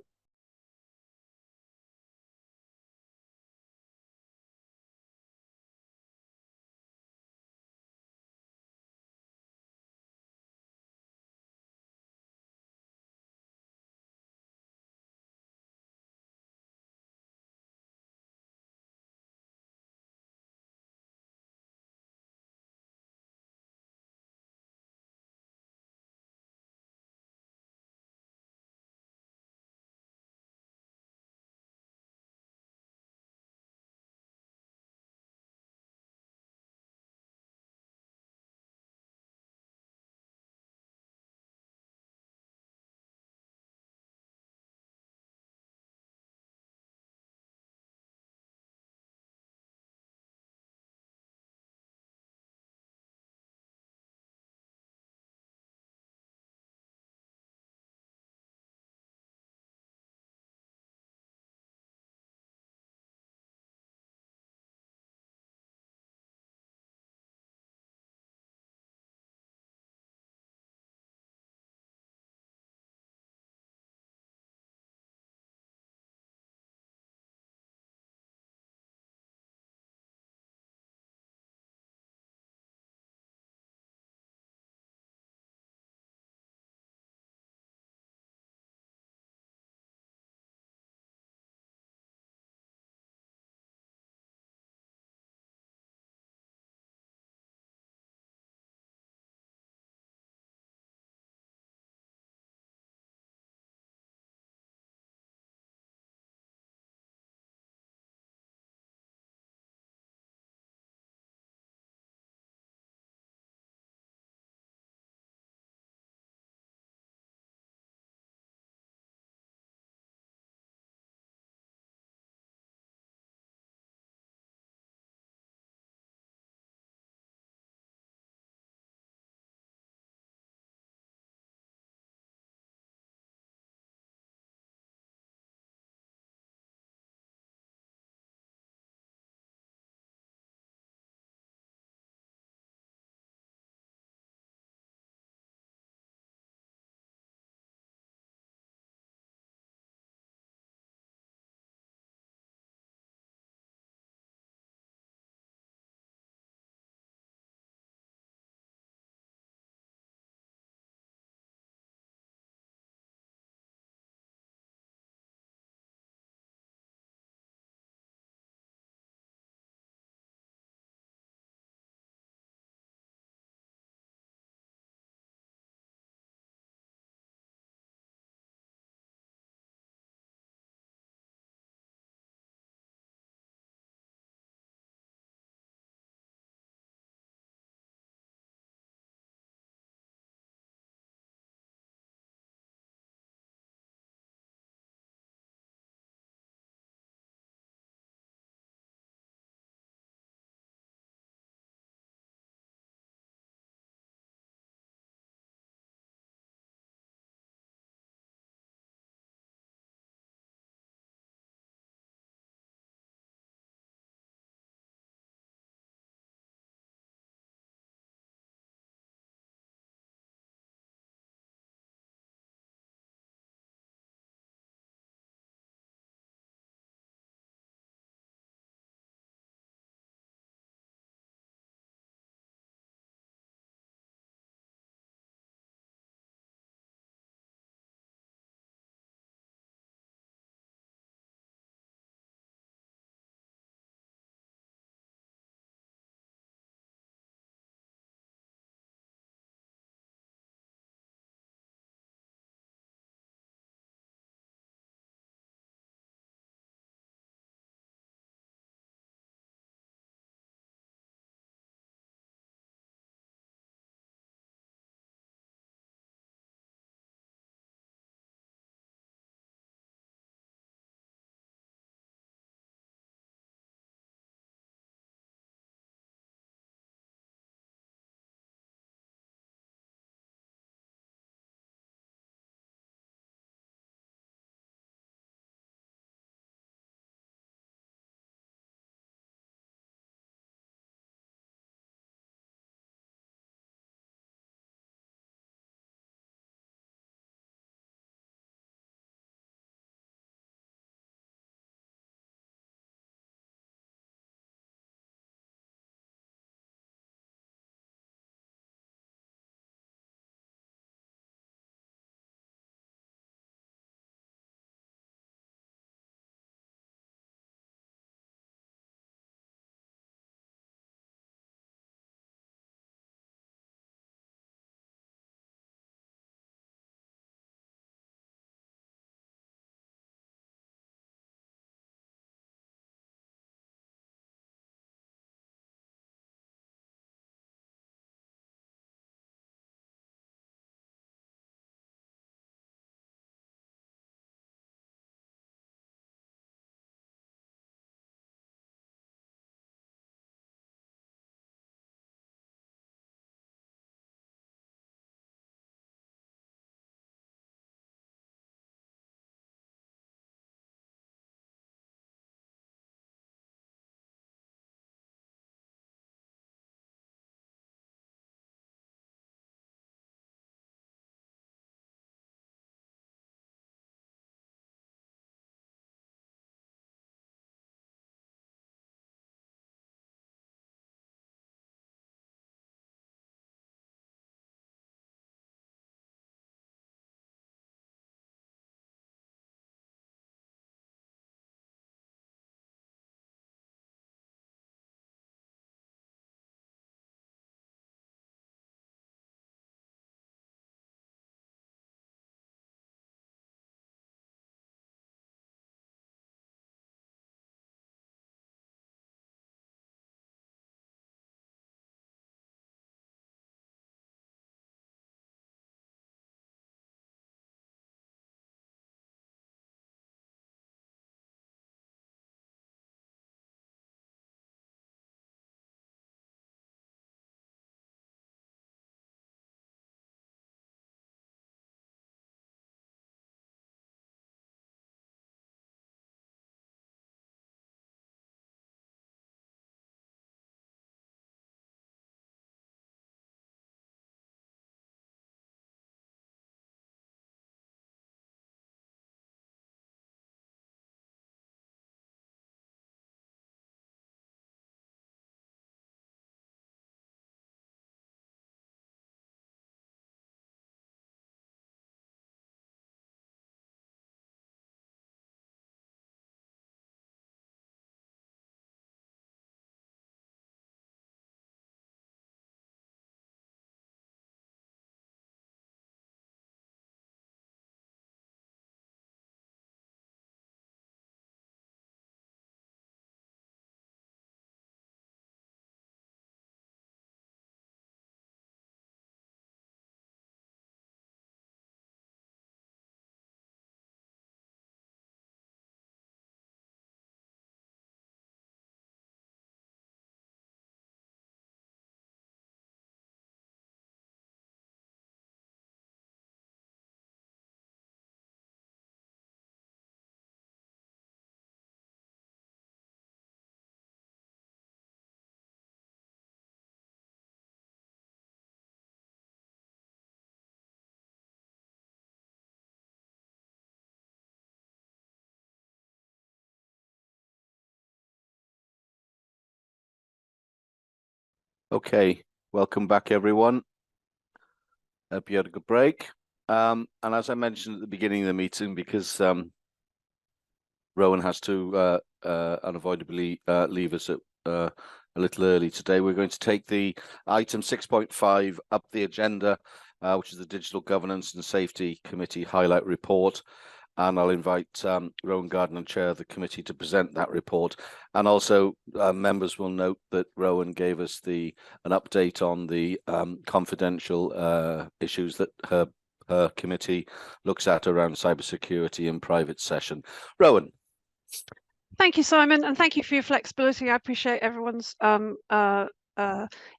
Speaker 1: Okay, welcome back, everyone. Hope you had a good break. And as I mentioned at the beginning of the meeting, because Rowan has to unavoidably leave us at a little early today, we're going to take the item 6.5 up the agenda, which is the Digital Governance and Safety Committee highlight report. And I'll invite Rowan Gardner, Chair of the committee, to present that report. And also members will note that Rowan gave us an update on the confidential issues that her committee looks at around cybersecurity in private session. Rowan.
Speaker 6: Thank you, Simon, and thank you for your flexibility. I appreciate everyone's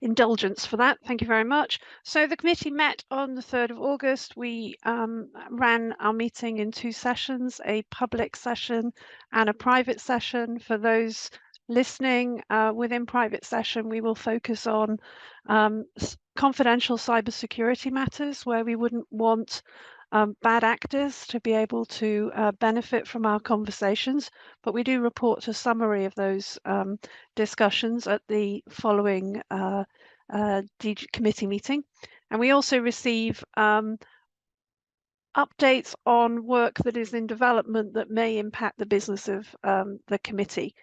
Speaker 6: indulgence for that. Thank you very much. So the committee met on the 3rd of August. We ran our meeting in 2 sessions, a public session and a private session. For those listening, within private session, we will focus on confidential cybersecurity matters where we wouldn't want bad actors to be able to benefit from our conversations, but we do report a summary of those discussions at the following DG committee meeting. And we also receive updates on work that is in development that may impact the business of the committee.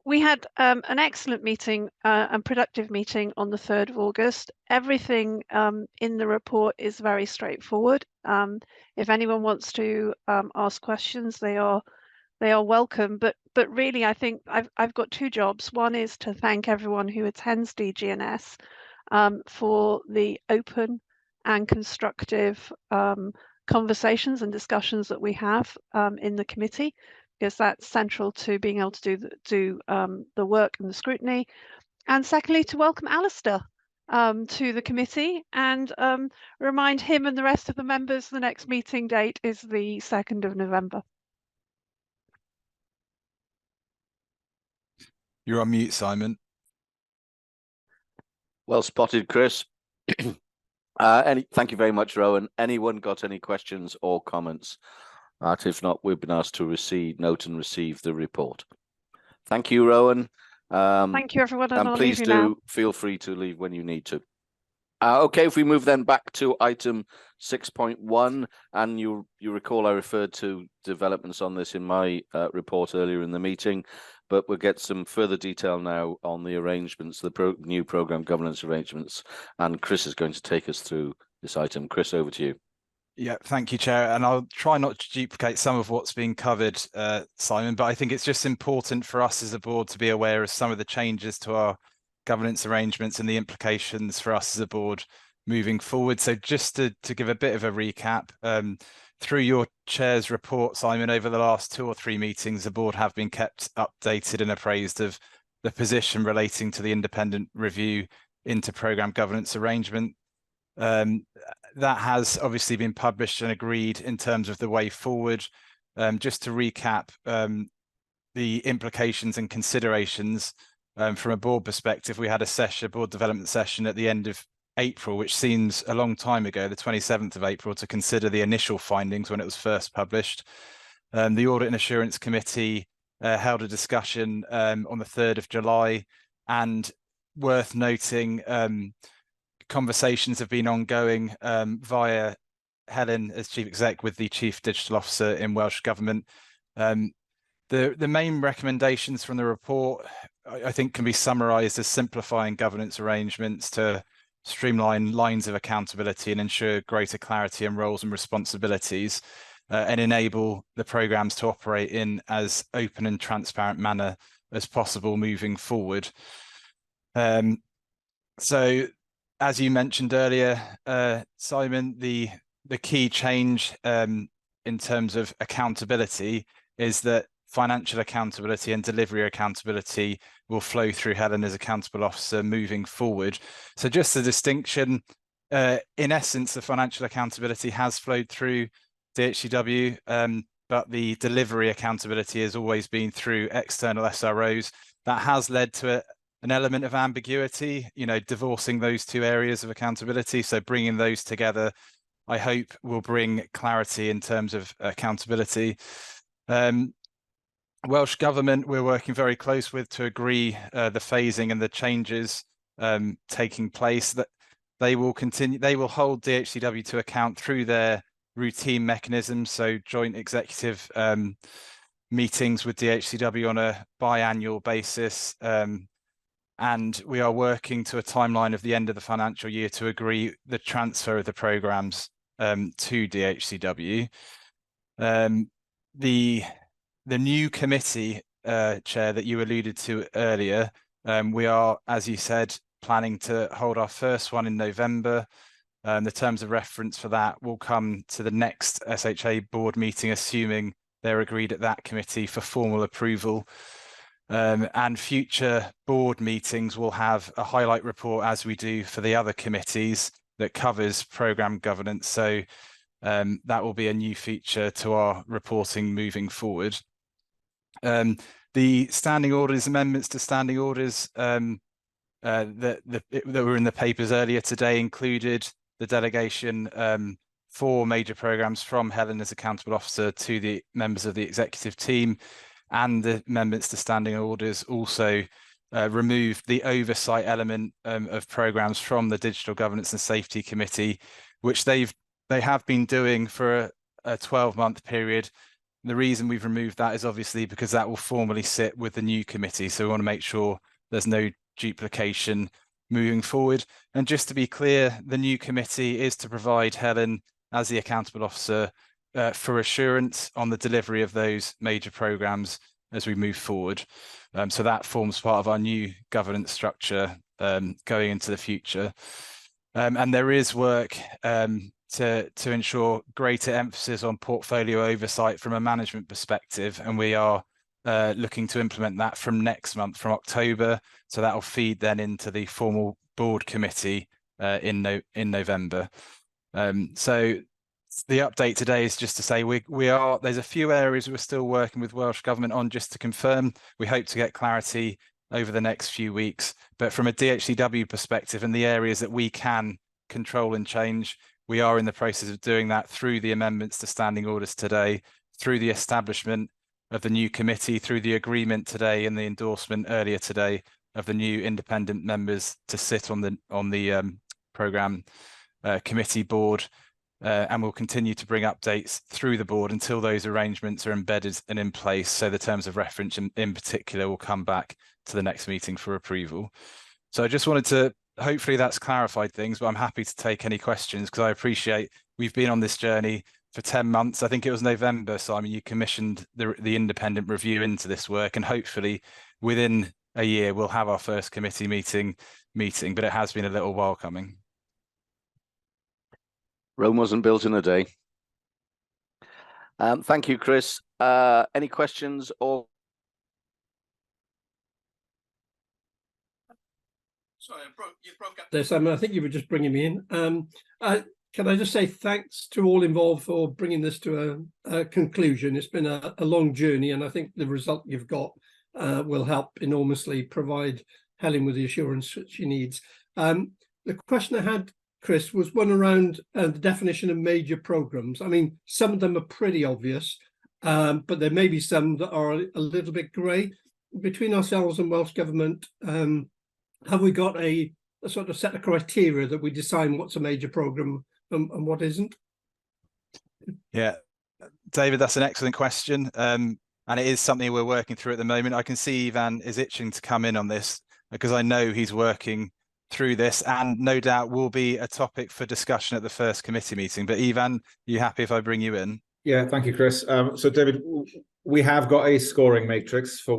Speaker 6: We had an excellent meeting and productive meeting on the 3rd of August. Everything in the report is very straightforward. If anyone wants to ask questions, they are welcome. But really, I think I've got 2 jobs. One is to thank everyone who attends DGNS for the open and constructive conversations and discussions that we have in the committee, because that's central to being able to do the work and the scrutiny. And secondly, to welcome Alistair to the committee and remind him and the rest of the members the next meeting date is the 2nd of November.
Speaker 14: You're on mute, Simon.
Speaker 1: Well spotted, Chris. Thank you very much, Rowan. Anyone got any questions or comments? If not, we've been asked to note and receive the report. Thank you, Rowan.
Speaker 6: Thank you, everyone.
Speaker 1: And please do feel free to leave when you need to. Okay, if we move then back to item 6.1, and you recall I referred to developments on this in my report earlier in the meeting, but we'll get some further detail now on the arrangements, the new program governance arrangements, and Chris is going to take us through this item. Chris, over to you.
Speaker 14: Yeah, thank you, Chair. And I'll try not to duplicate some of what's being covered, Simon, but I think it's just important for us as a board to be aware of some of the changes to our governance arrangements and the implications for us as a board moving forward. So just to give a bit of a recap, through your Chair's report, Simon, over the last 2 or 3 meetings, the board have been kept updated and appraised of the position relating to the independent review into programme governance arrangement. That has obviously been published and agreed in terms of the way forward. Just to recap the implications and considerations from a board perspective, we had a board development session at the end of April, which seems a long time ago, the 27th of April, to consider the initial findings when it was first published. The Audit and Assurance Committee held a discussion on the 3rd of July, and worth noting, conversations have been ongoing via Helen as Chief Exec with the Chief Digital Officer in Welsh Government. The main recommendations from the report, I think, can be summarised as simplifying governance arrangements to streamline lines of accountability and ensure greater clarity in roles and responsibilities, and enable the programmes to operate in as open and transparent manner as possible moving forward. So, as you mentioned earlier, Simon, the key change in terms of accountability is that financial accountability and delivery accountability will flow through Helen as accountable officer moving forward. So just a distinction, in essence, the financial accountability has flowed through DHCW, but the delivery accountability has always been through external SROs. That has led to an element of ambiguity, divorcing those 2 areas of accountability. So bringing those together, I hope, will bring clarity in terms of accountability. Welsh Government, we're working very close with to agree the phasing and the changes taking place, that they will hold DHCW to account through their routine mechanisms, so joint executive meetings with DHCW on a biannual basis, and we are working to a timeline of the end of the financial year to agree the transfer of the programmes to DHCW. The new committee, Chair, that you alluded to earlier, we are, as you said, planning to hold our first one in November. The terms of reference for that will come to the next SHA board meeting, assuming they're agreed at that committee for formal approval. And future board meetings will have a highlight report, as we do for the other committees, that covers programme governance. So that will be a new feature to our reporting moving forward. The standing orders, amendments to standing orders that were in the papers earlier today included the delegation for major programmes from Helen as accountable officer to the members of the executive team, and the amendments to standing orders also removed the oversight element of programmes from the Digital Governance and Safety Committee, which they have been doing for a 12-month period. The reason we've removed that is obviously because that will formally sit with the new committee, so we want to make sure there's no duplication moving forward. And just to be clear, the new committee is to provide Helen as the accountable officer for assurance on the delivery of those major programmes as we move forward. So that forms part of our new governance structure going into the future. And there is work to ensure greater emphasis on portfolio oversight from a management perspective, and we are looking to implement that from next month, from October. So that will feed then into the formal board committee in November. So the update today is just to say there's a few areas we're still working with Welsh Government on, just to confirm. We hope to get clarity over the next few weeks, but from a DHCW perspective and the areas that we can control and change, we are in the process of doing that through the amendments to standing orders today, through the establishment of the new committee, through the agreement today and the endorsement earlier today of the new independent members to sit on the programme committee board. And we'll continue to bring updates through the board until those arrangements are embedded and in place. So the terms of reference in particular will come back to the next meeting for approval. So I just wanted to, hopefully that's clarified things, but I'm happy to take any questions, because I appreciate we've been on this journey for 10 months. I think it was November, Simon, you commissioned the independent review into this work, and hopefully within a year we'll have our first committee meeting, but it has been a little while coming.
Speaker 1: Rome wasn't built in a day. Thank you, Chris. Any questions or?
Speaker 10: Sorry, you broke up there, Simon. I think you were just bringing me in. Can I just say thanks to all involved for bringing this to a conclusion. It's been a long journey, and I think the result you've got will help enormously provide Helen with the assurance that she needs. The question I had, Chris, was one around the definition of major programmes. I mean, some of them are pretty obvious, but there may be some that are a little bit grey. Between ourselves and Welsh Government, have we got a sort of set of criteria that we decide what's a major programme and what isn't?
Speaker 14: Yeah, David, that's an excellent question. And it is something we're working through at the moment. I can see Ivan is itching to come in on this, because I know he's working through this, and no doubt will be a topic for discussion at the first committee meeting. But Ivan, are you happy if I bring you in?
Speaker 15: Yeah, thank you, Chris. So David, we have got a scoring matrix for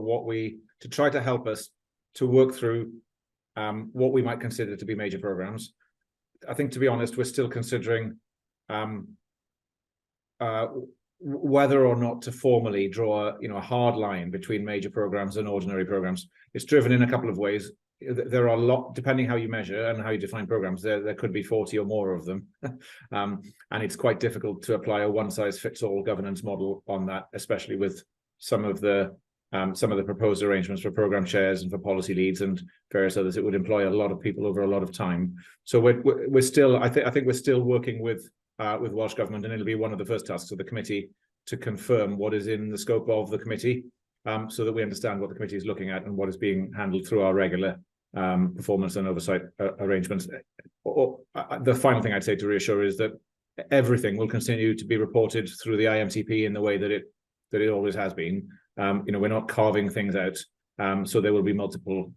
Speaker 15: to try to help us to work through what we might consider to be major programs. I think, to be honest, we're still considering whether or not to formally draw a hard line between major programs and ordinary programs. It's driven in a couple of ways. There are a lot, depending how you measure and how you define programs, there could be 40 or more of them. And it's quite difficult to apply a one-size-fits-all governance model on that, especially with some of the proposed arrangements for program chairs and for policy leads and various others. It would employ a lot of people over a lot of time. So we're still, I think we're still working with Welsh Government, and it'll be one of the first tasks of the committee to confirm what is in the scope of the committee, so that we understand what the committee is looking at and what is being handled through our regular performance and oversight arrangements. The final thing I'd say to reassure is that everything will continue to be reported through the IMTP in the way that it always has been. We're not carving things out, so there will be multiple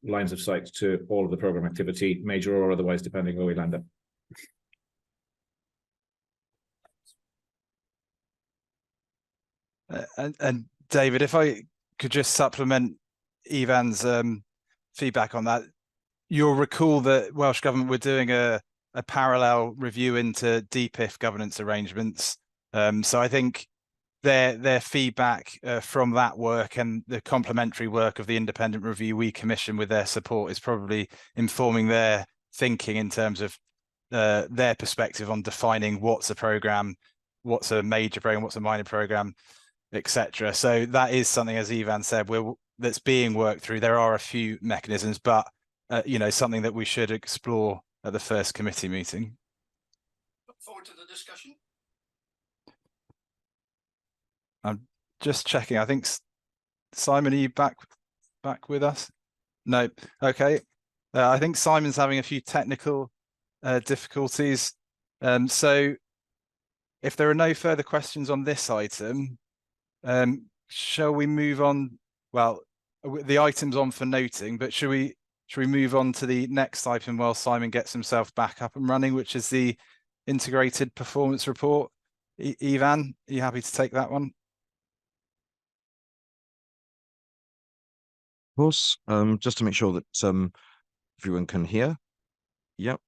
Speaker 15: lines of sight to all of the program activity, major or otherwise, depending where we land up.
Speaker 14: And David, if I could just supplement Ivan's feedback on that, you'll recall that Welsh Government were doing a parallel review into DPIF governance arrangements. So I think their feedback from that work and the complementary work of the independent review we commissioned with their support is probably informing their thinking in terms of their perspective on defining what's a program, what's a major program, what's a minor program, etc. So that is something, as Ivan said, that's being worked through. There are a few mechanisms, but something that we should explore at the first committee meeting.
Speaker 16: Look forward to the discussion.
Speaker 14: I'm just checking. I think Simon, are you back with us? No. Okay. I think Simon's having a few technical difficulties. So if there are no further questions on this item, shall we move on? Well, the item's on for noting, but should we move on to the next item while Simon gets himself back up and running, which is the integrated performance report? Ivan, are you happy to take that one?
Speaker 12: Of course, just to make sure that everyone can hear. Yep.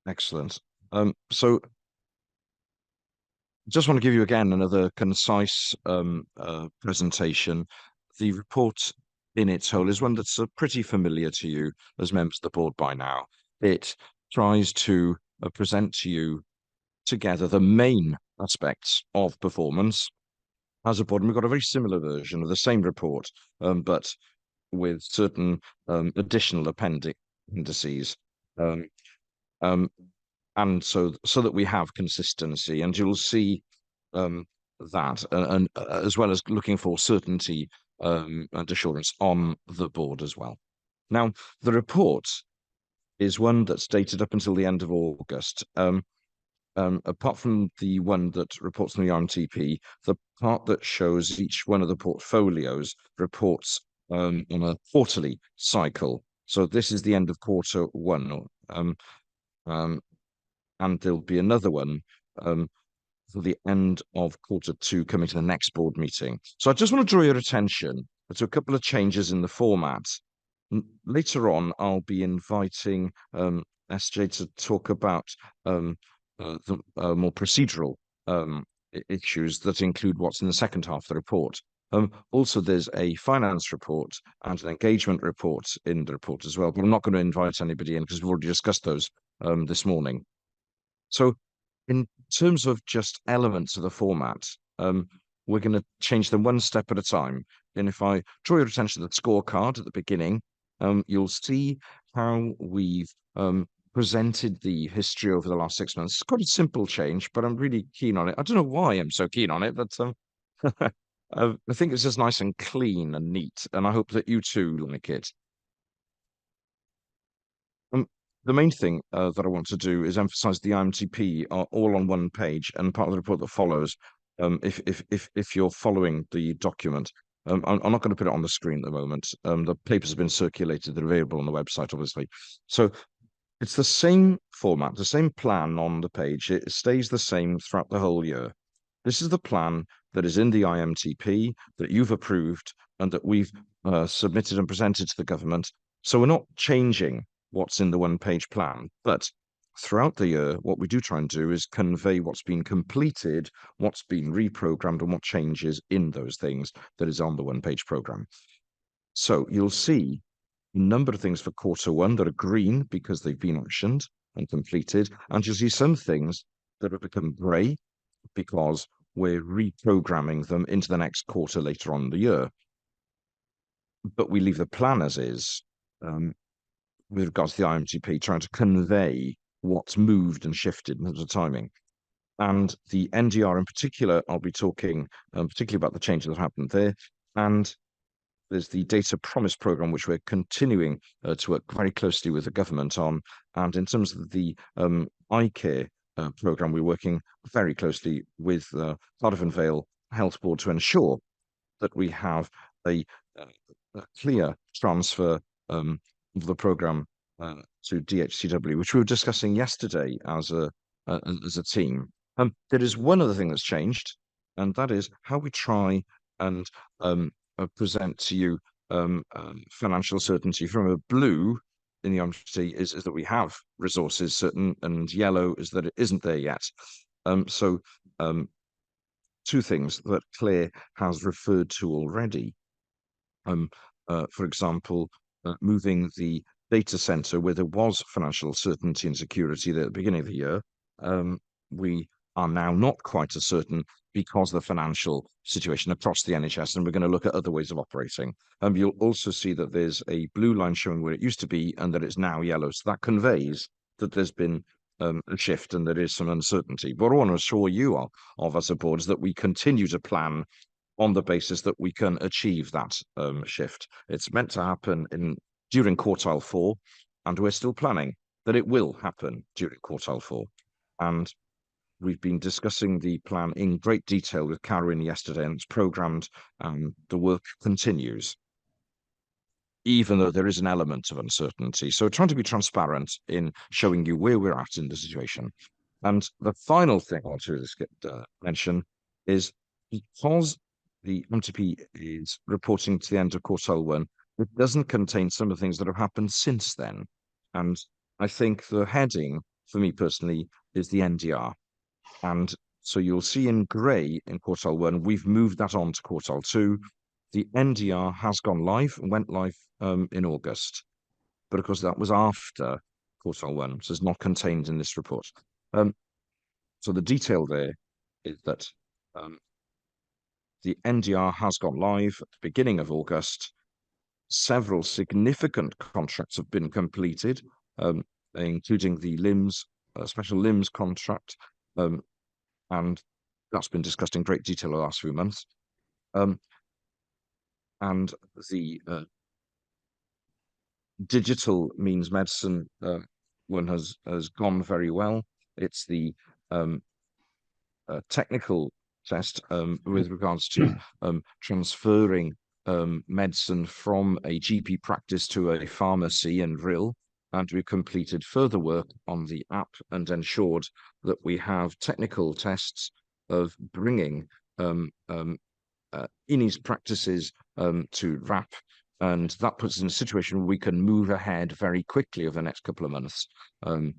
Speaker 12: Excellent. So just want to give you again another concise presentation. The report in its whole is one that's pretty familiar to you as members of the board by now. It tries to present to you together the main aspects of performance as a board. And we've got a very similar version of the same report, but with certain additional appendices. And so that we have consistency, and you'll see that, and as well as looking for certainty and assurance on the board as well. Now, the report is one that's dated up until the end of August. Apart from the one that reports on the IMTP, the part that shows each one of the portfolios reports on a quarterly cycle. So this is the end of quarter one, and there'll be another one for the end of quarter two coming to the next board meeting. So I just want to draw your attention to a couple of changes in the format. Later on, I'll be inviting SJ to talk about the more procedural issues that include what's in the second half of the report. Also, there's a finance report and an engagement report in the report as well, but I'm not going to invite anybody in because we've already discussed those this morning. So in terms of just elements of the format, we're going to change them one step at a time. And if I draw your attention to the scorecard at the beginning, you'll see how we've presented the history over the last 6 months. It's quite a simple change, but I'm really keen on it. I don't know why I'm so keen on it, but I think it's just nice and clean and neat, and I hope that you too like it. The main thing that I want to do is emphasize the IMTP are all on one page, and part of the report that follows, if you're following the document. I'm not going to put it on the screen at the moment. The papers have been circulated, they're available on the website, obviously. So it's the same format, the same plan on the page. It stays the same throughout the whole year. This is the plan that is in the IMTP that you've approved and that we've submitted and presented to the government. So we're not changing what's in the one-page plan, but throughout the year, what we do try and do is convey what's been completed, what's been reprogrammed, and what changes in those things that is on the one-page program. So you'll see a number of things for quarter one that are green because they've been actioned and completed, and you'll see some things that have become grey because we're reprogramming them into the next quarter later on in the year. But we leave the plan as is, with regards to the IMTP, trying to convey what's moved and shifted in terms of timing. And the NDR in particular, I'll be talking particularly about the changes that happened there. And there's the Data Promise Programme, which we're continuing to work very closely with the government on. And in terms of the iCare programme, we're working very closely with Cardiff and Vale Health Board to ensure that we have a clear transfer of the programme to DHCW, which we were discussing yesterday as a team. There is one other thing that's changed, and that is how we try and present to you financial certainty. From a blue in the OMT is that we have resources certain, and yellow is that it isn't there yet. Two things that Claire has referred to already. For example, moving the data centre where there was financial certainty and security there at the beginning of the year. We are now not quite as certain because of the financial situation across the NHS, and we're going to look at other ways of operating. You'll also see that there's a blue line showing where it used to be and that it's now yellow. So that conveys that there's been a shift and there is some uncertainty. But what I want to assure you of as a board is that we continue to plan on the basis that we can achieve that shift. It's meant to happen during quartile 4, and we're still planning that it will happen during quartile 4. And we've been discussing the plan in great detail with Karen yesterday, and it's programmed, and the work continues, even though there is an element of uncertainty. So we're trying to be transparent in showing you where we're at in the situation. And the final thing I want to mention is, because the MTP is reporting to the end of quartile 1, it doesn't contain some of the things that have happened since then. And I think the heading, for me personally, is the NDR. And so you'll see in grey in quartile 1, we've moved that on to quartile 2. The NDR has gone live and went live in August, but of course that was after quartile 1, so it's not contained in this report. So the detail there is that the NDR has gone live at the beginning of August. Several significant contracts have been completed, including the LIMS, special LIMS contract, and that's been discussed in great detail the last few months. And the digital means medicine one has gone very well. It's the technical test with regards to transferring medicine from a GP practice to a pharmacy and RIL, and we completed further work on the app and ensured that we have technical tests of bringing INI's practices to RAP, and that puts us in a situation where we can move ahead very quickly over the next couple of months and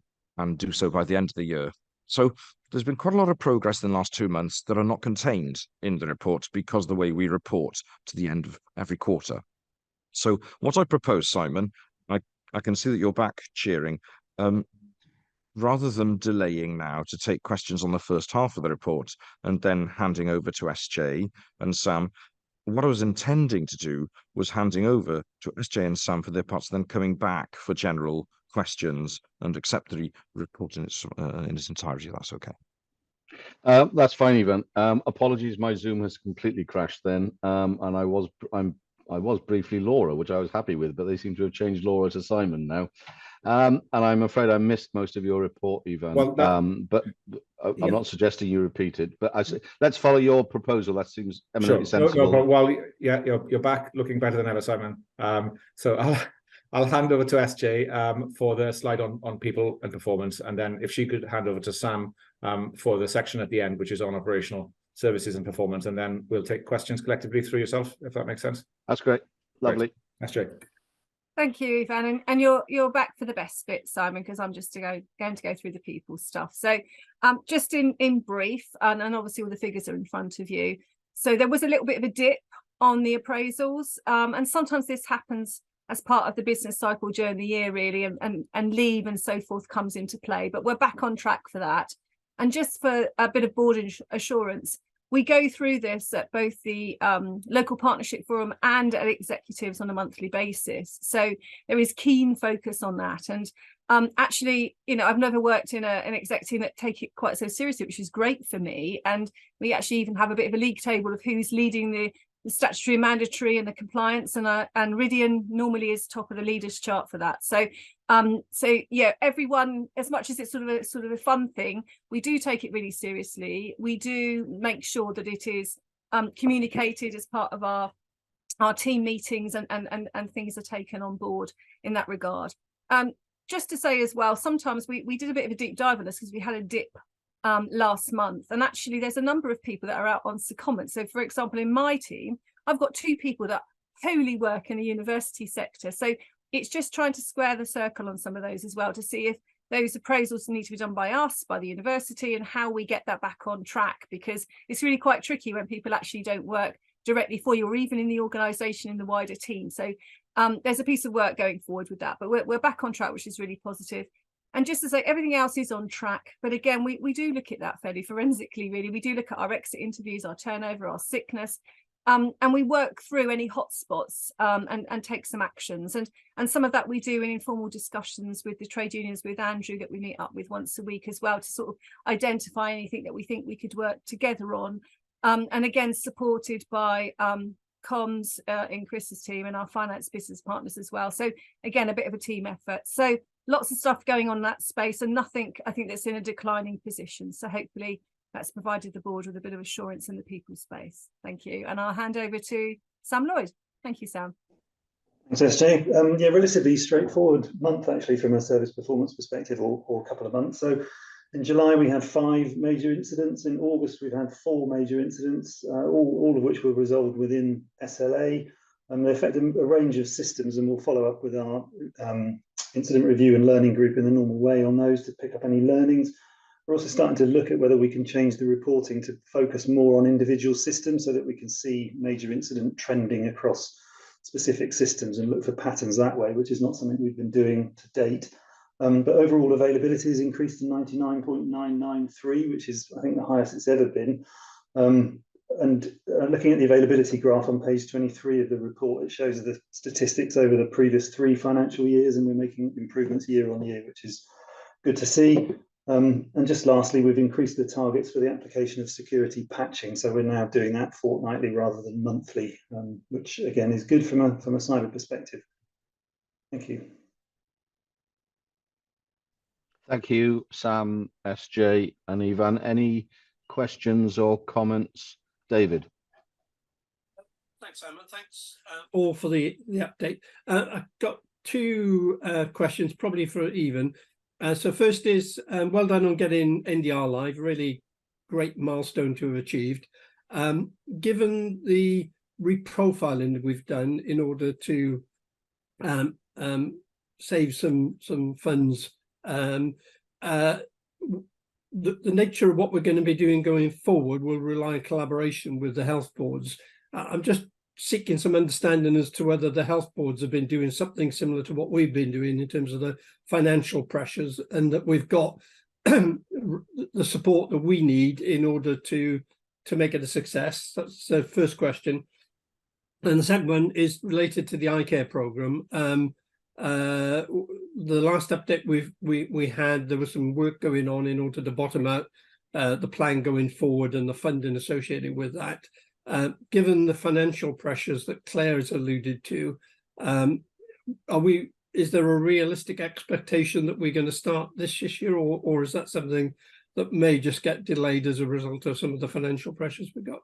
Speaker 12: do so by the end of the year. So there's been quite a lot of progress in the last 2 months that are not contained in the report because of the way we report to the end of every quarter. So what I propose, Simon, I can see that you're back cheering. Rather than delaying now to take questions on the first half of the report and then handing over to SJ and Sam, what I was intending to do was handing over to SJ and Sam for their parts, then coming back for general questions and accept the report in its entirety. That's okay.
Speaker 17: That's fine, Ivan. Apologies, my Zoom has completely crashed then, and I was briefly Laura, which I was happy with, but they seem to have changed Laura to Simon now. And I'm afraid I missed most of your report, Ivan. Well, but I'm not suggesting you repeat it. But let's follow your proposal. That seems eminently sensible.
Speaker 15: No, well, yeah, you're back, looking better than ever, Simon. So I'll hand over to SJ for the slide on people and performance, and then if she could hand over to Sam for the section at the end, which is on operational services and performance, and then we'll take questions collectively through yourself, if that makes sense.
Speaker 17: That's great. Lovely.
Speaker 15: Great. SJ.
Speaker 13: Thank you, Ivan, and you're back for the best bit, Simon, because I'm just going to go through the people stuff. So just in brief, and obviously all the figures are in front of you. So there was a little bit of a dip on the appraisals, and sometimes this happens as part of the business cycle during the year, really, and leave and so forth comes into play. But we're back on track for that. And just for a bit of board assurance, we go through this at both the local partnership forum and at executives on a monthly basis. So there is keen focus on that. And actually, you know, I've never worked in an exec team that take it quite so seriously, which is great for me. And we actually even have a bit of a league table of who's leading statutory, mandatory, and the compliance, and Ridian normally is top of the leaders chart for that. So yeah, everyone, as much as it's sort of a fun thing, we do take it really seriously. We do make sure that it is communicated as part of our team meetings, and things are taken on board in that regard. Just to say as well, sometimes we did a bit of a deep dive on this because we had a dip last month, and actually there's a number of people that are out on secondment. So for example, in my team, I've got 2 people that wholly work in the university sector. So it's just trying to square the circle on some of those as well, to see if those appraisals need to be done by us, by the university, and how we get that back on track, because it's really quite tricky when people actually don't work directly for you, or even in the organisation, in the wider team. So there's a piece of work going forward with that, but we're back on track, which is really positive. And just to say, everything else is on track. But again, we do look at that fairly forensically, really. We do look at our exit interviews, our turnover, our sickness, and we work through any hotspots and take some actions. And some of that we do in informal discussions with the trade unions, with Andrew, that we meet up with once a week as well, to sort of identify anything that we think we could work together on. And again, supported by comms in Chris's team and our finance business partners as well. So again, a bit of a team effort. So lots of stuff going on in that space, and nothing, I think, that's in a declining position. So hopefully that's provided the board with a bit of assurance in the people space. Thank you. And I'll hand over to Sam Lloyd. Thank you, Sam.
Speaker 18: Thanks, SJ. Yeah, relatively straightforward month, actually, from a service performance perspective, or a couple of months. So in July, we had 5 major incidents. In August, we've had 4 major incidents, all of which were resolved within SLA. They affect a range of systems, and we'll follow up with our incident review and learning group in the normal way on those to pick up any learnings. We're also starting to look at whether we can change the reporting to focus more on individual systems, so that we can see major incident trending across specific systems and look for patterns that way, which is not something we've been doing to date. But overall availability has increased to 99.993, which is, I think, the highest it's ever been. Looking at the availability graph on page 23 of the report, it shows the statistics over the previous 3 financial years, and we're making improvements year on year, which is good to see. And just lastly, we've increased the targets for the application of security patching, so we're now doing that fortnightly rather than monthly, which again is good from a cyber perspective. Thank you.
Speaker 17: Thank you, Sam, SJ, and Ivan. Any questions or comments? David.
Speaker 16: Thanks, Simon. Thanks.
Speaker 10: All for the update. I've got 2 questions, probably for Ivan. So first is, well done on getting NDR live. Really great milestone to have achieved. Given the reprofiling that we've done in order to save some funds, the nature of what we're going to be doing going forward will rely on collaboration with the health boards. I'm just seeking some understanding as to whether the health boards have been doing something similar to what we've been doing in terms of the financial pressures, and that we've got the support that we need in order to make it a success. That's the first question. And the second one is related to the iCare program. The last update we had, there was some work going on in order to bottom out the plan going forward and the funding associated with that. Given the financial pressures that Claire has alluded to, is there a realistic expectation that we're going to start this year, or is that something that may just get delayed as a result of some of the financial pressures we got?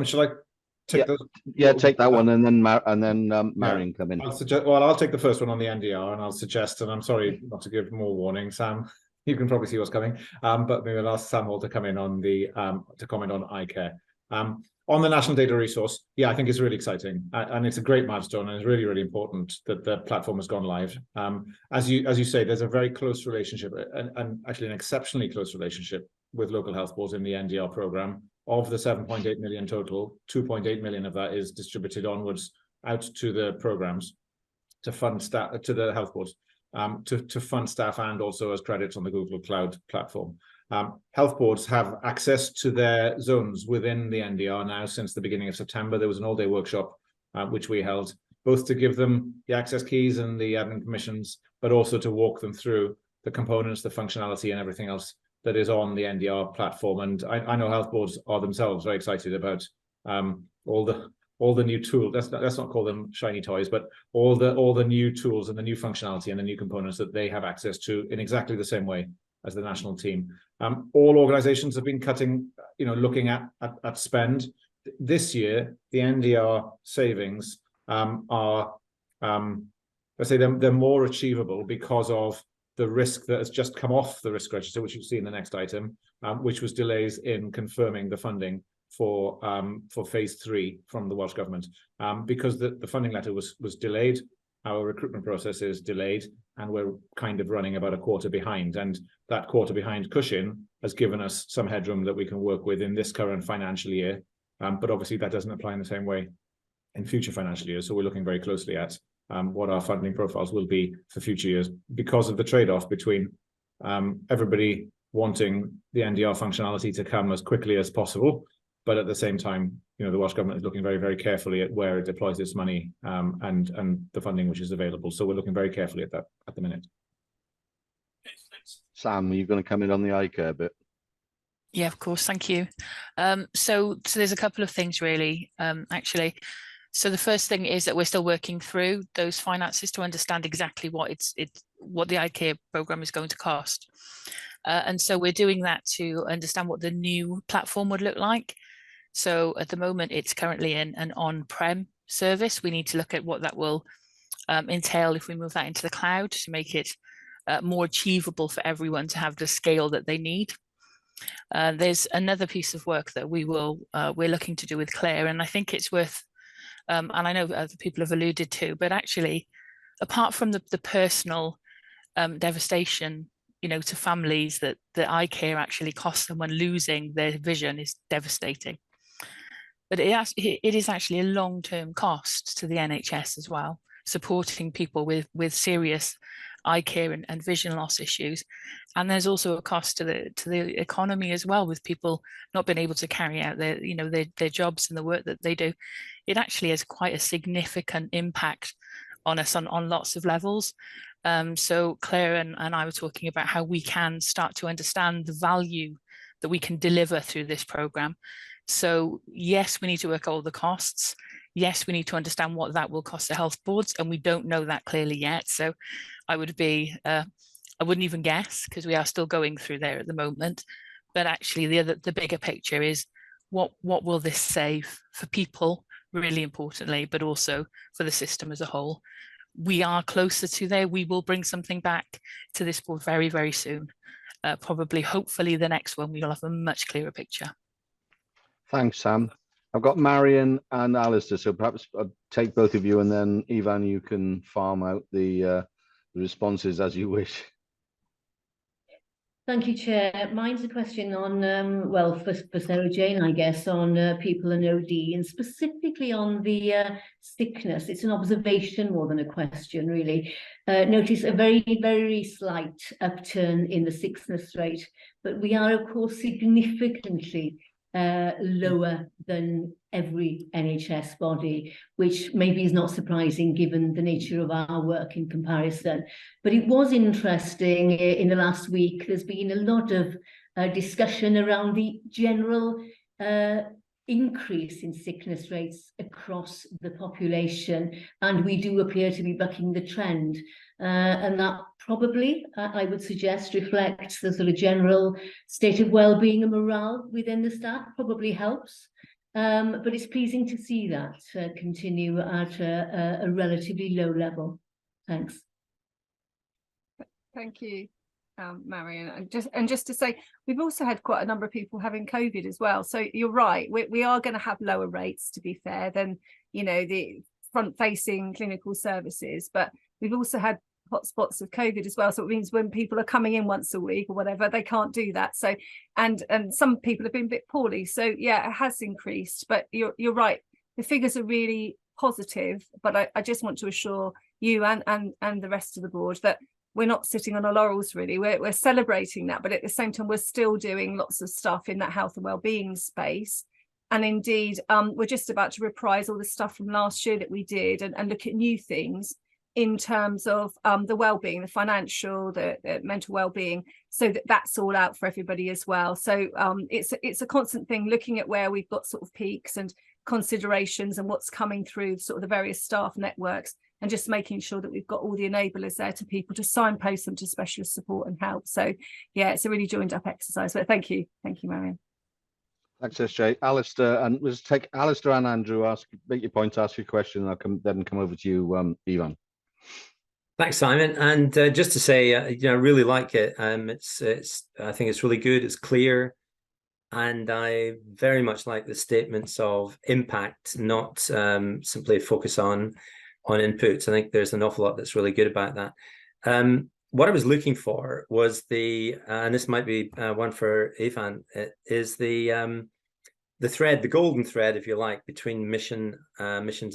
Speaker 15: Shall I take those?
Speaker 17: Yeah, take that one, and then Marion come in.
Speaker 15: I'll take the first one on the NDR, and I'll suggest, and I'm sorry not to give more warning, Sam. You can probably see what's coming, but maybe I'll ask Sam Hall to come in on the to comment on iCare. On the National Data Resource, yeah, I think it's really exciting, and it's a great milestone, and it's really, really important that the platform has gone live. As you say, there's a very close relationship, and actually an exceptionally close relationship with local health boards in the NDR program. Of the 7.8 million total, 2.8 million of that is distributed onwards out to the programs to fund staff, to the health boards, to fund staff, and also as credits on the Google Cloud platform. Health boards have access to their zones within the NDR now since the beginning of September. There was an all-day workshop which we held, both to give them the access keys and the admin permissions, but also to walk them through the components, the functionality, and everything else that is on the NDR platform. And I know health boards are themselves very excited about all the new tools. Let's not call them shiny toys, but all the new tools and the new functionality and the new components that they have access to in exactly the same way as the national team. All organizations have been cutting, looking at spend. This year, the NDR savings are, let's say they're more achievable because of the risk that has just come off the risk register, which you see in the next item, which was delays in confirming the funding for phase 3 from the Welsh Government. Because the funding letter was delayed, our recruitment process is delayed, and we're kind of running about a quarter behind. And that quarter behind cushion has given us some headroom that we can work with in this current financial year. But obviously that doesn't apply in the same way in future financial years. So we're looking very closely at what our funding profiles will be for future years, because of the trade-off between everybody wanting the NDR functionality to come as quickly as possible, but at the same time, the Welsh Government is looking very, very carefully at where it deploys its money and the funding which is available. So we're looking very carefully at that at the minute.
Speaker 17: Sam, are you going to come in on the iCare bit?
Speaker 19: Yeah, of course. Thank you. So there's a couple of things really, actually. So the first thing is that we're still working through those finances to understand exactly what the iCare program is going to cost. And so we're doing that to understand what the new platform would look like. So at the moment, it's currently in an on-prem service. We need to look at what that will entail if we move that into the cloud to make it more achievable for everyone to have the scale that they need. There's another piece of work that we're looking to do with Claire, and I think it's worth, and I know other people have alluded to, but actually, apart from the personal devastation, to families that iCare actually costs them when losing their vision is devastating. But it is actually a long-term cost to the NHS as well, supporting people with serious eye care and vision loss issues. And there's also a cost to the economy as well, with people not being able to carry out their jobs and the work that they do. It actually has quite a significant impact on us on lots of levels. So Claire and I were talking about how we can start to understand the value that we can deliver through this program. So yes, we need to work all the costs. Yes, we need to understand what that will cost the health boards, and we don't know that clearly yet. So I wouldn't even guess, because we are still going through there at the moment. But actually the bigger picture is what will this save for people, really importantly, but also for the system as a whole. We are closer to there. We will bring something back to this board very, very soon. Probably, hopefully the next one, we'll have a much clearer picture.
Speaker 17: Thanks, Sam. I've got Marion and Alistair, so perhaps I'll take both of you, and then Ivan, you can farm out the responses as you wish.
Speaker 7: Thank you, Chair. Mine's a question on, well, for Sarah Jane, I guess, on people and OD, and specifically on the sickness. It's an observation more than a question, really. Notice a very, very slight upturn in the sickness rate, but we are, of course, significantly lower than every NHS body, which maybe is not surprising given the nature of our work in comparison. But it was interesting in the last week, there's been a lot of discussion around the general increase in sickness rates across the population, and we do appear to be bucking the trend. And that probably, I would suggest, reflects the sort of general state of well-being and morale within the staff, probably helps. But it's pleasing to see that continue at a relatively low level. Thanks.
Speaker 13: Thank you, Marion. And just to say, we've also had quite a number of people having COVID as well. So you're right, we are going to have lower rates, to be fair, than the front-facing clinical services, but we've also had hotspots of COVID as well. So it means when people are coming in once a week or whatever, they can't do that. So and some people have been a bit poorly. So yeah, it has increased. But you're right, the figures are really positive. But I just want to assure you and the rest of the board that we're not sitting on our laurels, really. We're celebrating that, but at the same time, we're still doing lots of stuff in that health and wellbeing space. And indeed, we're just about to reprise all the stuff from last year that we did and look at new things in terms of the well-being, the financial, the mental well-being, so that's all out for everybody as well. So it's a constant thing, looking at where we've got sort of peaks and considerations and what's coming through sort of the various staff networks, and just making sure that we've got all the enablers there to people to signpost them to specialist support and help. So yeah, it's a really joined up exercise. But thank you, Marion.
Speaker 17: Thanks, SJ. Alistair, and we'll just take Alistair and Andrew. Make your point, ask your question, and I'll then come over to you, Ivan.
Speaker 8: Thanks, Simon. And just to say, I really like it. I think it's really good. It's clear, and I very much like the statements of impact, not simply focus on inputs. I think there's an awful lot that's really good about that. What I was looking for was and this might be one for Ivan, is the thread, the golden thread, if you like, between missions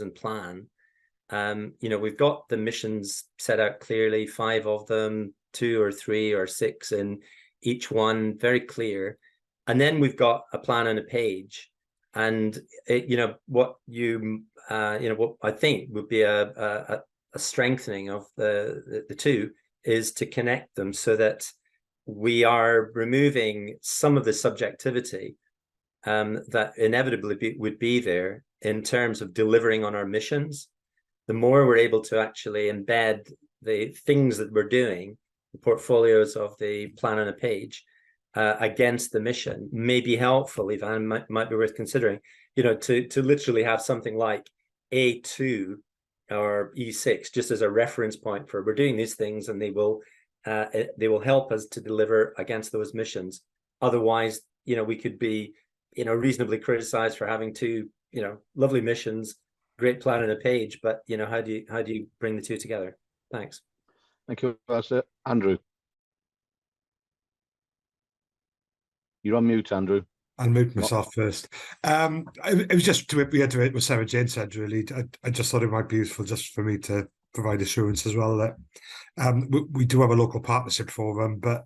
Speaker 8: and plan. We've got the missions set out clearly, 5 of them, 2 or 3 or 6 in each one, very clear. And then we've got a plan on a page. And what I think would be a strengthening of the two is to connect them, so that we are removing some of the subjectivity that inevitably would be there in terms of delivering on our missions. The more we're able to actually embed the things that we're doing, the portfolios of the plan on a page, against the mission, may be helpful, Ivan, might be worth considering, to literally have something like A2 or E6 just as a reference point for we're doing these things, and they will help us to deliver against those missions. Otherwise, we could be, reasonably criticized for having 2, lovely missions, great plan on a page, but how do you bring the 2 together? Thanks.
Speaker 17: Thank you, Alistair. Andrew. You're on mute, Andrew.
Speaker 20: I'll mute myself first. It was just to reiterate what Sarah Jane said, really. I just thought it might be useful just for me to provide assurance as well that we do have a local partnership forum, but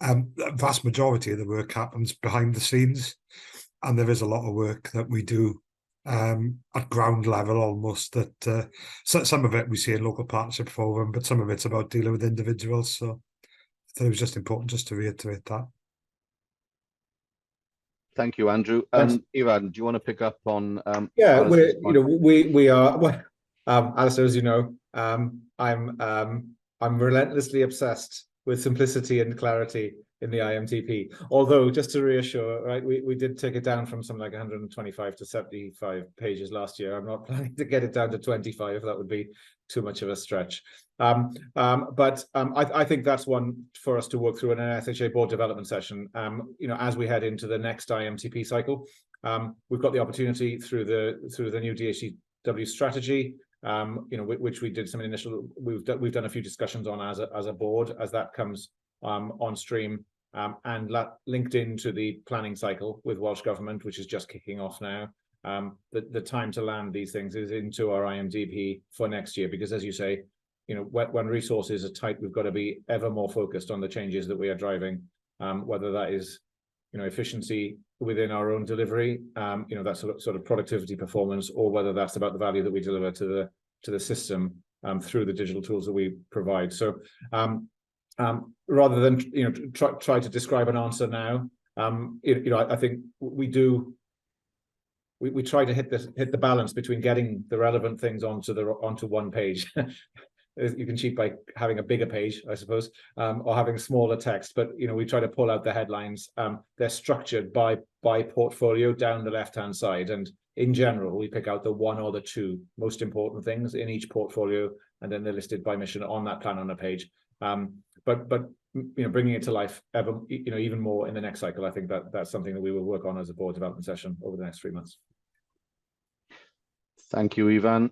Speaker 20: the vast majority of the work happens behind the scenes, and there is a lot of work that we do at ground level almost, that some of it we see in local partnership forum, but some of it's about dealing with individuals. So I thought it was just important just to reiterate that.
Speaker 17: Thank you, Andrew. Ivan, do you want to pick up on?
Speaker 15: Yeah, we are. Well, Alistair, as you know, I'm relentlessly obsessed with simplicity and clarity in the IMTP. Although, just to reassure, right, we did take it down from something like 125 to 75 pages last year. I'm not planning to get it down to 25. That would be too much of a stretch. But I think that's one for us to work through in an SHA board development session. As we head into the next IMTP cycle, we've got the opportunity through the new DHCW strategy, which we did some initial. We've done a few discussions on as a board as that comes on stream, and linked into the planning cycle with Welsh Government, which is just kicking off now. The time to land these things is into our IMDP for next year, because as you say, when resources are tight, we've got to be ever more focused on the changes that we are driving, whether that is, efficiency within our own delivery, that sort of productivity performance, or whether that's about the value that we deliver to the system through the digital tools that we provide. So rather than try to describe an answer now, I think we try to hit the balance between getting the relevant things onto one page. You can cheat by having a bigger page, I suppose, or having smaller text. But we try to pull out the headlines. They're structured by portfolio down the left-hand side, and in general, we pick out the 1 or the 2 most important things in each portfolio, and then they're listed by mission on that plan on a page. But bringing it to life even more in the next cycle, I think that's something that we will work on as a board development session over the next 3 months.
Speaker 17: Thank you, Ivan.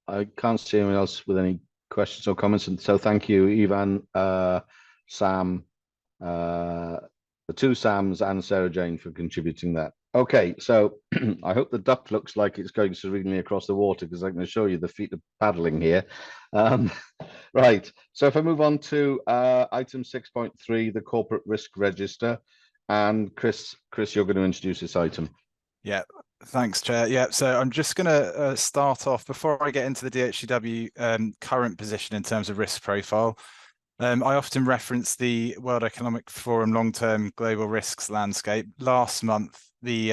Speaker 17: I can't see anyone else with any questions or comments, and so thank you, Ivan, Sam, the 2 Sams, and Sarah Jane for contributing that. Okay, so I hope the duck looks like it's going serenely across the water, because I can assure you the feet are paddling here. Right, so if I move on to item 6.3, the corporate risk register, and Chris, you're going to introduce this item.
Speaker 14: Yeah, Thanks, Chair. Yeah, so I'm just going to start off before I get into the DHCW current position in terms of risk profile. I often reference the World Economic Forum long-term global risks landscape. Last month, the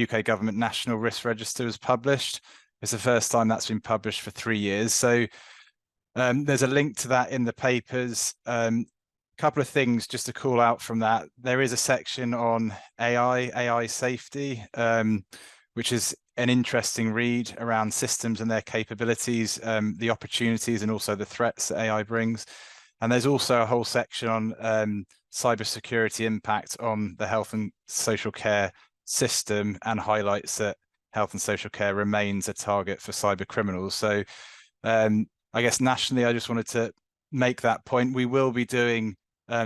Speaker 14: UK government National Risk Register was published. It's the first time that's been published for 3 years. So there's a link to that in the papers. Couple of things just to call out from that. There is a section on AI safety, which is an interesting read around systems and their capabilities, the opportunities and also the threats that AI brings. And there's also a whole section on cybersecurity impact on the health and social care system, and highlights that health and social care remains a target for cyber criminals. So I guess nationally, I just wanted to make that point. We will be doing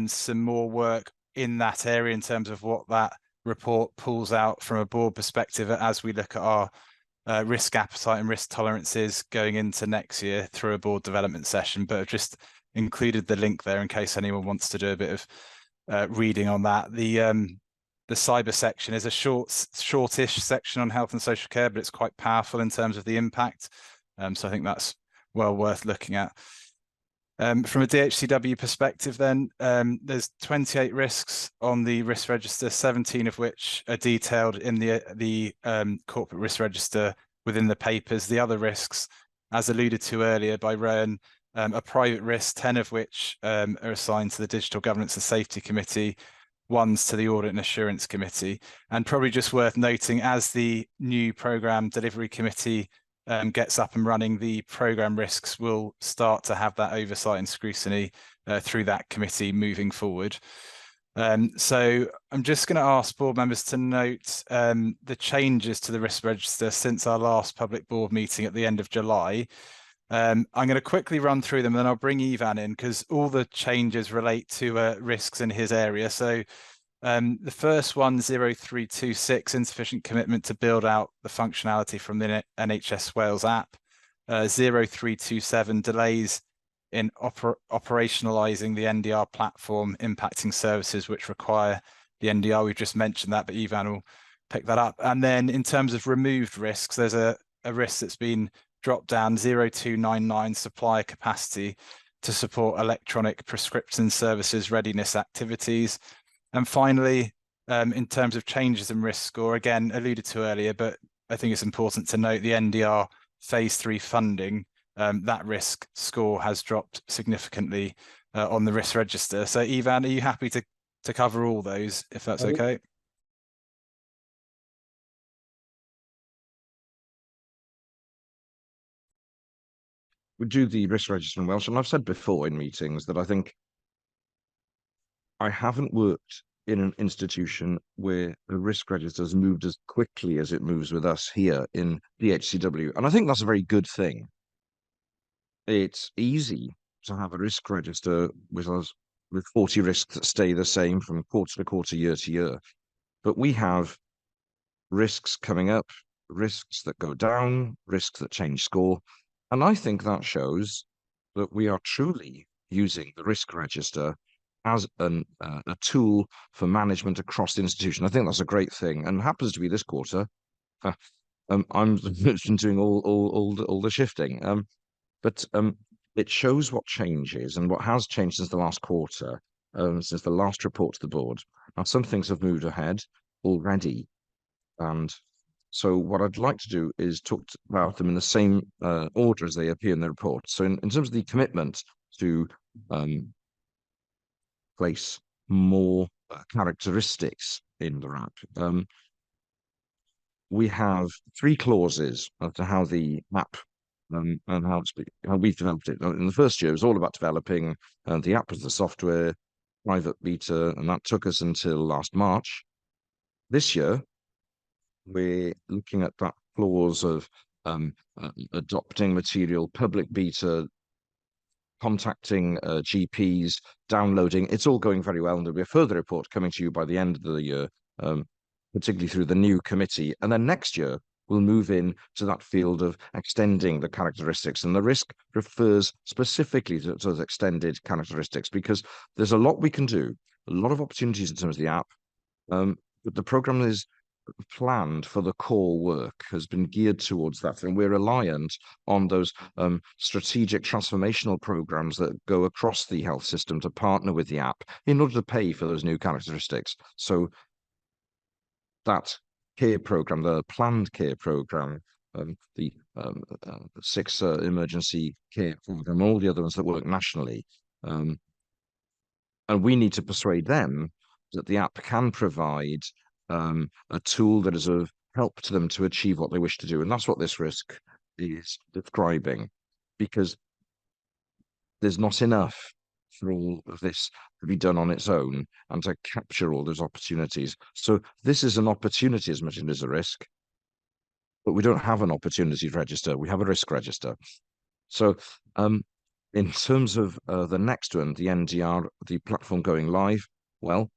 Speaker 14: some more work in that area in terms of what that report pulls out from a board perspective as we look at our risk appetite and risk tolerances going into next year through a board development session. But I've just included the link there in case anyone wants to do a bit of reading on that. The cyber section is a shortish section on health and social care, but it's quite powerful in terms of the impact. So I think that's well worth looking at. From a DHCW perspective then, there's 28 risks on the risk register, 17 of which are detailed in the corporate risk register within the papers. The other risks, as alluded to earlier by Rowan, are private risks, 10 of which are assigned to the Digital Governance and Safety Committee, one's to the Audit and Assurance Committee. And probably just worth noting, as the new Programme Delivery Committee gets up and running, the programme risks will start to have that oversight and scrutiny through that committee moving forward. So I'm just going to ask board members to note the changes to the risk register since our last public board meeting at the end of July. I'm going to quickly run through them, and then I'll bring Ivan in because all the changes relate to risks in his area. So the first one, 0326, insufficient commitment to build out the functionality from the NHS Wales app. 0327, delays in operationalising the NDR platform, impacting services which require the NDR. We've just mentioned that, but Ivan will pick that up. And then in terms of removed risks, there's a risk that's been dropped down, 0299, supplier capacity to support electronic prescription services readiness activities. And finally, in terms of changes in risk score, again, alluded to earlier, but I think it's important to note the NDR phase 3 funding, that risk score has dropped significantly on the risk register. So Ivan, are you happy to cover all those, if that's okay?
Speaker 12: We do the risk register in Welsh, and I've said before in meetings that I think I haven't worked in an institution where the risk register has moved as quickly as it moves with us here in DHCW. And I think that's a very good thing. It's easy to have a risk register with us with 40 risks that stay the same from quarter to quarter, year to year. But we have risks coming up, risks that go down, risks that change score. And I think that shows that we are truly using the risk register as a tool for management across the institution. I think that's a great thing, and happens to be this quarter. I'm doing all the shifting, but it shows what changes and what has changed since the last quarter, since the last report to the board. Now, some things have moved ahead already, and so what I'd like to do is talk about them in the same order as they appear in the report. So in terms of the commitment to place more characteristics in the RAP, we have 3 clauses as to how the app and how we've developed it. In the first year, it was all about developing the app as the software, private beta, and that took us until last March. This year, we're looking at that clause of adopting material, public beta, contacting GPs, downloading. It's all going very well, and there'll be a further report coming to you by the end of the year, particularly through the new committee. And then next year, we'll move in to that field of extending the characteristics. And the risk refers specifically to those extended characteristics, because there's a lot we can do, a lot of opportunities in terms of the app, but the programme is planned for the core work has been geared towards that, and we're reliant on those strategic transformational programs that go across the health system to partner with the app in order to pay for those new characteristics. So that care program, the planned care program, the 6 emergency care program, all the other ones that work nationally, and we need to persuade them that the app can provide a tool that is of help to them to achieve what they wish to do. And that's what this risk is describing, because there's not enough for all of this to be done on its own and to capture all those opportunities. So this is an opportunity as much as it is a risk, but we don't have an opportunity register. We have a risk register. So in terms of the next one, the NDR, the platform going live, well,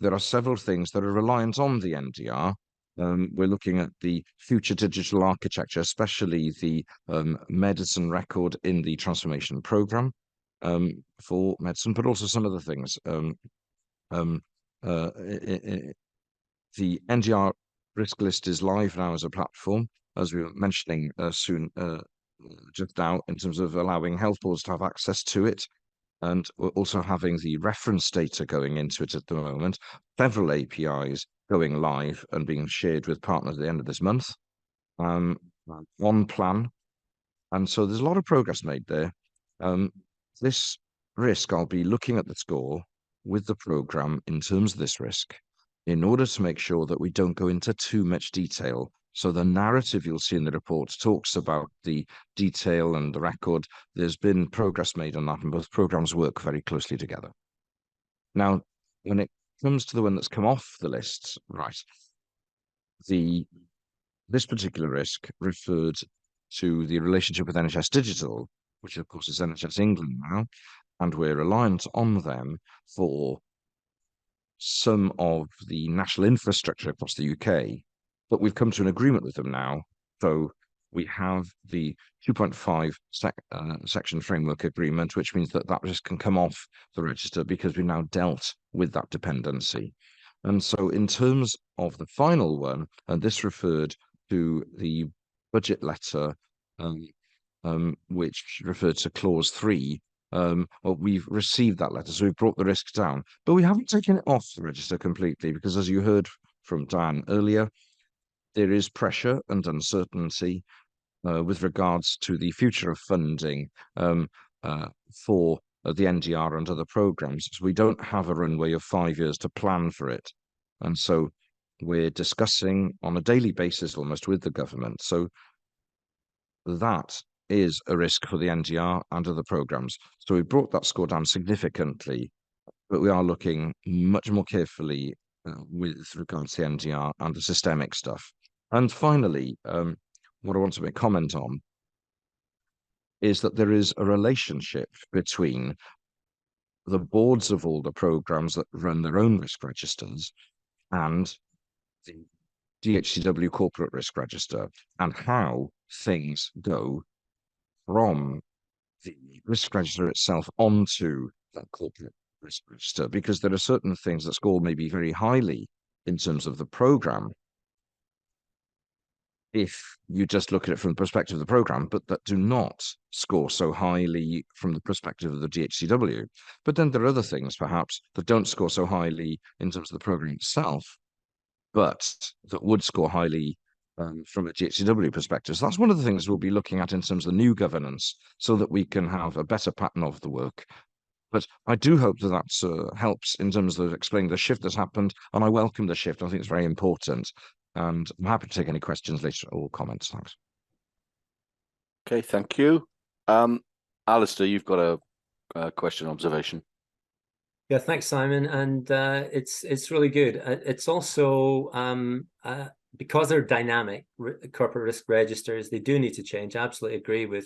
Speaker 12: there are several things that are reliant on the NDR. We're looking at the future digital architecture, especially the medicine record in the transformation program for medicine, but also some other things. The NDR risk list is live now as a platform, as we were mentioning just now, in terms of allowing health boards to have access to it, and we're also having the reference data going into it at the moment. Several APIs going live and being shared with partners at the end of this month. On plan. And so there's a lot of progress made there. This risk, I'll be looking at the score with the program in terms of this risk in order to make sure that we don't go into too much detail. So the narrative you'll see in the report talks about the detail and the record. There's been progress made on that, and both programs work very closely together. Now, when it comes to the one that's come off the list, right, this particular risk referred to the relationship with NHS Digital, which of course is NHS England now, and we're reliant on them for some of the national infrastructure across the UK. But we've come to an agreement with them now. So we have the 2.5 section framework agreement, which means that that risk can come off the register because we've now dealt with that dependency. And so in terms of the final one, and this referred to the budget letter, which referred to clause 3, well, we've received that letter, so we've brought the risk down. But we haven't taken it off the register completely, because as you heard from Diane earlier, there is pressure and uncertainty with regards to the future of funding for the NDR and other programs. So we don't have a runway of 5 years to plan for it. And so we're discussing on a daily basis almost with the government. So that is a risk for the NDR and other programs. So we brought that score down significantly, but we are looking much more carefully with regards to the NDR and the systemic stuff. And finally, what I want to make comment on is that there is a relationship between the boards of all the programs that run their own risk registers and the DHCW corporate risk register, and how things go from the risk register itself onto that corporate risk register, because there are certain things that score maybe very highly in terms of the program if you just look at it from the perspective of the program, but that do not score so highly from the perspective of the DHCW. But then there are other things perhaps that don't score so highly in terms of the program itself, but that would score highly from a DHCW perspective. So that's one of the things we'll be looking at in terms of the new governance, so that we can have a better pattern of the work. But I do hope that that helps in terms of explaining the shift that's happened, and I welcome the shift. I think it's very important, and I'm happy to take any questions later or comments. Thanks.
Speaker 1: Okay, thank you. Alistair, you've got a question, observation.
Speaker 8: Yeah, thanks, Simon. And it's really good. It's also because they're dynamic corporate risk registers, they do need to change. I absolutely agree with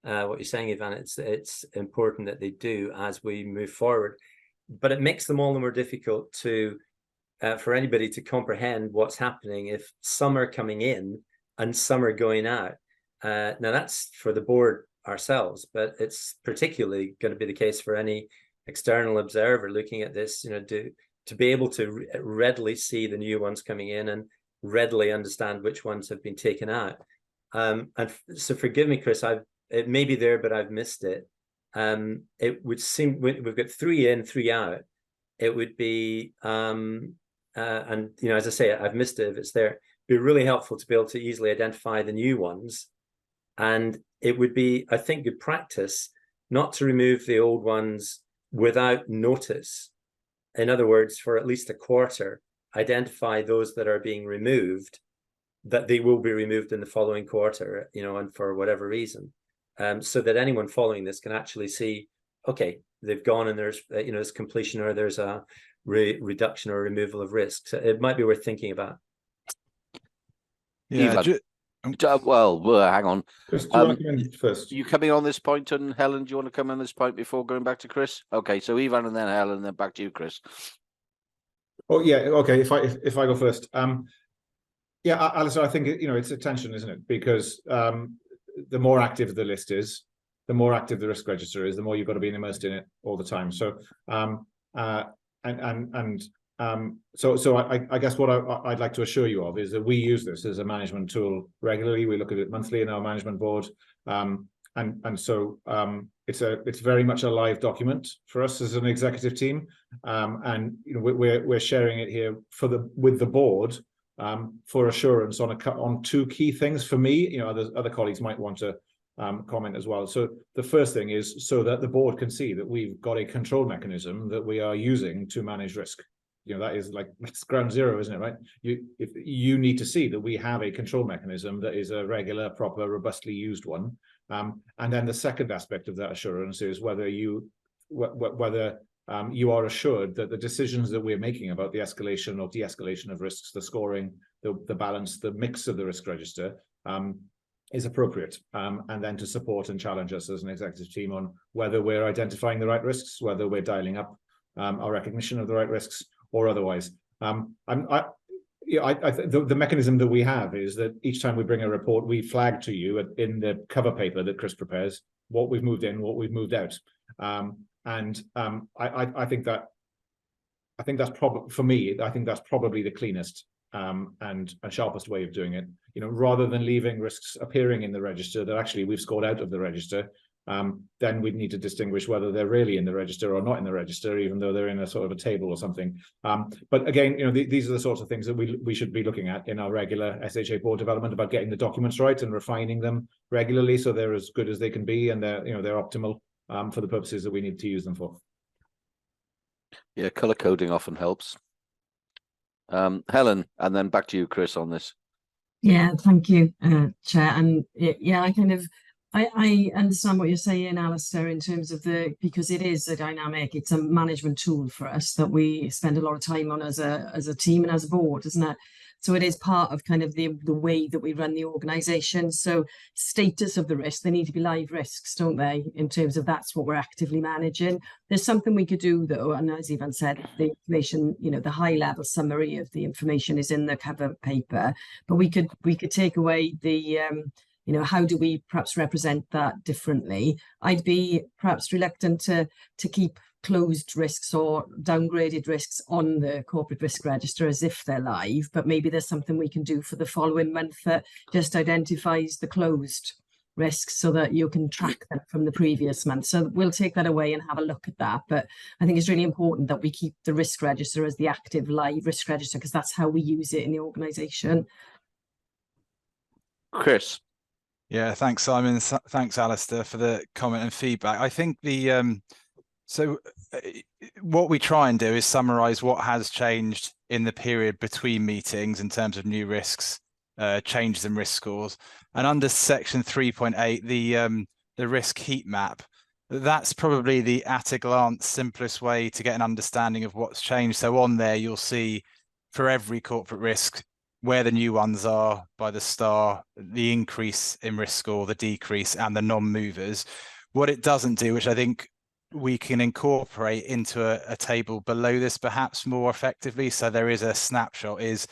Speaker 8: what you're saying, Ivan. It's important that they do as we move forward, but it makes them all the more difficult to for anybody to comprehend what's happening if some are coming in and some are going out. Now that's for the board ourselves, but it's particularly going to be the case for any external observer looking at this, you know, to be able to readily see the new ones coming in and readily understand which ones have been taken out. So forgive me, Chris, it may be there, but I've missed it. It would seem we've got 3 in, 3 out. It would be, and as I say, I've missed it if it's there. It'd be really helpful to be able to easily identify the new ones. And it would be, I think, good practice not to remove the old ones without notice. In other words, for at least a quarter, identify those that are being removed, that they will be removed in the following quarter, and for whatever reason, so that anyone following this can actually see, okay, they've gone and there's, there's completion, or there's a reduction or removal of risk. So it might be worth thinking about.
Speaker 14: Yeah.
Speaker 1: Hang on.
Speaker 15: Chris, do you want to come in first?
Speaker 1: You coming on this point, and Helen, do you want to come on this point before going back to Chris? Okay, so Ivan and then Helen, and then back to you, Chris.
Speaker 15: Oh yeah, okay. If I go first, yeah, Alistair, I think it's a tension, isn't it? Because the more active the list is, the more active the risk register is, the more you've got to be immersed in it all the time. So so I guess what I'd like to assure you of is that we use this as a management tool regularly. We look at it monthly in our management board, so it's very much a live document for us as an executive team, and we're sharing it here with the board for assurance on 2 key things. For me, other colleagues might want to comment as well. So the first thing is so that the board can see that we've got a control mechanism that we are using to manage risk. That is that's ground zero, isn't it? Right? You need to see that we have a control mechanism that is a regular, proper, robustly used one. And then the second aspect of that assurance is whether you are assured that the decisions that we're making about the escalation or de-escalation of risks, the scoring, the balance, the mix of the risk register is appropriate, and then to support and challenge us as an executive team on whether we're identifying the right risks, whether we're dialing up our recognition of the right risks, or otherwise. The mechanism that we have is that each time we bring a report, we flag to you in the cover paper that Chris prepares what we've moved in, what we've moved out. I think that's probably, for me, I think that's probably the cleanest and sharpest way of doing it. Rather than leaving risks appearing in the register that actually we've scored out of the register, then we'd need to distinguish whether they're really in the register or not in the register, even though they're in a sort of a table or something. But again, these are the sorts of things that we should be looking at in our regular SHA board development, about getting the documents right and refining them regularly so they're as good as they can be, and they're optimal for the purposes that we need to use them for.
Speaker 1: Yeah, color coding often helps. Helen, and then back to you, Chris, on this.
Speaker 5: Yeah, thank you, Chair. And yeah, I understand what you're saying, Alistair, in terms of because it is a dynamic, it's a management tool for us that we spend a lot of time on as a team and as a board, isn't it? So it is part of kind of the way that we run the organisation. So status of the risk, they need to be live risks, don't they? In terms of that's what we're actively managing. There's something we could do though, and as Ivan said, the information, the high level summary of the information is in the cover paper, but we could take away the how do we perhaps represent that differently? I'd be perhaps reluctant to keep closed risks or downgraded risks on the corporate risk register as if they're live, but maybe there's something we can do for the following month that just identifies the closed risks so that you can track them from the previous month. So we'll take that away and have a look at that. But I think it's really important that we keep the risk register as the active live risk register, because that's how we use it in the organisation.
Speaker 1: Chris.
Speaker 14: Yeah, thanks, Simon. Thanks, Alistair, for the comment and feedback. I think what we try and do is summarise what has changed in the period between meetings in terms of new risks, changes in risk scores. And under section 3.8, the risk heat map, that's probably the at a glance simplest way to get an understanding of what's changed. So on there, you'll see for every corporate risk where the new ones are by the star, the increase in risk score, the decrease, and the non-movers. What it doesn't do, which I think we can incorporate into a table below this perhaps more effectively, so there is a snapshot, is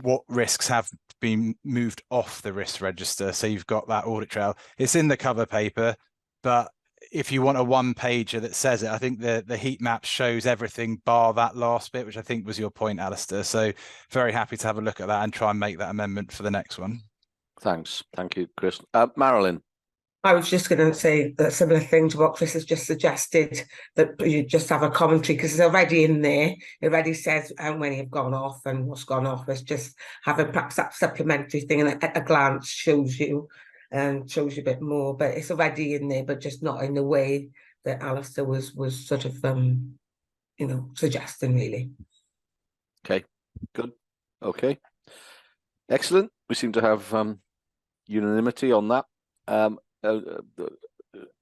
Speaker 14: what risks have been moved off the risk register. So you've got that audit trail. It's in the cover paper, but if you want a one pager that says it, I think the heat map shows everything bar that last bit, which I think was your point, Alistair. So very happy to have a look at that and try and make that amendment for the next one.
Speaker 1: Thanks. Thank you, Chris. Marilyn.
Speaker 9: I was just going to say a similar thing to what Chris has just suggested, that you just have a commentary, because it's already in there. It already says when you've gone off and what's gone off. It's just having perhaps that supplementary thing, and at a glance shows you a bit more. But it's already in there, but just not in the way that Alistair was sort of suggesting, really.
Speaker 1: Okay, good. Okay, excellent. We seem to have unanimity on that.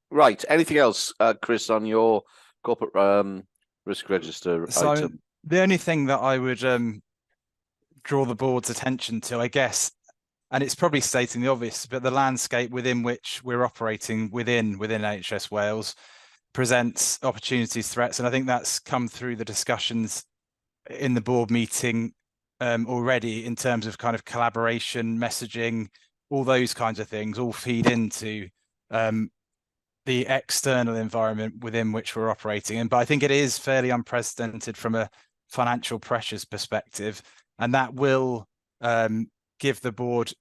Speaker 1: Right. Anything else, Chris, on your corporate risk register item?
Speaker 14: The only thing that I would draw the board's attention to, I guess, and it's probably stating the obvious, but the landscape within which we're operating within NHS Wales presents opportunities, threats, and I think that's come through the discussions in the board meeting already, in terms of kind of collaboration, messaging, all those kinds of things all feed into the external environment within which we're operating in. But I think it is fairly unprecedented from a financial pressures perspective, and that will give the board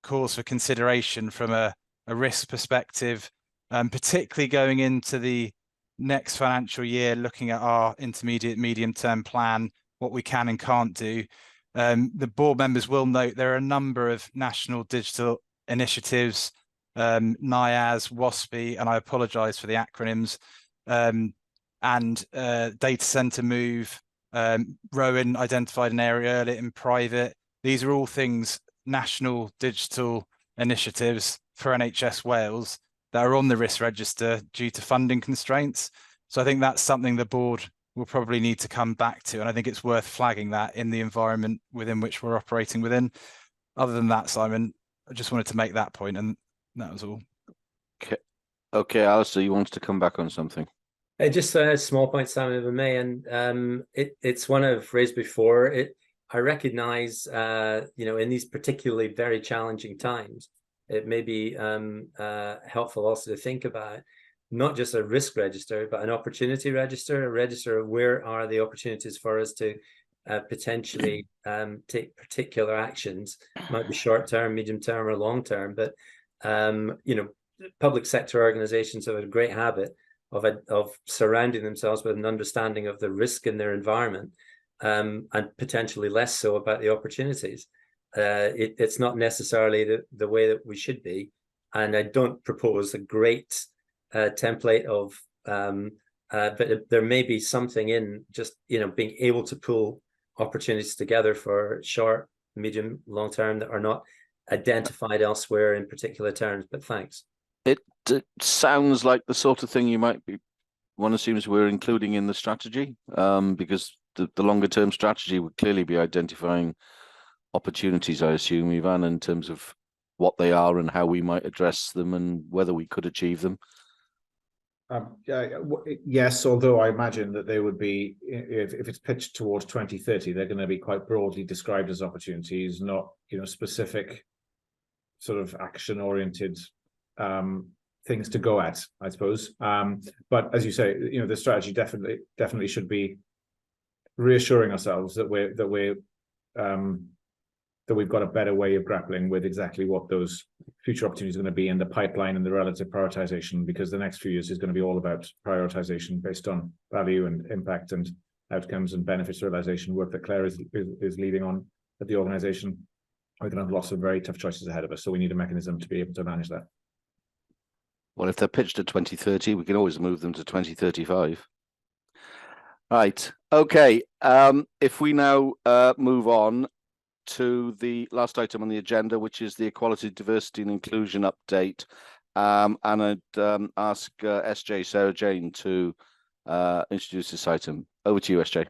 Speaker 14: cause for consideration from a risk perspective, particularly going into the next financial year, looking at our intermediate medium-term plan, what we can and can't do. The board members will note there are a number of national digital initiatives, NIAS, WASPI, and I apologise for the acronyms, and Data Centre Move, Rowan identified an area earlier in private. These are all things, national digital initiatives for NHS Wales, that are on the risk register due to funding constraints. So I think that's something the board will probably need to come back to, and I think it's worth flagging that in the environment within which we're operating within. Other than that, Simon, I just wanted to make that point, and that was all.
Speaker 1: Okay, Alistair, you wanted to come back on something?
Speaker 8: Just a small point, Simon, if I may, and it's one I've raised before. I recognise, in these particularly very challenging times, it may be helpful also to think about not just a risk register, but an opportunity register, a register of where are the opportunities for us to potentially take particular actions, might be short term, medium term, or long term. But public sector organizations have a great habit of surrounding themselves with an understanding of the risk in their environment, and potentially less so about the opportunities. It's not necessarily the way that we should be, and I don't propose a great template of but there may be something in just being able to pull opportunities together for short, medium, long term that are not identified elsewhere in particular terms. But thanks.
Speaker 1: It sounds like the sort of thing you might be, one assumes we're including in the strategy, because the longer term strategy would clearly be identifying opportunities, I assume, Ivan, in terms of what they are and how we might address them and whether we could achieve them.
Speaker 15: Yes, although I imagine that they would be, if it's pitched towards 2030, they're going to be quite broadly described as opportunities, not specific sort of action-oriented things to go at, I suppose. But as you say, the strategy definitely should be reassuring ourselves that we've got a better way of grappling with exactly what those future opportunities are going to be in the pipeline and the relative prioritization, because the next few years is going to be all about prioritization based on value and impact and outcomes and benefits realization, work that Claire is leading on at the organization. We're going to have lots of very tough choices ahead of us, so we need a mechanism to be able to manage that.
Speaker 1: Well, if they're pitched at 2030, we can always move them to 2035. Right. Okay. If we now move on to the last item on the agenda, which is the Equality, Diversity and Inclusion update. And I'd ask SJ, Sarah Jane, to introduce this item. Over to you, SJ.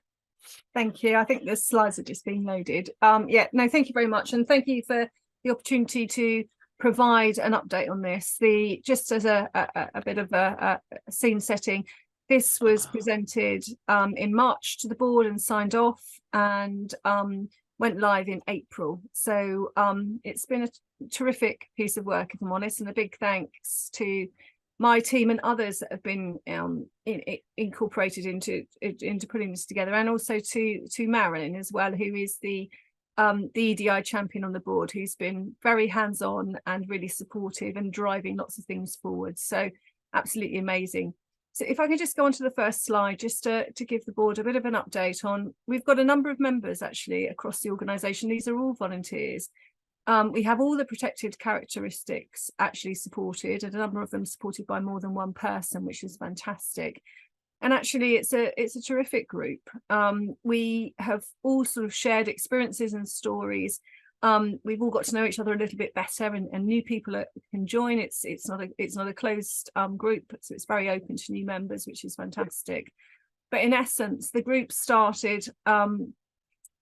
Speaker 13: Thank you. I think the slides are just being loaded. Thank you very much. And thank you for the opportunity to provide an update on this. Just as a bit of a scene setting, this was presented in March to the board and signed off, and went live in April. So it's been a terrific piece of work, if I'm honest, and a big thanks to my team and others that have been incorporated into putting this together, and also to Marilyn as well, who is the EDI champion on the board, who's been very hands-on and really supportive and driving lots of things forward. So absolutely amazing. So if I could just go on to the first slide, just to give the board a bit of an update on, we've got a number of members actually across the organisation. These are all volunteers. We have all the protected characteristics actually supported, and a number of them supported by more than one person, which is fantastic. And actually, it's a terrific group. We have all sort of shared experiences and stories. We've all got to know each other a little bit better, and new people can join. It's not a closed group, so it's very open to new members, which is fantastic. But in essence, the group started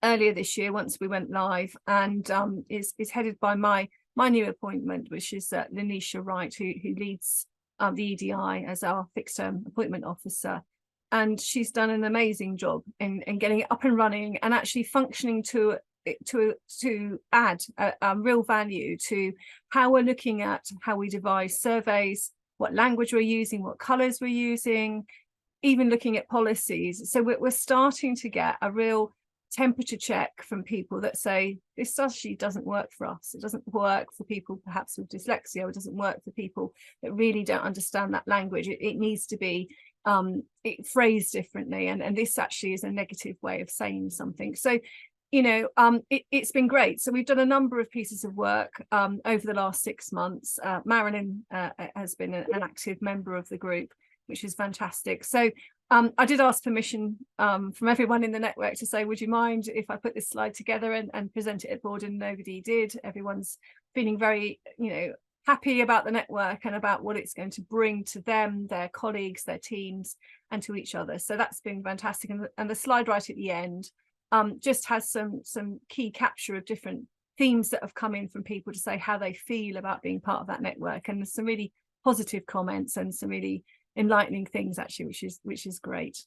Speaker 13: earlier this year once we went live, and is headed by my new appointment, which is Lanisha Wright, who leads the EDI as our fixed term appointment officer. And she's done an amazing job in getting it up and running and actually functioning to add a real value to how we're looking at how we devise surveys, what language we're using, what colours we're using, even looking at policies. So we're starting to get a real temperature check from people that say this actually doesn't work for us. It doesn't work for people perhaps with dyslexia, or it doesn't work for people that really don't understand that language. It needs to be phrased differently, and this actually is a negative way of saying something. So it's been great. So we've done a number of pieces of work over the last 6 months. Marilyn has been an active member of the group, which is fantastic. So I did ask permission from everyone in the network to say, would you mind if I put this slide together and present it at board, and nobody did. Everyone's feeling very, happy about the network and about what it's going to bring to them, their colleagues, their teams, and to each other. So that's been fantastic. And the slide right at the end just has some key capture of different themes that have come in from people to say how they feel about being part of that network. And there's some really positive comments and some really enlightening things actually, which is great.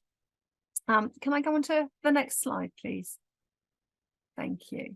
Speaker 13: Can I go on to the next slide, please? Thank you.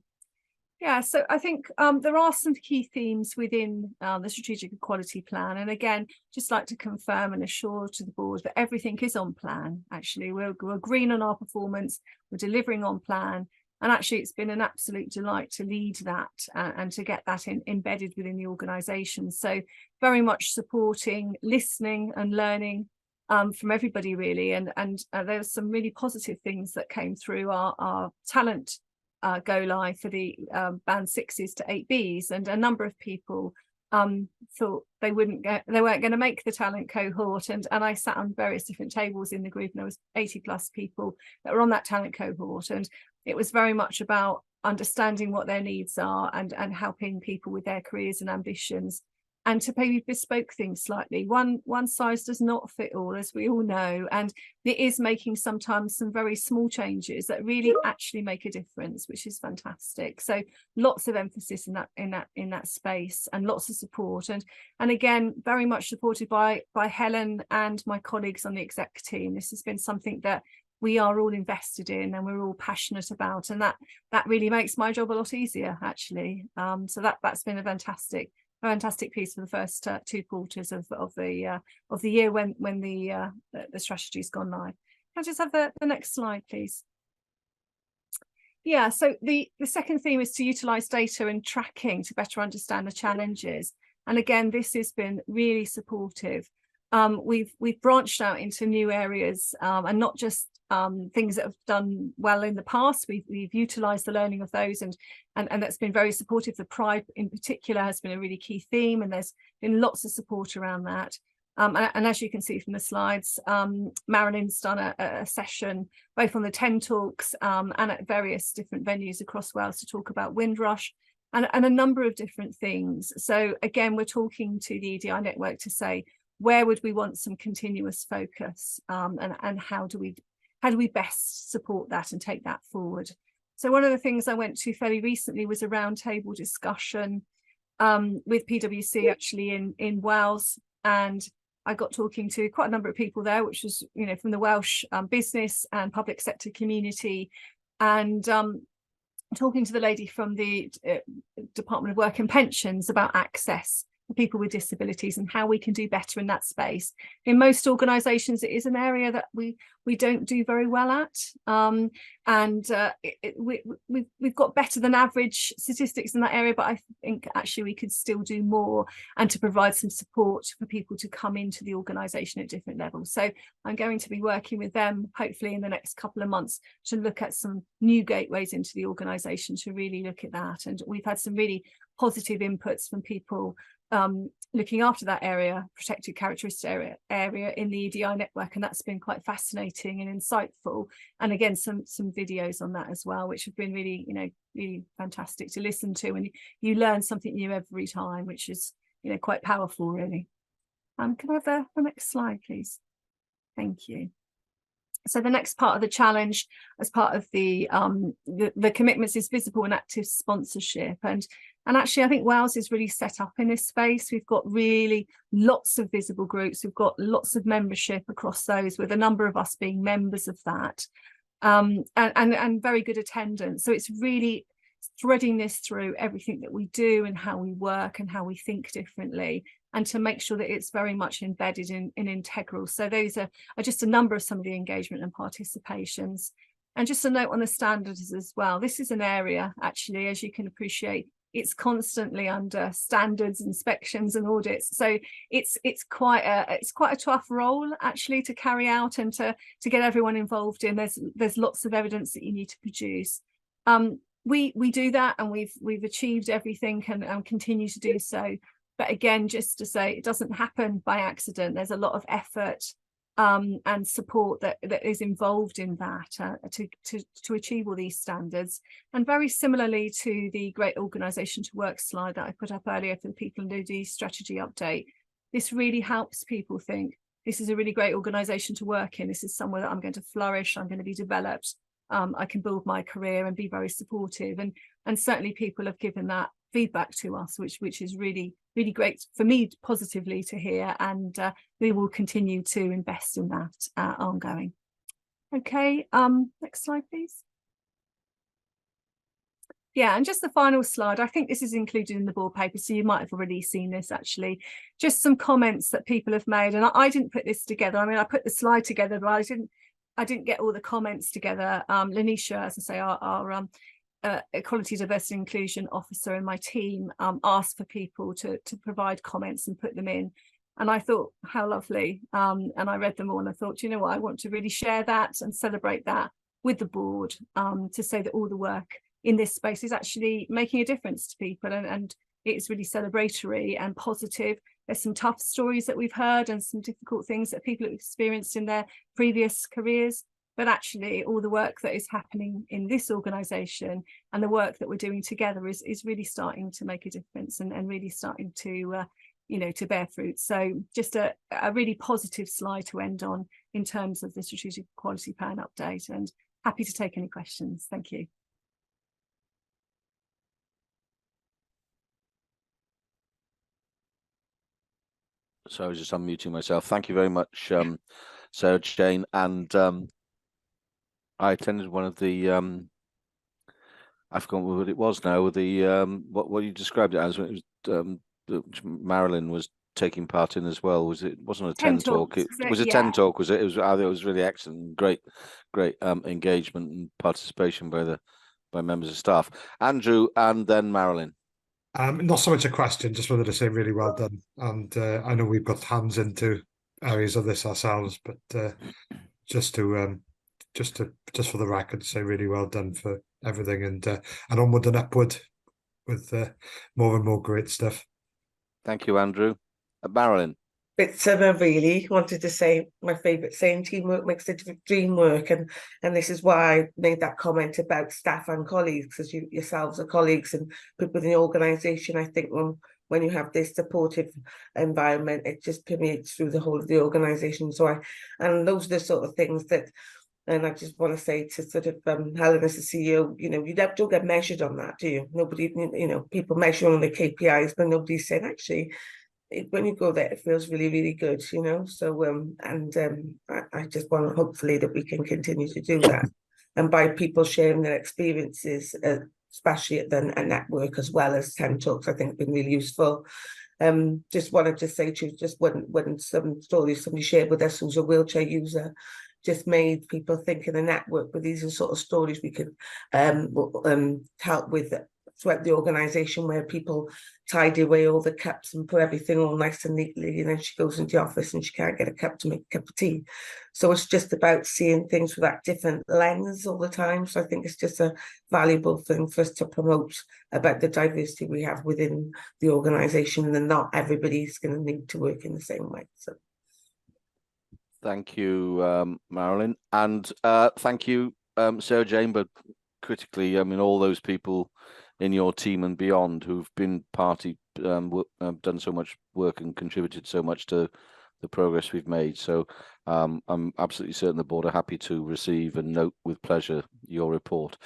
Speaker 13: Yeah, so I think there are some key themes within the strategic equality plan, and again, just like to confirm and assure to the board that everything is on plan. Actually, we're green on our performance, we're delivering on plan, and actually it's been an absolute delight to lead that and to get that embedded within the organisation. So very much supporting, listening and learning from everybody really, and there's some really positive things that came through our talent go live for the band 6s to 8Bs, and a number of people thought they weren't going to make the talent cohort, and I sat on various different tables in the group, and there was 80+ people that were on that talent cohort, and it was very much about understanding what their needs are and helping people with their careers and ambitions, and to maybe bespoke things slightly. One size does not fit all, as we all know, and it is making sometimes some very small changes that really actually make a difference, which is fantastic. So lots of emphasis in that space, and lots of support, and again very much supported by Helen and my colleagues on the exec team. This has been something that we are all invested in and we're all passionate about, and that really makes my job a lot easier actually. So that's been a fantastic piece for the first 2 quarters of the year when the strategy's gone live. Can I just have the next slide, please? Yeah, so the second theme is to utilise data and tracking to better understand the challenges. And again, this has been really supportive. We've branched out into new areas, and not just things that have done well in the past. We've utilised the learning of those, and that's been very supportive. The pride in particular has been a really key theme, and there's been lots of support around that. And as you can see from the slides, Marilyn's done a session both on the 10 talks and at various different venues across Wales to talk about Windrush and a number of different things. So again, we're talking to the EDI network to say, where would we want some continuous focus, and how do we best support that and take that forward? So one of the things I went to fairly recently was a roundtable discussion with PwC actually in Wales, and I got talking to quite a number of people there, which was from the Welsh business and public sector community, and talking to the lady from the Department of Work and Pensions about access for people with disabilities and how we can do better in that space. In most organisations, it is an area that we don't do very well at, we've got better than average statistics in that area, but I think actually we could still do more, and to provide some support for people to come into the organisation at different levels. So I'm going to be working with them hopefully in the next couple of months to look at some new gateways into the organisation to really look at that. And we've had some really positive inputs from people looking after that area, protected characteristic area in the EDI network, and that's been quite fascinating and insightful. And again, some videos on that as well, which have been really, really fantastic to listen to, and you learn something new every time, which is, quite powerful, really. Can I have the next slide, please? Thank you. So the next part of the challenge, as part of the commitments, is visible and active sponsorship. And actually, I think Wales is really set up in this space. We've got really lots of visible groups. We've got lots of membership across those, with a number of us being members of that, and very good attendance. So it's really threading this through everything that we do and how we work and how we think differently, and to make sure that it's very much embedded in integral. So those are just a number of some of the engagement and participations. And just a note on the standards as well. This is an area, actually, as you can appreciate, it's constantly under standards, inspections and audits. So it's quite a tough role actually to carry out, and to get everyone involved in. There's lots of evidence that you need to produce. We do that, and we've achieved everything and continue to do so. But again, just to say, it doesn't happen by accident. There's a lot of effort and support that is involved in that to achieve all these standards. And very similarly to the Great Organisation to Work slide that I put up earlier for the People and OD strategy update, this really helps people think, this is a really great organisation to work in. This is somewhere that I'm going to flourish, I'm going to be developed, I can build my career and be very supportive. And certainly people have given that feedback to us, which is really, really great for me positively to hear, and we will continue to invest in that ongoing. Okay, next slide, please. Yeah, and just the final slide, I think this is included in the board paper, so you might have already seen this actually. Just some comments that people have made, and I didn't put this together. I mean, I put the slide together, but I didn't get all the comments together. Lanisha, as I say, our Equality, Diversity and Inclusion Officer in my team, asked for people to provide comments and put them in. And I thought, how lovely. And I read them all, and I thought, you know what, I want to really share that and celebrate that with the board, to say that all the work in this space is actually making a difference to people, and it's really celebratory and positive. There's some tough stories that we've heard and some difficult things that people have experienced in their previous careers. But actually, all the work that is happening in this organisation and the work that we're doing together is really starting to make a difference, and really starting to, to bear fruit. So just a really positive slide to end on in terms of the Strategic Equality Plan update, and happy to take any questions. Thank you.
Speaker 1: So I was just unmuting myself. Thank you very much, Sarah Jane. And I attended one of the I've forgotten what it was now. The what you described it as, when it was which Marilyn was taking part in as well. Was it? Wasn't a 10 talk. It was a 10 talk. Was it? It was. I think it was really excellent. Great engagement and participation by members of staff. Andrew, and then Marilyn.
Speaker 20: Not so much a question, just wanted to say really well done. And I know we've got hands into areas of this ourselves, but just for the record, say really well done for everything, and onward and upward with more and more great stuff.
Speaker 1: Thank you, Andrew. Marilyn.
Speaker 9: But I really wanted to say my favourite saying, teamwork makes the dream work, and this is why I made that comment about staff and colleagues, as you yourselves are colleagues and people in the organisation. I think when you have this supportive environment, it just permeates through the whole of the organisation. And those are the sort of things that, and I just want to say to sort of Helen as the CEO, you don't get measured on that, do you? Nobody, people measure on the KPIs, but nobody's saying actually, when you go there, it feels really, really good, So, I just want hopefully that we can continue to do that, and by people sharing their experiences, especially at a network as well as 10 talks, I think have been really useful. Just wanted to say to you, just when some stories somebody shared with us who's a wheelchair user, just made people think in the network, but these are sort of stories we could help with throughout the organisation, where people tidy away all the cups and put everything all nice and neatly, and then she goes into the office and she can't get a cup to make a cup of tea. So it's just about seeing things with that different lens all the time. So I think it's just a valuable thing for us to promote about the diversity we have within the organisation, and not everybody's going to need to work in the same way. So
Speaker 1: thank you, Marilyn, and thank you, Sarah Jane, but critically, I mean, all those people in your team and beyond who've been done so much work and contributed so much to the progress we've made. So I'm absolutely certain the board are happy to receive and note with pleasure your report.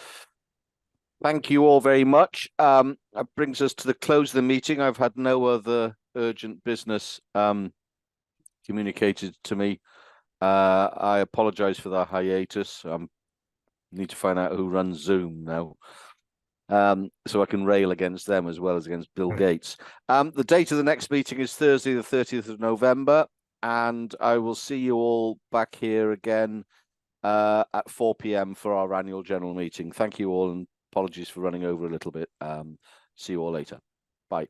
Speaker 1: Thank you all very much. That brings us to the close of the meeting. I've had no other urgent business communicated to me. I apologize for the hiatus. Need to find out who runs Zoom now, so I can rail against them as well as against Bill Gates. The date of the next meeting is Thursday, the 30th of November, and I will see you all back here again at 4 p.m. for our annual general meeting. Thank you all, and apologies for running over a little bit. See you all later. Bye.